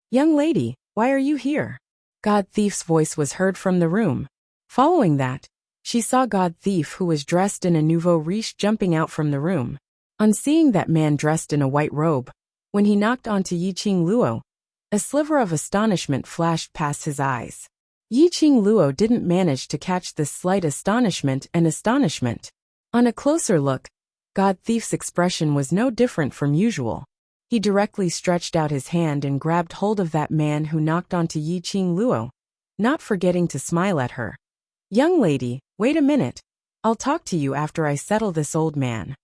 Young lady, why are you here? God Thief's voice was heard from the room. Following that, she saw God Thief, who was dressed in a nouveau riche, jumping out from the room. On seeing that man dressed in a white robe, when he knocked onto Yiqing Luo, a sliver of astonishment flashed past his eyes. Yiqing Luo didn't manage to catch this slight astonishment. On a closer look, God Thief's expression was no different from usual. He directly stretched out his hand and grabbed hold of that man who knocked onto Yiqing Luo, not forgetting to smile at her. Young lady, wait a minute. I'll talk to you after I settle this old man.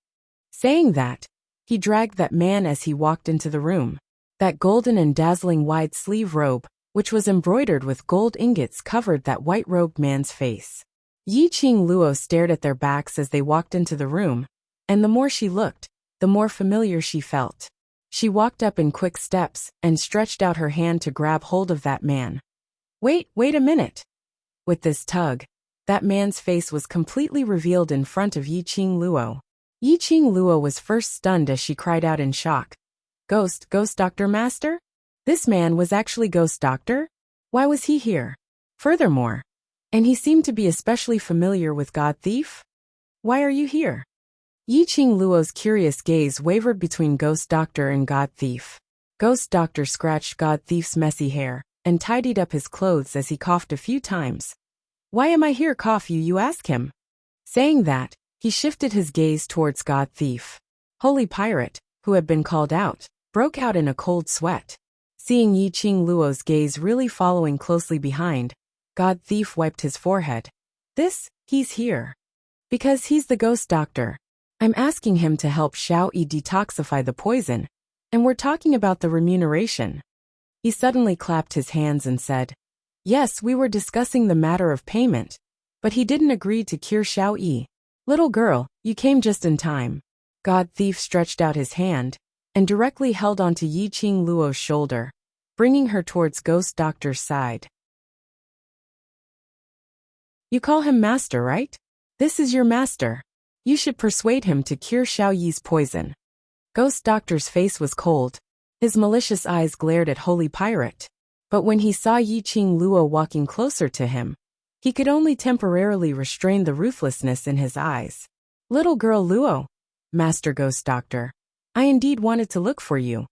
Saying that, he dragged that man as he walked into the room. That golden and dazzling wide-sleeve robe, which was embroidered with gold ingots, covered that white-robed man's face. Yiqing Luo stared at their backs as they walked into the room, and the more she looked, the more familiar she felt. She walked up in quick steps and stretched out her hand to grab hold of that man. Wait a minute. With this tug, that man's face was completely revealed in front of Yiqing Luo. Yiqing Luo was first stunned as she cried out in shock. Ghost Doctor Master? This man was actually Ghost Doctor? Why was he here? Furthermore, and he seemed to be especially familiar with God Thief? Why are you here? Yiqing Luo's curious gaze wavered between Ghost Doctor and God Thief. Ghost Doctor scratched God Thief's messy hair and tidied up his clothes as he coughed a few times. Why am I here, cough you ask him? Saying that, he shifted his gaze towards God Thief. Holy Pirate, who had been called out, broke out in a cold sweat. Seeing Yiqing Luo's gaze really following closely behind, God Thief wiped his forehead. He's here. Because he's the ghost doctor. I'm asking him to help Xiao Yi detoxify the poison, and we're talking about the remuneration. He suddenly clapped his hands and said, Yes, we were discussing the matter of payment, but he didn't agree to cure Xiao Yi. Little girl, you came just in time. God Thief stretched out his hand and directly held onto Yiqing Luo's shoulder, bringing her towards Ghost Doctor's side. You call him master, right? This is your master. You should persuade him to cure Xiao Yi's poison. Ghost Doctor's face was cold. His malicious eyes glared at Holy Pirate. But when he saw Yiqing Luo walking closer to him, he could only temporarily restrain the ruthlessness in his eyes. Little girl Luo, Master Ghost Doctor, I indeed wanted to look for you.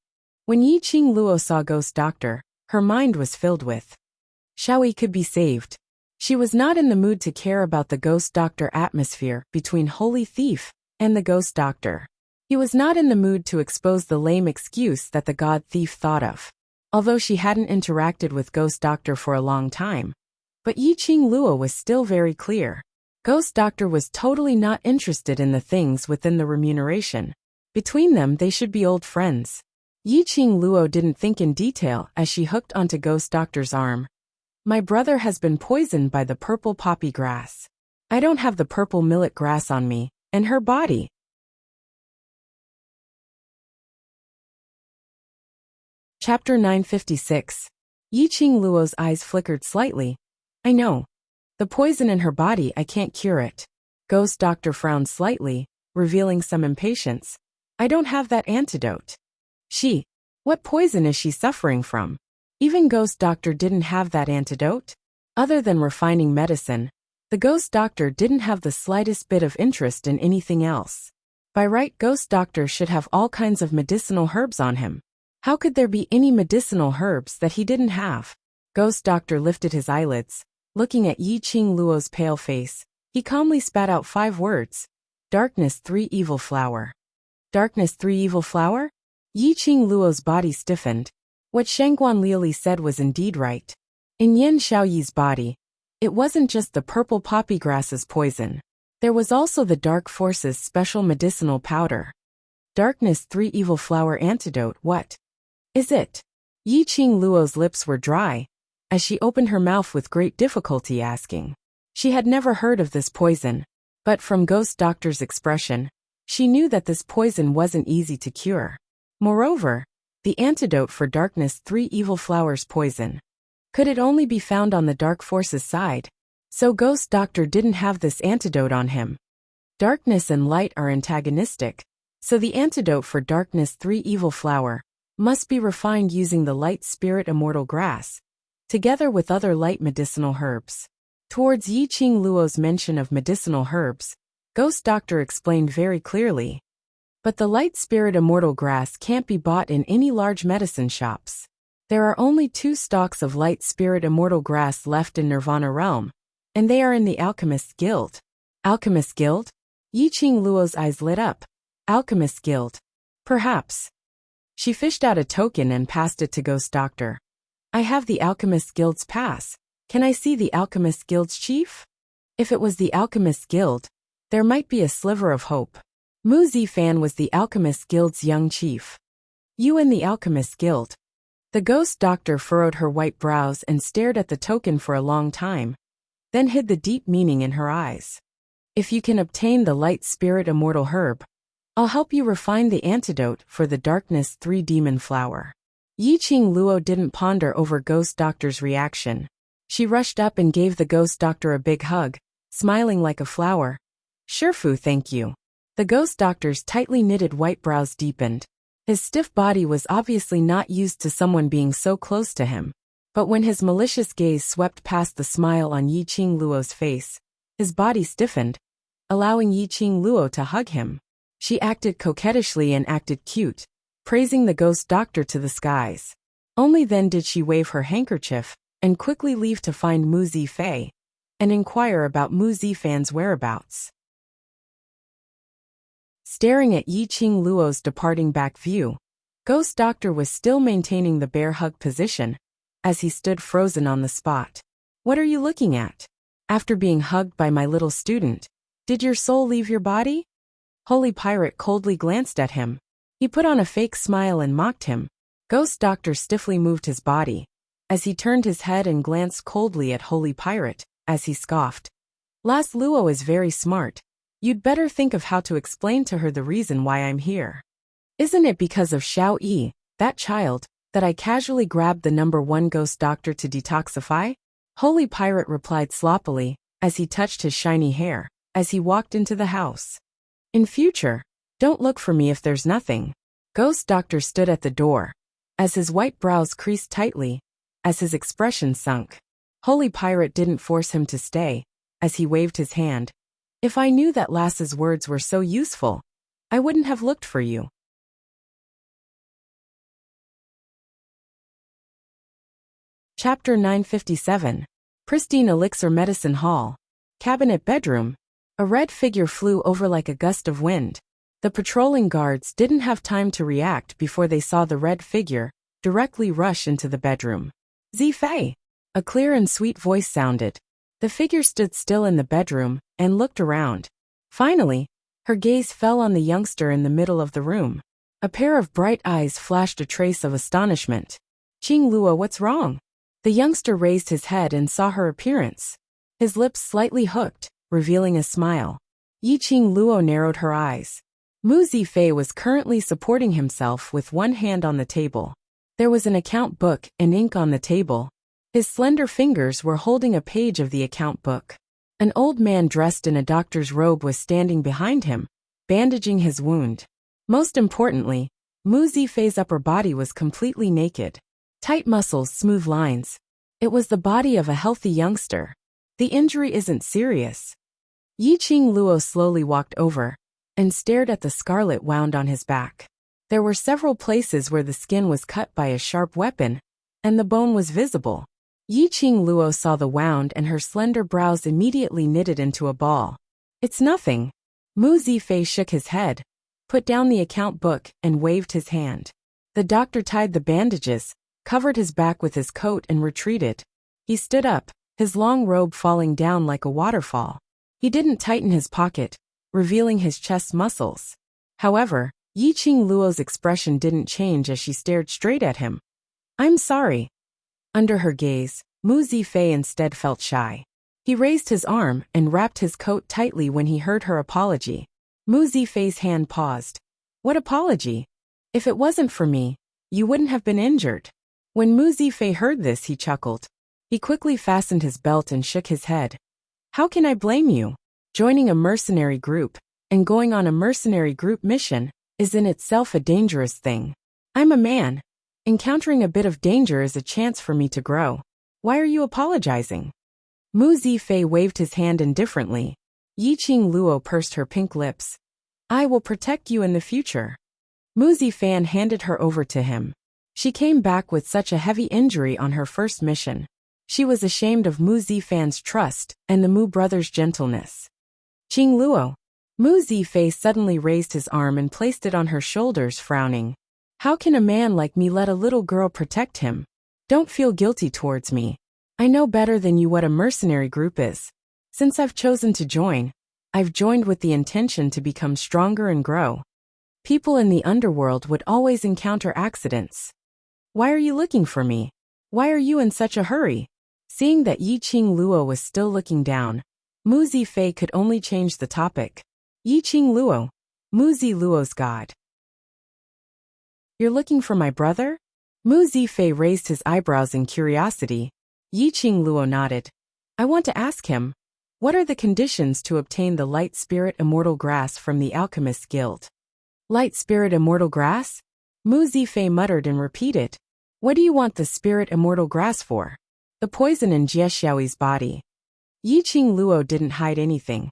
When Yiqing Luo saw Ghost Doctor, her mind was filled with Xiao Yi could be saved. She was not in the mood to care about the Ghost Doctor atmosphere between Holy Thief and the Ghost Doctor. He was not in the mood to expose the lame excuse that the God Thief thought of. Although she hadn't interacted with Ghost Doctor for a long time, but Yiqing Luo was still very clear. Ghost Doctor was totally not interested in the things within the remuneration. Between them they should be old friends. Yiqing Luo didn't think in detail as she hooked onto Ghost Doctor's arm. My brother has been poisoned by the purple poppy grass. I don't have the purple millet grass on me, and her body. Chapter 956. Yiqing Luo's eyes flickered slightly. I know. The poison in her body, I can't cure it. Ghost Doctor frowned slightly, revealing some impatience. I don't have that antidote. What poison is she suffering from? Even Ghost Doctor didn't have that antidote. Other than refining medicine, the Ghost Doctor didn't have the slightest bit of interest in anything else. By right, Ghost Doctor should have all kinds of medicinal herbs on him. How could there be any medicinal herbs that he didn't have? Ghost Doctor lifted his eyelids. Looking at Yiqing Luo's pale face, he calmly spat out 5 words. Darkness 3 evil flower. Darkness 3 evil flower? Yiqing Luo's body stiffened. What Shangguan Liuli said was indeed right. In Yin Xiaoyi's body, it wasn't just the purple poppy grass's poison. There was also the Dark Force's special medicinal powder. Darkness 3 evil flower antidote, what is it? Yiqing Luo's lips were dry, as she opened her mouth with great difficulty asking. She had never heard of this poison, but from Ghost Doctor's expression, she knew that this poison wasn't easy to cure. Moreover, the antidote for Darkness 3 evil flowers poison. Could it only be found on the Dark Force's side? So Ghost Doctor didn't have this antidote on him. Darkness and light are antagonistic, so the antidote for Darkness 3 evil flower must be refined using the Light Spirit Immortal Grass, together with other light medicinal herbs. Towards Yiqing Luo's mention of medicinal herbs, Ghost Doctor explained very clearly. But the Light Spirit Immortal Grass can't be bought in any large medicine shops. There are only 2 stalks of Light Spirit Immortal Grass left in Nirvana Realm, and they are in the Alchemist's Guild. Alchemist's Guild? Yiqing Luo's eyes lit up. Alchemist's Guild. Perhaps. She fished out a token and passed it to Ghost Doctor. I have the Alchemist's Guild's pass. Can I see the Alchemist's Guild's chief? If it was the Alchemist's Guild, there might be a sliver of hope. Mu Zifan was the Alchemist's Guild's young chief. You and the Alchemist's Guild. The Ghost Doctor furrowed her white brows and stared at the token for a long time, then hid the deep meaning in her eyes. If you can obtain the Light Spirit Immortal Herb, I'll help you refine the antidote for the Darkness 3 demon flower. Yiqing Luo didn't ponder over Ghost Doctor's reaction. She rushed up and gave the Ghost Doctor a big hug, smiling like a flower. Shifu, thank you. The Ghost Doctor's tightly knitted white brows deepened. His stiff body was obviously not used to someone being so close to him. But when his malicious gaze swept past the smile on Yiqing Luo's face, his body stiffened, allowing Yiqing Luo to hug him. She acted coquettishly and acted cute, praising the Ghost Doctor to the skies. Only then did she wave her handkerchief and quickly leave to find Mu Zifei and inquire about Mu Zifan's whereabouts. Staring at Yiqing Luo's departing back view, Ghost Doctor was still maintaining the bear hug position, as he stood frozen on the spot. What are you looking at? After being hugged by my little student, did your soul leave your body? Holy Pirate coldly glanced at him. He put on a fake smile and mocked him. Ghost Doctor stiffly moved his body, as he turned his head and glanced coldly at Holy Pirate, as he scoffed. Las Luo is very smart. You'd better think of how to explain to her the reason why I'm here. Isn't it because of Xiao Yi, that child, that I casually grabbed the #1 Ghost Doctor to detoxify? Holy Pirate replied sloppily, as he touched his shiny hair, as he walked into the house. In future, don't look for me if there's nothing. Ghost Doctor stood at the door, as his white brows creased tightly, as his expression sunk. Holy Pirate didn't force him to stay, as he waved his hand. If I knew that Lass's words were so useful, I wouldn't have looked for you. Chapter 957. Pristine Elixir Medicine Hall. Cabinet Bedroom. A red figure flew over like a gust of wind. The patrolling guards didn't have time to react before they saw the red figure directly rush into the bedroom. Zifei! A clear and sweet voice sounded. The figure stood still in the bedroom and looked around. Finally, her gaze fell on the youngster in the middle of the room. A pair of bright eyes flashed a trace of astonishment. Qing Luo, what's wrong? The youngster raised his head and saw her appearance. His lips slightly hooked, revealing a smile. Yi Qing Luo narrowed her eyes. Mu Zifei was currently supporting himself with one hand on the table. There was an account book and ink on the table. His slender fingers were holding a page of the account book. An old man dressed in a doctor's robe was standing behind him, bandaging his wound. Most importantly, Mu Zifei's upper body was completely naked. Tight muscles, smooth lines. It was the body of a healthy youngster. The injury isn't serious. Yi Qing Luo slowly walked over and stared at the scarlet wound on his back. There were several places where the skin was cut by a sharp weapon, and the bone was visible. Yi Qing Luo saw the wound and her slender brows immediately knitted into a ball. It's nothing. Mu Zifei shook his head, put down the account book and waved his hand. The doctor tied the bandages, covered his back with his coat and retreated. He stood up, his long robe falling down like a waterfall. He didn't tighten his pocket, revealing his chest muscles. However, Yi Qing Luo's expression didn't change as she stared straight at him. I'm sorry. Under her gaze, Mu Zifei instead felt shy. He raised his arm and wrapped his coat tightly when he heard her apology. Mu Zifei's hand paused. What apology? If it wasn't for me, you wouldn't have been injured. When Mu Zifei heard this, he chuckled. He quickly fastened his belt and shook his head. How can I blame you? Joining a mercenary group and going on a mercenary group mission is in itself a dangerous thing. I'm a man. Encountering a bit of danger is a chance for me to grow. Why are you apologizing? Mu Zifei waved his hand indifferently. Yi Qing Luo pursed her pink lips. I will protect you in the future. Mu Zifei handed her over to him. She came back with such a heavy injury on her first mission. She was ashamed of Mu Zifei's trust and the Mu brothers' gentleness. Qing Luo. Mu Zifei suddenly raised his arm and placed it on her shoulders, frowning. How can a man like me let a little girl protect him? Don't feel guilty towards me. I know better than you what a mercenary group is. Since I've chosen to join, I've joined with the intention to become stronger and grow. People in the underworld would always encounter accidents. Why are you looking for me? Why are you in such a hurry? Seeing that Yi Qing Luo was still looking down, Mu Zifei could only change the topic. Yi Qing Luo, Mu Zi Luo's god. You're looking for my brother? Mu Zifei raised his eyebrows in curiosity. Yi Qing Luo nodded. I want to ask him, what are the conditions to obtain the Light Spirit Immortal Grass from the Alchemist's Guild? Light Spirit Immortal Grass? Mu Zifei muttered and repeated. What do you want the Spirit Immortal Grass for? The poison in Jie Xiaoyi's body. Yi Qing Luo didn't hide anything.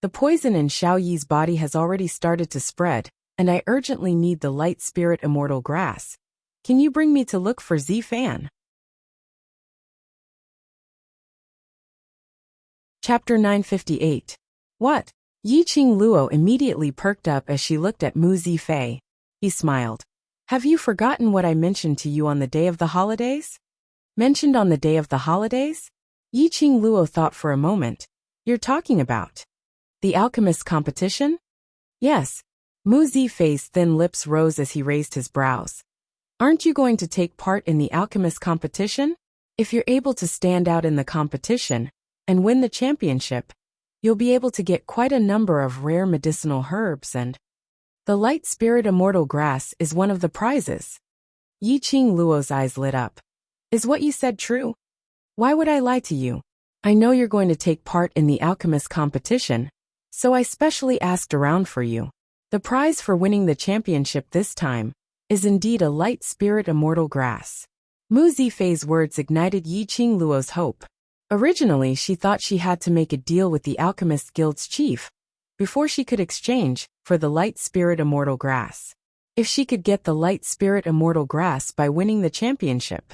The poison in Xiao Yi's body has already started to spread, and I urgently need the Light Spirit Immortal Grass. Can you bring me to look for Zifan? Chapter 958. What? Yi Qing Luo immediately perked up as she looked at Mu Zifei. He smiled. Have you forgotten what I mentioned to you on the day of the holidays? Mentioned on the day of the holidays? Yiqing Luo thought for a moment. You're talking about the alchemist competition? Yes. Mu Zifei's thin lips rose as he raised his brows. Aren't you going to take part in the alchemist competition? If you're able to stand out in the competition and win the championship, you'll be able to get quite a number of rare medicinal herbs, and the light spirit immortal grass is one of the prizes. Yiqing Luo's eyes lit up. Is what you said true? Why would I lie to you? I know you're going to take part in the alchemist competition, so I specially asked around for you. The prize for winning the championship this time is indeed a light spirit immortal grass. Mu Zifei's words ignited Yiqing Luo's hope. Originally, she thought she had to make a deal with the Alchemist Guild's chief before she could exchange for the light spirit immortal grass. If she could get the light spirit immortal grass by winning the championship,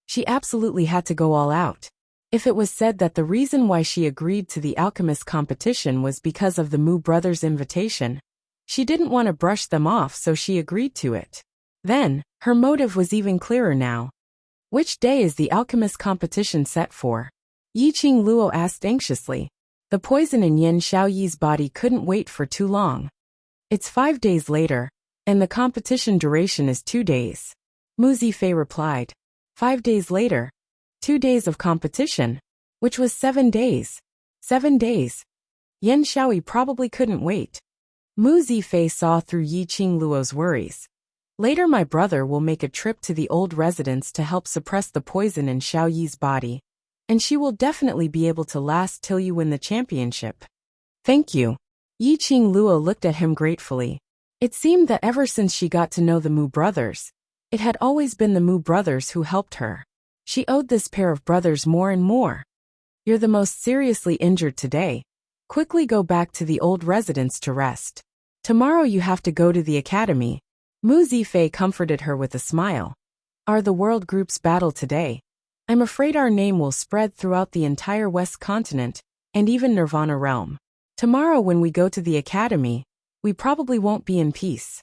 she absolutely had to go all out. If it was said that the reason why she agreed to the alchemist competition was because of the Mu brothers' invitation, she didn't want to brush them off, so she agreed to it. Then, her motive was even clearer now. Which day is the alchemist competition set for? Yiqing Luo asked anxiously. The poison in Yan Xiaoyi's body couldn't wait for too long. It's 5 days later, and the competition duration is 2 days. Mu Zifei replied. 5 days later. 2 days of competition, which was 7 days. 7 days. Yan Xiaoyi probably couldn't wait. Mu Zifei saw through Yiqing Luo's worries. Later my brother will make a trip to the old residence to help suppress the poison in Xiaoyi's body, and she will definitely be able to last till you win the championship. Thank you. Yiqing Luo looked at him gratefully. It seemed that ever since she got to know the Mu brothers, it had always been the Mu brothers who helped her. She owed this pair of brothers more and more. You're the most seriously injured today. Quickly go back to the old residence to rest. Tomorrow you have to go to the academy. Mu Zifei comforted her with a smile. Are the world groups battle today? I'm afraid our name will spread throughout the entire West continent, and even Nirvana realm. Tomorrow when we go to the academy, we probably won't be in peace.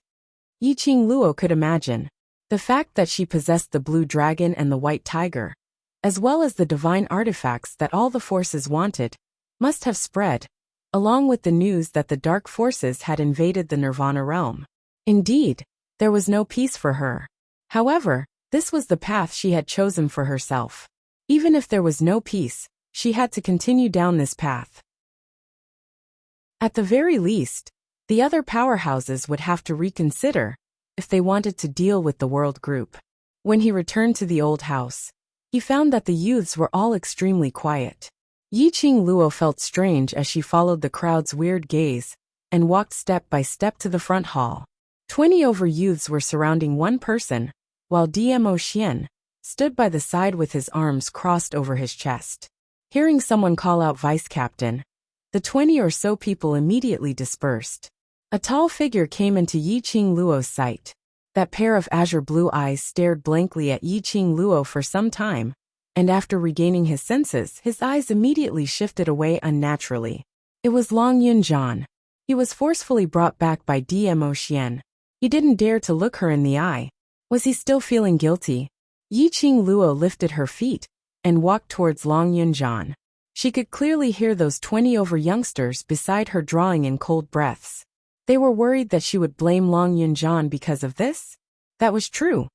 Yiqing Luo could imagine. The fact that she possessed the blue dragon and the white tiger, as well as the divine artifacts that all the forces wanted, must have spread, along with the news that the dark forces had invaded the Nirvana realm. Indeed, there was no peace for her. However, this was the path she had chosen for herself. Even if there was no peace, she had to continue down this path. At the very least, the other powerhouses would have to reconsider if they wanted to deal with the world group. When he returned to the old house, he found that the youths were all extremely quiet. Yiqing Luo felt strange as she followed the crowd's weird gaze and walked step by step to the front hall. 20 over youths were surrounding one person, while Dmo Xian stood by the side with his arms crossed over his chest. Hearing someone call out Vice Captain, the 20 or so people immediately dispersed. A tall figure came into Yiqing Luo's sight. That pair of azure blue eyes stared blankly at Yiqing Luo for some time, and after regaining his senses, his eyes immediately shifted away unnaturally. It was Long Yunjian. He was forcefully brought back by Dmo Xian. He didn't dare to look her in the eye. Was he still feeling guilty? Yiqing Luo lifted her feet and walked towards Long Yunjian. She could clearly hear those 20 over youngsters beside her drawing in cold breaths. They were worried that she would blame Long Yunjian because of this. That was true.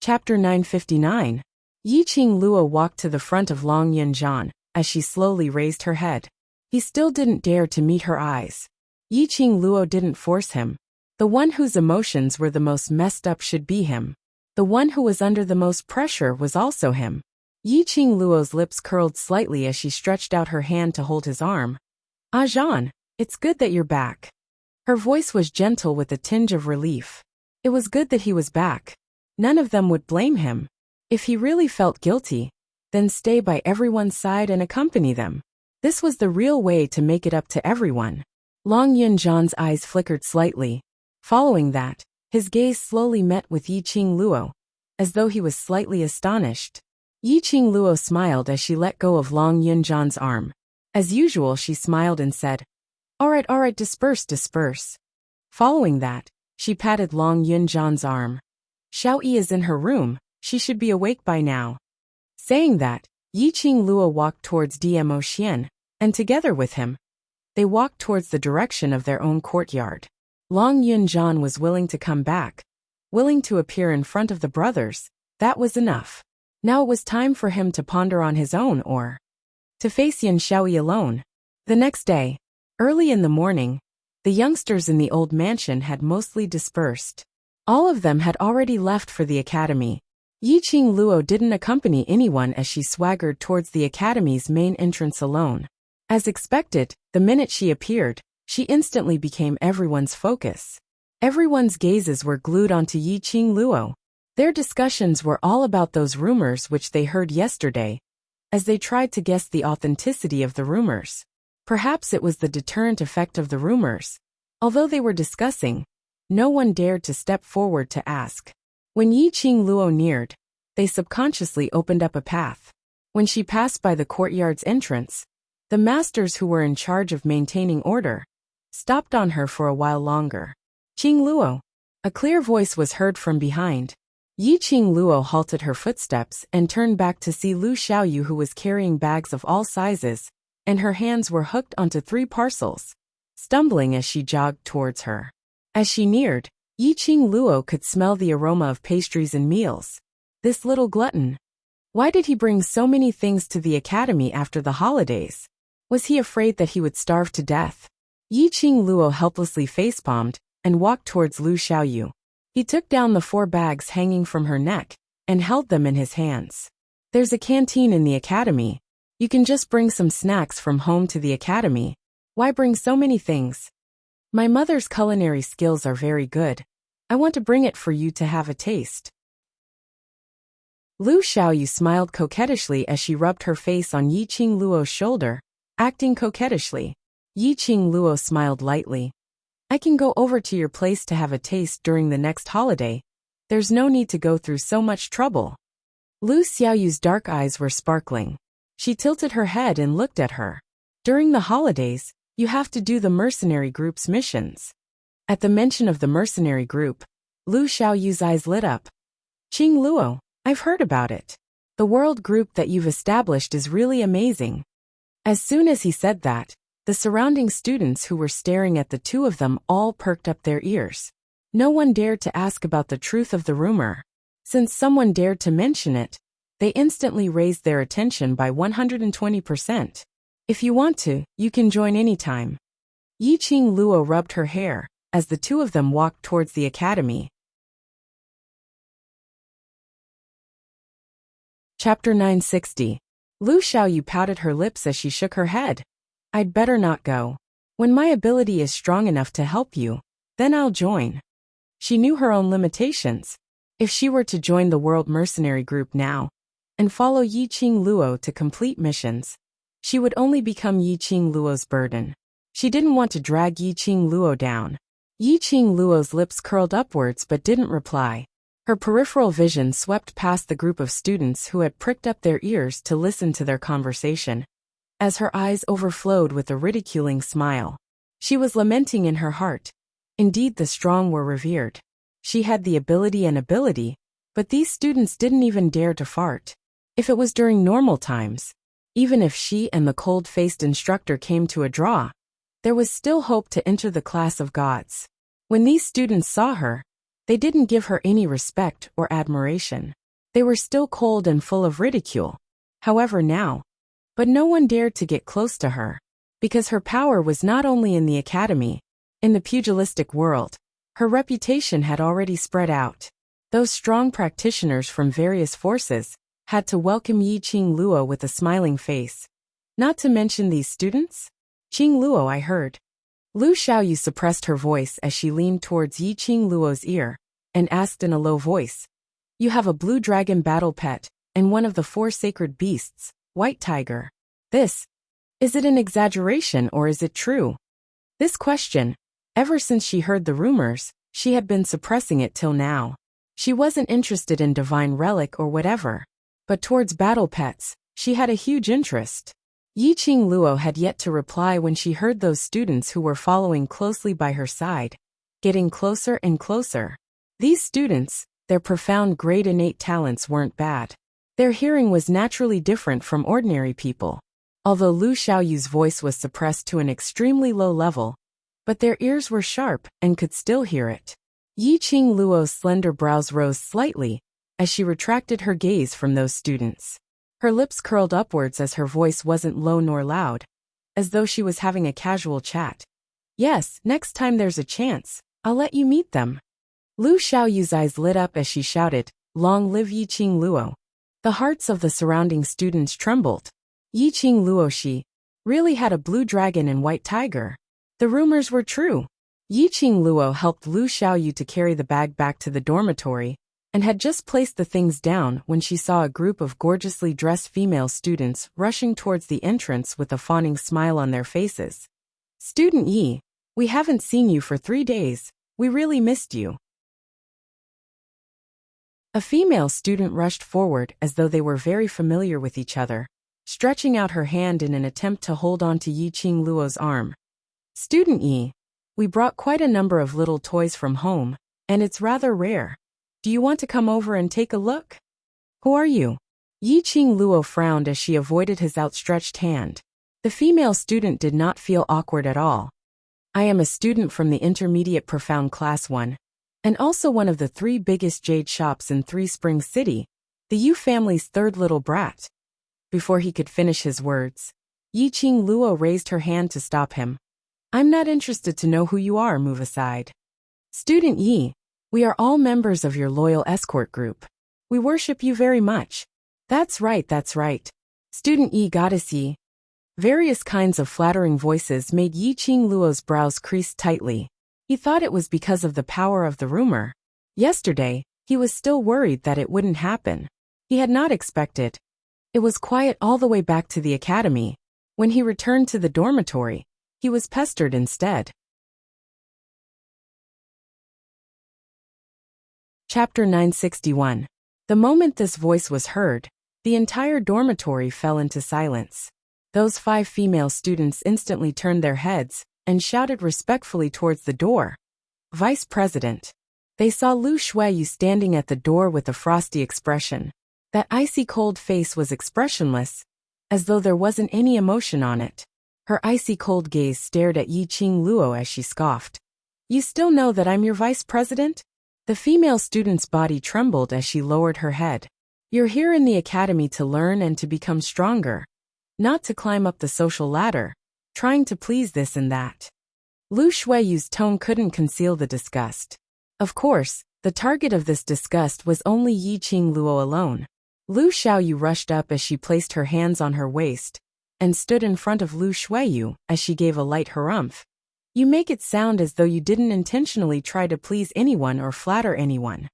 Chapter 959. Yiqing Luo walked to the front of Long Yunjian as she slowly raised her head. He still didn't dare to meet her eyes. Yiqing Luo didn't force him. The one whose emotions were the most messed up should be him. The one who was under the most pressure was also him. Yiqing Luo's lips curled slightly as she stretched out her hand to hold his arm. Ah Jean, it's good that you're back. Her voice was gentle with a tinge of relief. It was good that he was back. None of them would blame him. If he really felt guilty, then stay by everyone's side and accompany them. This was the real way to make it up to everyone. Long Yunjian's eyes flickered slightly. Following that, his gaze slowly met with Yiqing Luo, as though he was slightly astonished. Yiqing Luo smiled as she let go of Long Yunjian's arm. As usual, she smiled and said, Alright, disperse, disperse. Following that, she patted Long Yunjan's arm. Xiao Yi is in her room, she should be awake by now. Saying that, Yiqing Luo walked towards Dmo Xian, and together with him, they walked towards the direction of their own courtyard. Long Yunjan was willing to come back, willing to appear in front of the brothers. That was enough. Now it was time for him to ponder on his own or to face Yan Xiaoyi alone. The next day, early in the morning, the youngsters in the old mansion had mostly dispersed. All of them had already left for the academy. Yiqing Luo didn't accompany anyone as she swaggered towards the academy's main entrance alone. As expected, the minute she appeared, she instantly became everyone's focus. Everyone's gazes were glued onto Yiqing Luo. Their discussions were all about those rumors which they heard yesterday, as they tried to guess the authenticity of the rumors. Perhaps it was the deterrent effect of the rumors. Although they were discussing, no one dared to step forward to ask. When Yiqing Luo neared, they subconsciously opened up a path. When she passed by the courtyard's entrance, the masters who were in charge of maintaining order stopped on her for a while longer. Qing Luo. A clear voice was heard from behind. Yiqing Luo halted her footsteps and turned back to see Lu Xiaoyu, who was carrying bags of all sizes, and her hands were hooked onto 3 parcels, stumbling as she jogged towards her. As she neared, Yiqing Luo could smell the aroma of pastries and meals. This little glutton. Why did he bring so many things to the academy after the holidays? Was he afraid that he would starve to death? Yiqing Luo helplessly facepalmed and walked towards Lu Xiaoyu. He took down the 4 bags hanging from her neck and held them in his hands. There's a canteen in the academy. You can just bring some snacks from home to the academy. Why bring so many things? My mother's culinary skills are very good. I want to bring it for you to have a taste. Lu Xiaoyu smiled coquettishly as she rubbed her face on Yiqing Luo's shoulder, acting coquettishly. Yiqing Luo smiled lightly. I can go over to your place to have a taste during the next holiday. There's no need to go through so much trouble. Lu Xiaoyu's dark eyes were sparkling. She tilted her head and looked at her. During the holidays, you have to do the mercenary group's missions. At the mention of the mercenary group, Lu Xiaoyu's eyes lit up. Qing Luo, I've heard about it. The world group that you've established is really amazing. As soon as he said that, the surrounding students who were staring at the two of them all perked up their ears. No one dared to ask about the truth of the rumor. Since someone dared to mention it, they instantly raised their attention by 120%. If you want to, you can join anytime. Yiqing Luo rubbed her hair as the two of them walked towards the academy. Chapter 960. Lu Xiaoyu pouted her lips as she shook her head. I'd better not go. When my ability is strong enough to help you, then I'll join. She knew her own limitations. If she were to join the World Mercenary Group now and follow Yiqing Luo to complete missions, she would only become Yiqing Luo's burden. She didn't want to drag Yiqing Luo down. Yiqing Luo's lips curled upwards but didn't reply. Her peripheral vision swept past the group of students who had pricked up their ears to listen to their conversation. As her eyes overflowed with a ridiculing smile, she was lamenting in her heart. Indeed, the strong were revered. She had the ability, but these students didn't even dare to fart. If it was during normal times, even if she and the cold-faced instructor came to a draw, there was still hope to enter the class of gods. When these students saw her, they didn't give her any respect or admiration. They were still cold and full of ridicule. However, now, but no one dared to get close to her, because her power was not only in the academy. In the pugilistic world, her reputation had already spread out. Those strong practitioners from various forces had to welcome Yiqing Luo with a smiling face. Not to mention these students? Qing Luo, I heard. Lu Xiaoyu suppressed her voice as she leaned towards Yiqing Luo's ear and asked in a low voice. You have a blue dragon battle pet and one of the 4 sacred beasts, White Tiger. Is it an exaggeration or is it true? This question, ever since she heard the rumors, she had been suppressing it till now. She wasn't interested in divine relic or whatever, but towards battle pets, she had a huge interest. Yiqing Luo had yet to reply when she heard those students who were following closely by her side, getting closer and closer. These students, their profound great innate talents weren't bad. Their hearing was naturally different from ordinary people. Although Lu Xiaoyu's voice was suppressed to an extremely low level, but their ears were sharp and could still hear it. Yiqing Luo's slender brows rose slightly as she retracted her gaze from those students. Her lips curled upwards as her voice wasn't low nor loud, as though she was having a casual chat. Yes, next time there's a chance, I'll let you meet them. Lu Xiaoyu's eyes lit up as she shouted, "Long live Yiqing Luo." The hearts of the surrounding students trembled. Yiqing Luo, she really had a blue dragon and white tiger. The rumors were true. Yiqing Luo helped Lu Xiaoyu to carry the bag back to the dormitory, and had just placed the things down when she saw a group of gorgeously dressed female students rushing towards the entrance with a fawning smile on their faces. "Student Yi, we haven't seen you for 3 days, we really missed you." A female student rushed forward as though they were very familiar with each other, stretching out her hand in an attempt to hold on to Yiqing Luo's arm. "Student Yi, we brought quite a number of little toys from home, and it's rather rare. Do you want to come over and take a look?" "Who are you?" Yiqing Luo frowned as she avoided his outstretched hand. The female student did not feel awkward at all. "I am a student from the intermediate profound class 1, and also one of the 3 biggest jade shops in Three Springs City, the Yu family's 3rd little brat." Before he could finish his words, Yiqing Luo raised her hand to stop him. "I'm not interested to know who you are, move aside. Student Yi, we are all members of your loyal escort group. We worship you very much." That's right, Student Yi, Goddess Yi." Various kinds of flattering voices made Yiqing Luo's brows crease tightly. He thought it was because of the power of the rumor. Yesterday, he was still worried that it wouldn't happen. He had not expected. It was quiet all the way back to the academy. When he returned to the dormitory, he was pestered instead. Chapter 961. The moment this voice was heard, the entire dormitory fell into silence. Those 5 female students instantly turned their heads and shouted respectfully towards the door. "Vice President." They saw Lu Shuiyu standing at the door with a frosty expression. That icy cold face was expressionless, as though there wasn't any emotion on it. Her icy cold gaze stared at Yiqing Luo as she scoffed. "You still know that I'm your vice president?" The female student's body trembled as she lowered her head. "You're here in the academy to learn and to become stronger, not to climb up the social ladder, trying to please this and that." Lu Shuiyu's tone couldn't conceal the disgust. Of course, the target of this disgust was only Yiqing Luo alone. Lu Xiaoyu rushed up as she placed her hands on her waist, and stood in front of Lu Shuiyu as she gave a light harumph. "You make it sound as though you didn't intentionally try to please anyone or flatter anyone."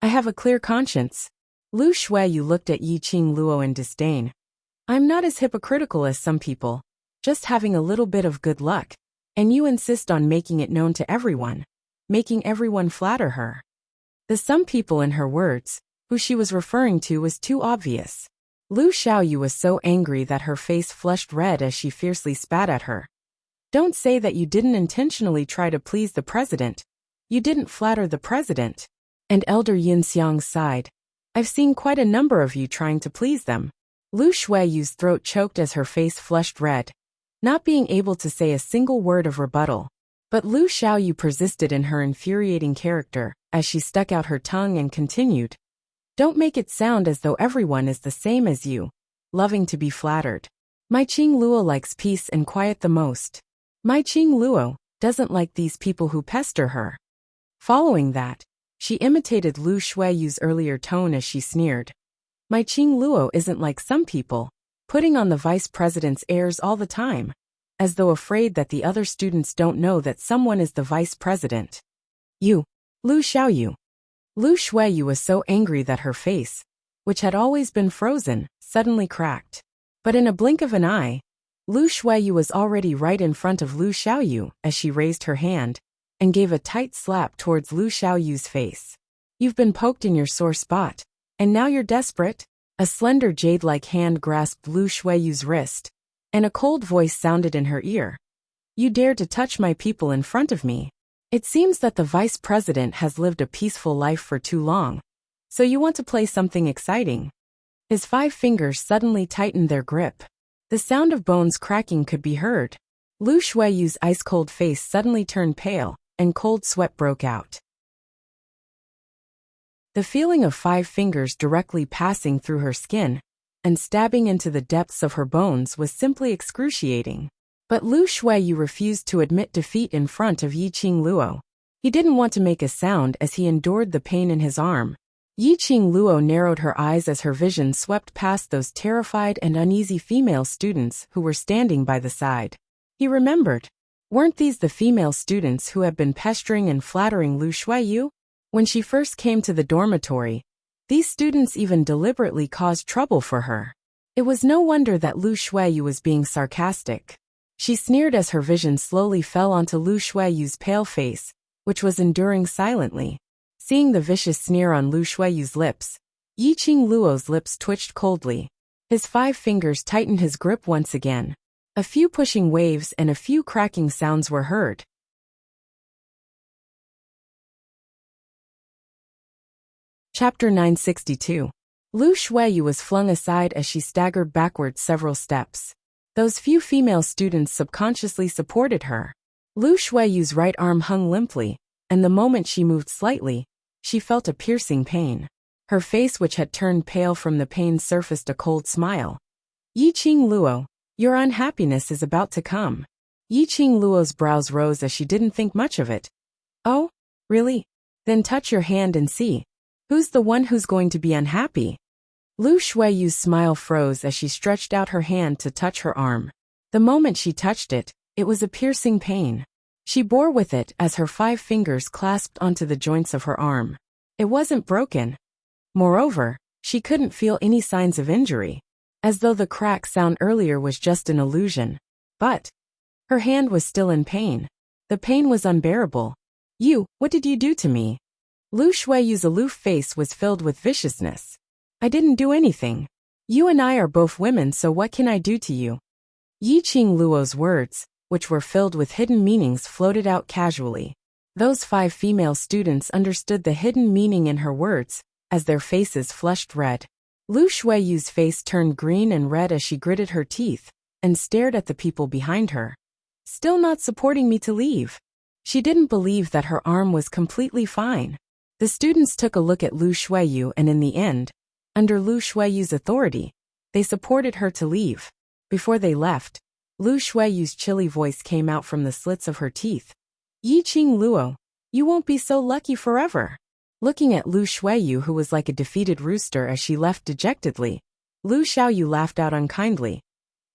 "I have a clear conscience." Lu Shuiyu looked at Yiqing Luo in disdain. "I'm not as hypocritical as some people, just having a little bit of good luck, and you insist on making it known to everyone, making everyone flatter her." The "some people" in her words, who she was referring to, was too obvious. Lu Xiaoyu was so angry that her face flushed red as she fiercely spat at her. "Don't say that you didn't intentionally try to please the president. You didn't flatter the president." And Elder Yin Xiang sighed. "I've seen quite a number of you trying to please them." Lu Shuiyu's throat choked as her face flushed red, not being able to say a single word of rebuttal. But Lu Xiaoyu persisted in her infuriating character, as she stuck out her tongue and continued. "Don't make it sound as though everyone is the same as you, loving to be flattered. My Qing Luo likes peace and quiet the most. My Qing Luo doesn't like these people who pester her." Following that, she imitated Lu Shuiyu's earlier tone as she sneered. "My Qing Luo isn't like some people, putting on the vice president's airs all the time, as though afraid that the other students don't know that someone is the vice president. You, Lu Xiaoyu." Lu Shuiyu was so angry that her face, which had always been frozen, suddenly cracked. But in a blink of an eye, Lu Shuiyu was already right in front of Lu Xiaoyu as she raised her hand and gave a tight slap towards Lu Xiaoyu's face. "You've been poked in your sore spot, and now you're desperate?" A slender jade-like hand grasped Lu Shuiyu's wrist, and a cold voice sounded in her ear. You dare to touch my people in front of me. It seems that the vice president has lived a peaceful life for too long. So you want to play something exciting? His 5 fingers suddenly tightened their grip. The sound of bones cracking could be heard. Lu Shuiyu's ice-cold face suddenly turned pale, and cold sweat broke out. The feeling of 5 fingers directly passing through her skin and stabbing into the depths of her bones was simply excruciating. But Lu Shuiyu refused to admit defeat in front of Yiqing Luo. He didn't want to make a sound as he endured the pain in his arm. Yiqing Luo narrowed her eyes as her vision swept past those terrified and uneasy female students who were standing by the side. He remembered. Weren't these the female students who had been pestering and flattering Lu Shuiyu? When she first came to the dormitory, these students even deliberately caused trouble for her. It was no wonder that Lu Shuiyu was being sarcastic. She sneered as her vision slowly fell onto Lu Shuiyu's pale face, which was enduring silently. Seeing the vicious sneer on Lu Shuiyu's lips, Yiqing Luo's lips twitched coldly. His 5 fingers tightened his grip once again. A few pushing waves and a few cracking sounds were heard. Chapter 962. Lu Shuiyu was flung aside as she staggered backward several steps. Those few female students subconsciously supported her. Lu Shuiyu's right arm hung limply, and the moment she moved slightly, she felt a piercing pain. Her face, which had turned pale from the pain, surfaced a cold smile. Yiqing Luo, your unhappiness is about to come. Yiqing Luo's brows rose as she didn't think much of it. Oh, really? Then touch your hand and see. Who's the one who's going to be unhappy? Lu Shuiyu's smile froze as she stretched out her hand to touch her arm. The moment she touched it, it was a piercing pain. She bore with it as her 5 fingers clasped onto the joints of her arm. It wasn't broken. Moreover, she couldn't feel any signs of injury, as though the crack sound earlier was just an illusion. But her hand was still in pain. The pain was unbearable. What did you do to me? Lu Shuiyu's aloof face was filled with viciousness. I didn't do anything. You and I are both women, so what can I do to you? Yiqing Luo's words, which were filled with hidden meanings, floated out casually. Those 5 female students understood the hidden meaning in her words, as their faces flushed red. Lu Shuiyu's face turned green and red as she gritted her teeth and stared at the people behind her. Still not supporting me to leave. She didn't believe that her arm was completely fine. The students took a look at Lu Shuiyu and in the end, under Lu Shuiyu's authority, they supported her to leave. Before they left, Lu Shuiyu's chilly voice came out from the slits of her teeth. Yiqing Luo, you won't be so lucky forever. Looking at Lu Shuiyu, who was like a defeated rooster as she left dejectedly, Lu Xiaoyu laughed out unkindly.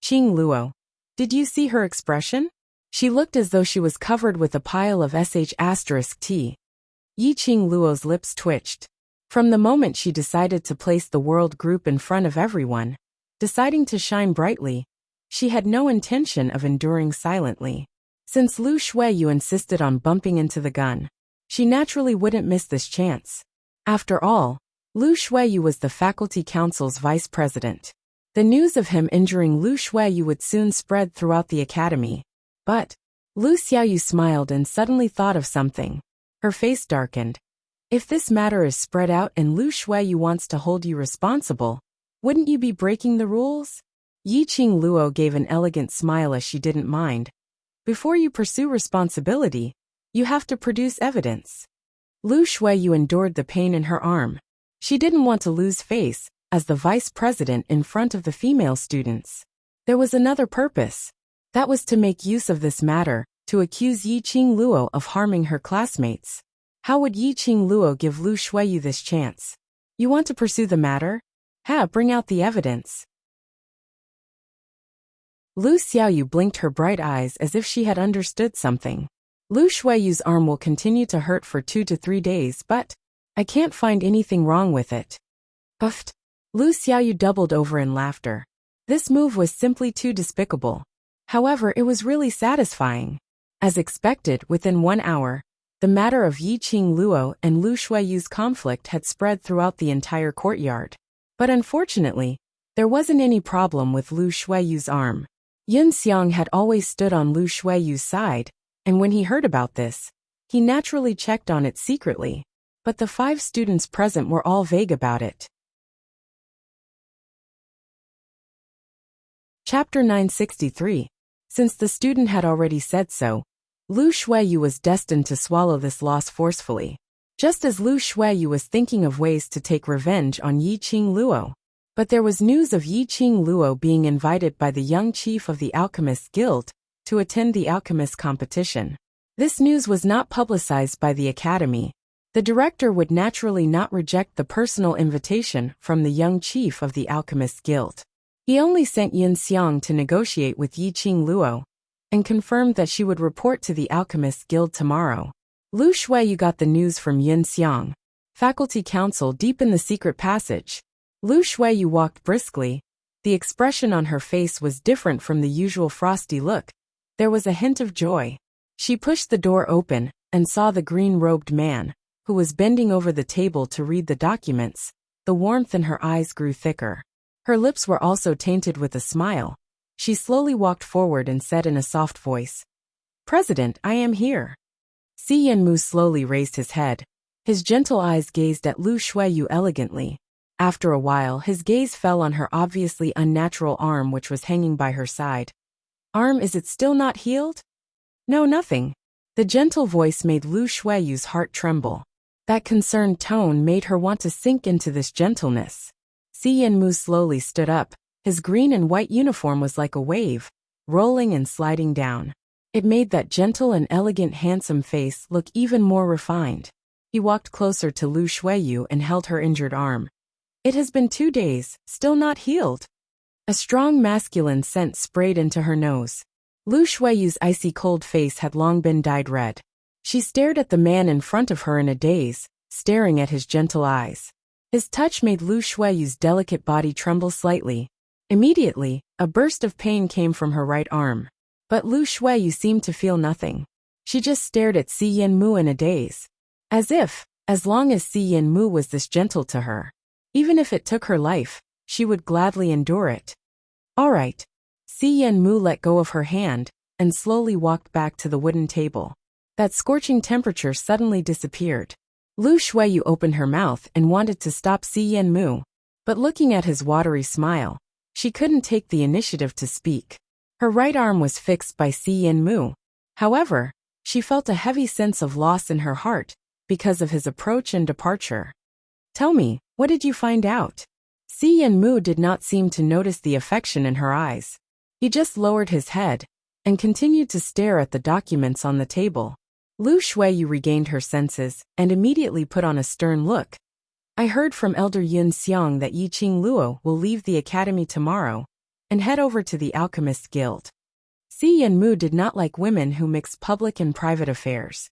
Qing Luo, did you see her expression? She looked as though she was covered with a pile of **T. Yiqing Luo's lips twitched. From the moment she decided to place the world group in front of everyone, deciding to shine brightly, she had no intention of enduring silently. Since Lu Shuiyu insisted on bumping into the gun, she naturally wouldn't miss this chance. After all, Lu Shuiyu was the faculty council's vice president. The news of him injuring Lu Shuiyu would soon spread throughout the academy. But Lu Xiaoyu smiled and suddenly thought of something. Her face darkened. If this matter is spread out and Lu Shuiyu wants to hold you responsible, wouldn't you be breaking the rules? Yiqing Luo gave an elegant smile as she didn't mind. Before you pursue responsibility, you have to produce evidence. Lu Shuiyu endured the pain in her arm. She didn't want to lose face as the vice president in front of the female students. There was another purpose. That was to make use of this matter to accuse Yiqing Luo of harming her classmates. How would Yiqing Luo give Lu Shuiyu this chance? You want to pursue the matter? Bring out the evidence. Lu Xiaoyu blinked her bright eyes as if she had understood something. Lu Shuiyu's arm will continue to hurt for 2 to 3 days, but I can't find anything wrong with it. Puffed. Lu Xiaoyu doubled over in laughter. This move was simply too despicable. However, it was really satisfying. As expected, within 1 hour, the matter of Yiqing Luo and Lu Shuiyu's conflict had spread throughout the entire courtyard. But unfortunately, there wasn't any problem with Lu Shuiyu's arm. Yun Xiang had always stood on Lu Shuiyu's side, and when he heard about this, he naturally checked on it secretly. But the 5 students present were all vague about it. Chapter 963. Since the student had already said so, Lu Shuiyu was destined to swallow this loss forcefully. Just as Lu Shuiyu was thinking of ways to take revenge on Yiqing Luo. But there was news of Yiqing Luo being invited by the young chief of the Alchemist Guild to attend the alchemist competition. This news was not publicized by the academy. The director would naturally not reject the personal invitation from the young chief of the Alchemist Guild. He only sent Yun Xiang to negotiate with Yiqing Luo and confirmed that she would report to the Alchemist Guild tomorrow. Lu Shuiyu got the news from Yun Xiang, faculty council deep in the secret passage. Lu Shuiyu walked briskly. The expression on her face was different from the usual frosty look. There was a hint of joy. She pushed the door open and saw the green-robed man, who was bending over the table to read the documents. The warmth in her eyes grew thicker. Her lips were also tainted with a smile. She slowly walked forward and said in a soft voice, "President, I am here." Si Yanmu slowly raised his head. His gentle eyes gazed at Lu Shuiyu elegantly. After a while, his gaze fell on her obviously unnatural arm which was hanging by her side. "Arm, is it still not healed?" "No, nothing." The gentle voice made Lu Shuiyu's heart tremble. That concerned tone made her want to sink into this gentleness. Si Yanmu slowly stood up. His green and white uniform was like a wave, rolling and sliding down. It made that gentle and elegant handsome face look even more refined. He walked closer to Lu Shuiyu and held her injured arm. "It has been 2 days, still not healed." A strong masculine scent sprayed into her nose. Lu Shuiyu's icy cold face had long been dyed red. She stared at the man in front of her in a daze, staring at his gentle eyes. His touch made Lu Shuiyu's delicate body tremble slightly. Immediately, a burst of pain came from her right arm. But Lu Shuiyu seemed to feel nothing. She just stared at Si Yanmu in a daze. As long as Si Yanmu was this gentle to her, even if it took her life, she would gladly endure it. "All right." Si Yanmu let go of her hand and slowly walked back to the wooden table. That scorching temperature suddenly disappeared. Lu Shuiyu opened her mouth and wanted to stop Si Yanmu, but looking at his watery smile, she couldn't take the initiative to speak. Her right arm was fixed by Si Yanmu. However, she felt a heavy sense of loss in her heart because of his approach and departure. "Tell me, what did you find out?" Si Yanmu did not seem to notice the affection in her eyes. He just lowered his head and continued to stare at the documents on the table. Lu Shuiyu regained her senses and immediately put on a stern look. "I heard from Elder Yun Xiang that Yiqing Luo will leave the academy tomorrow and head over to the Alchemist Guild." Si Yanmu did not like women who mixed public and private affairs.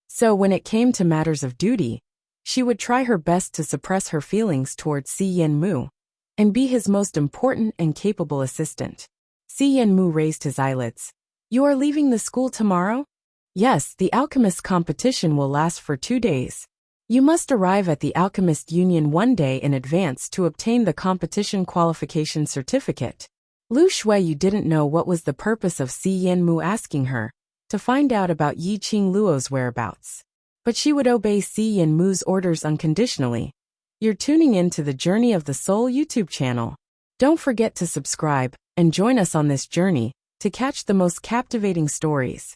So when it came to matters of duty, she would try her best to suppress her feelings towards Si Yanmu and be his most important and capable assistant. Si Yanmu raised his eyelids. "You are leaving the school tomorrow?" "Yes, the alchemist competition will last for 2 days. You must arrive at the Alchemist Union 1 day in advance to obtain the competition qualification certificate." Lu Shuiyu didn't know what was the purpose of Si Yanmu asking her to find out about Yiqing Luo's whereabouts. But she would obey Si Yanmu's orders unconditionally. You're tuning in to the Journey of the Soul YouTube channel. Don't forget to subscribe and join us on this journey to catch the most captivating stories.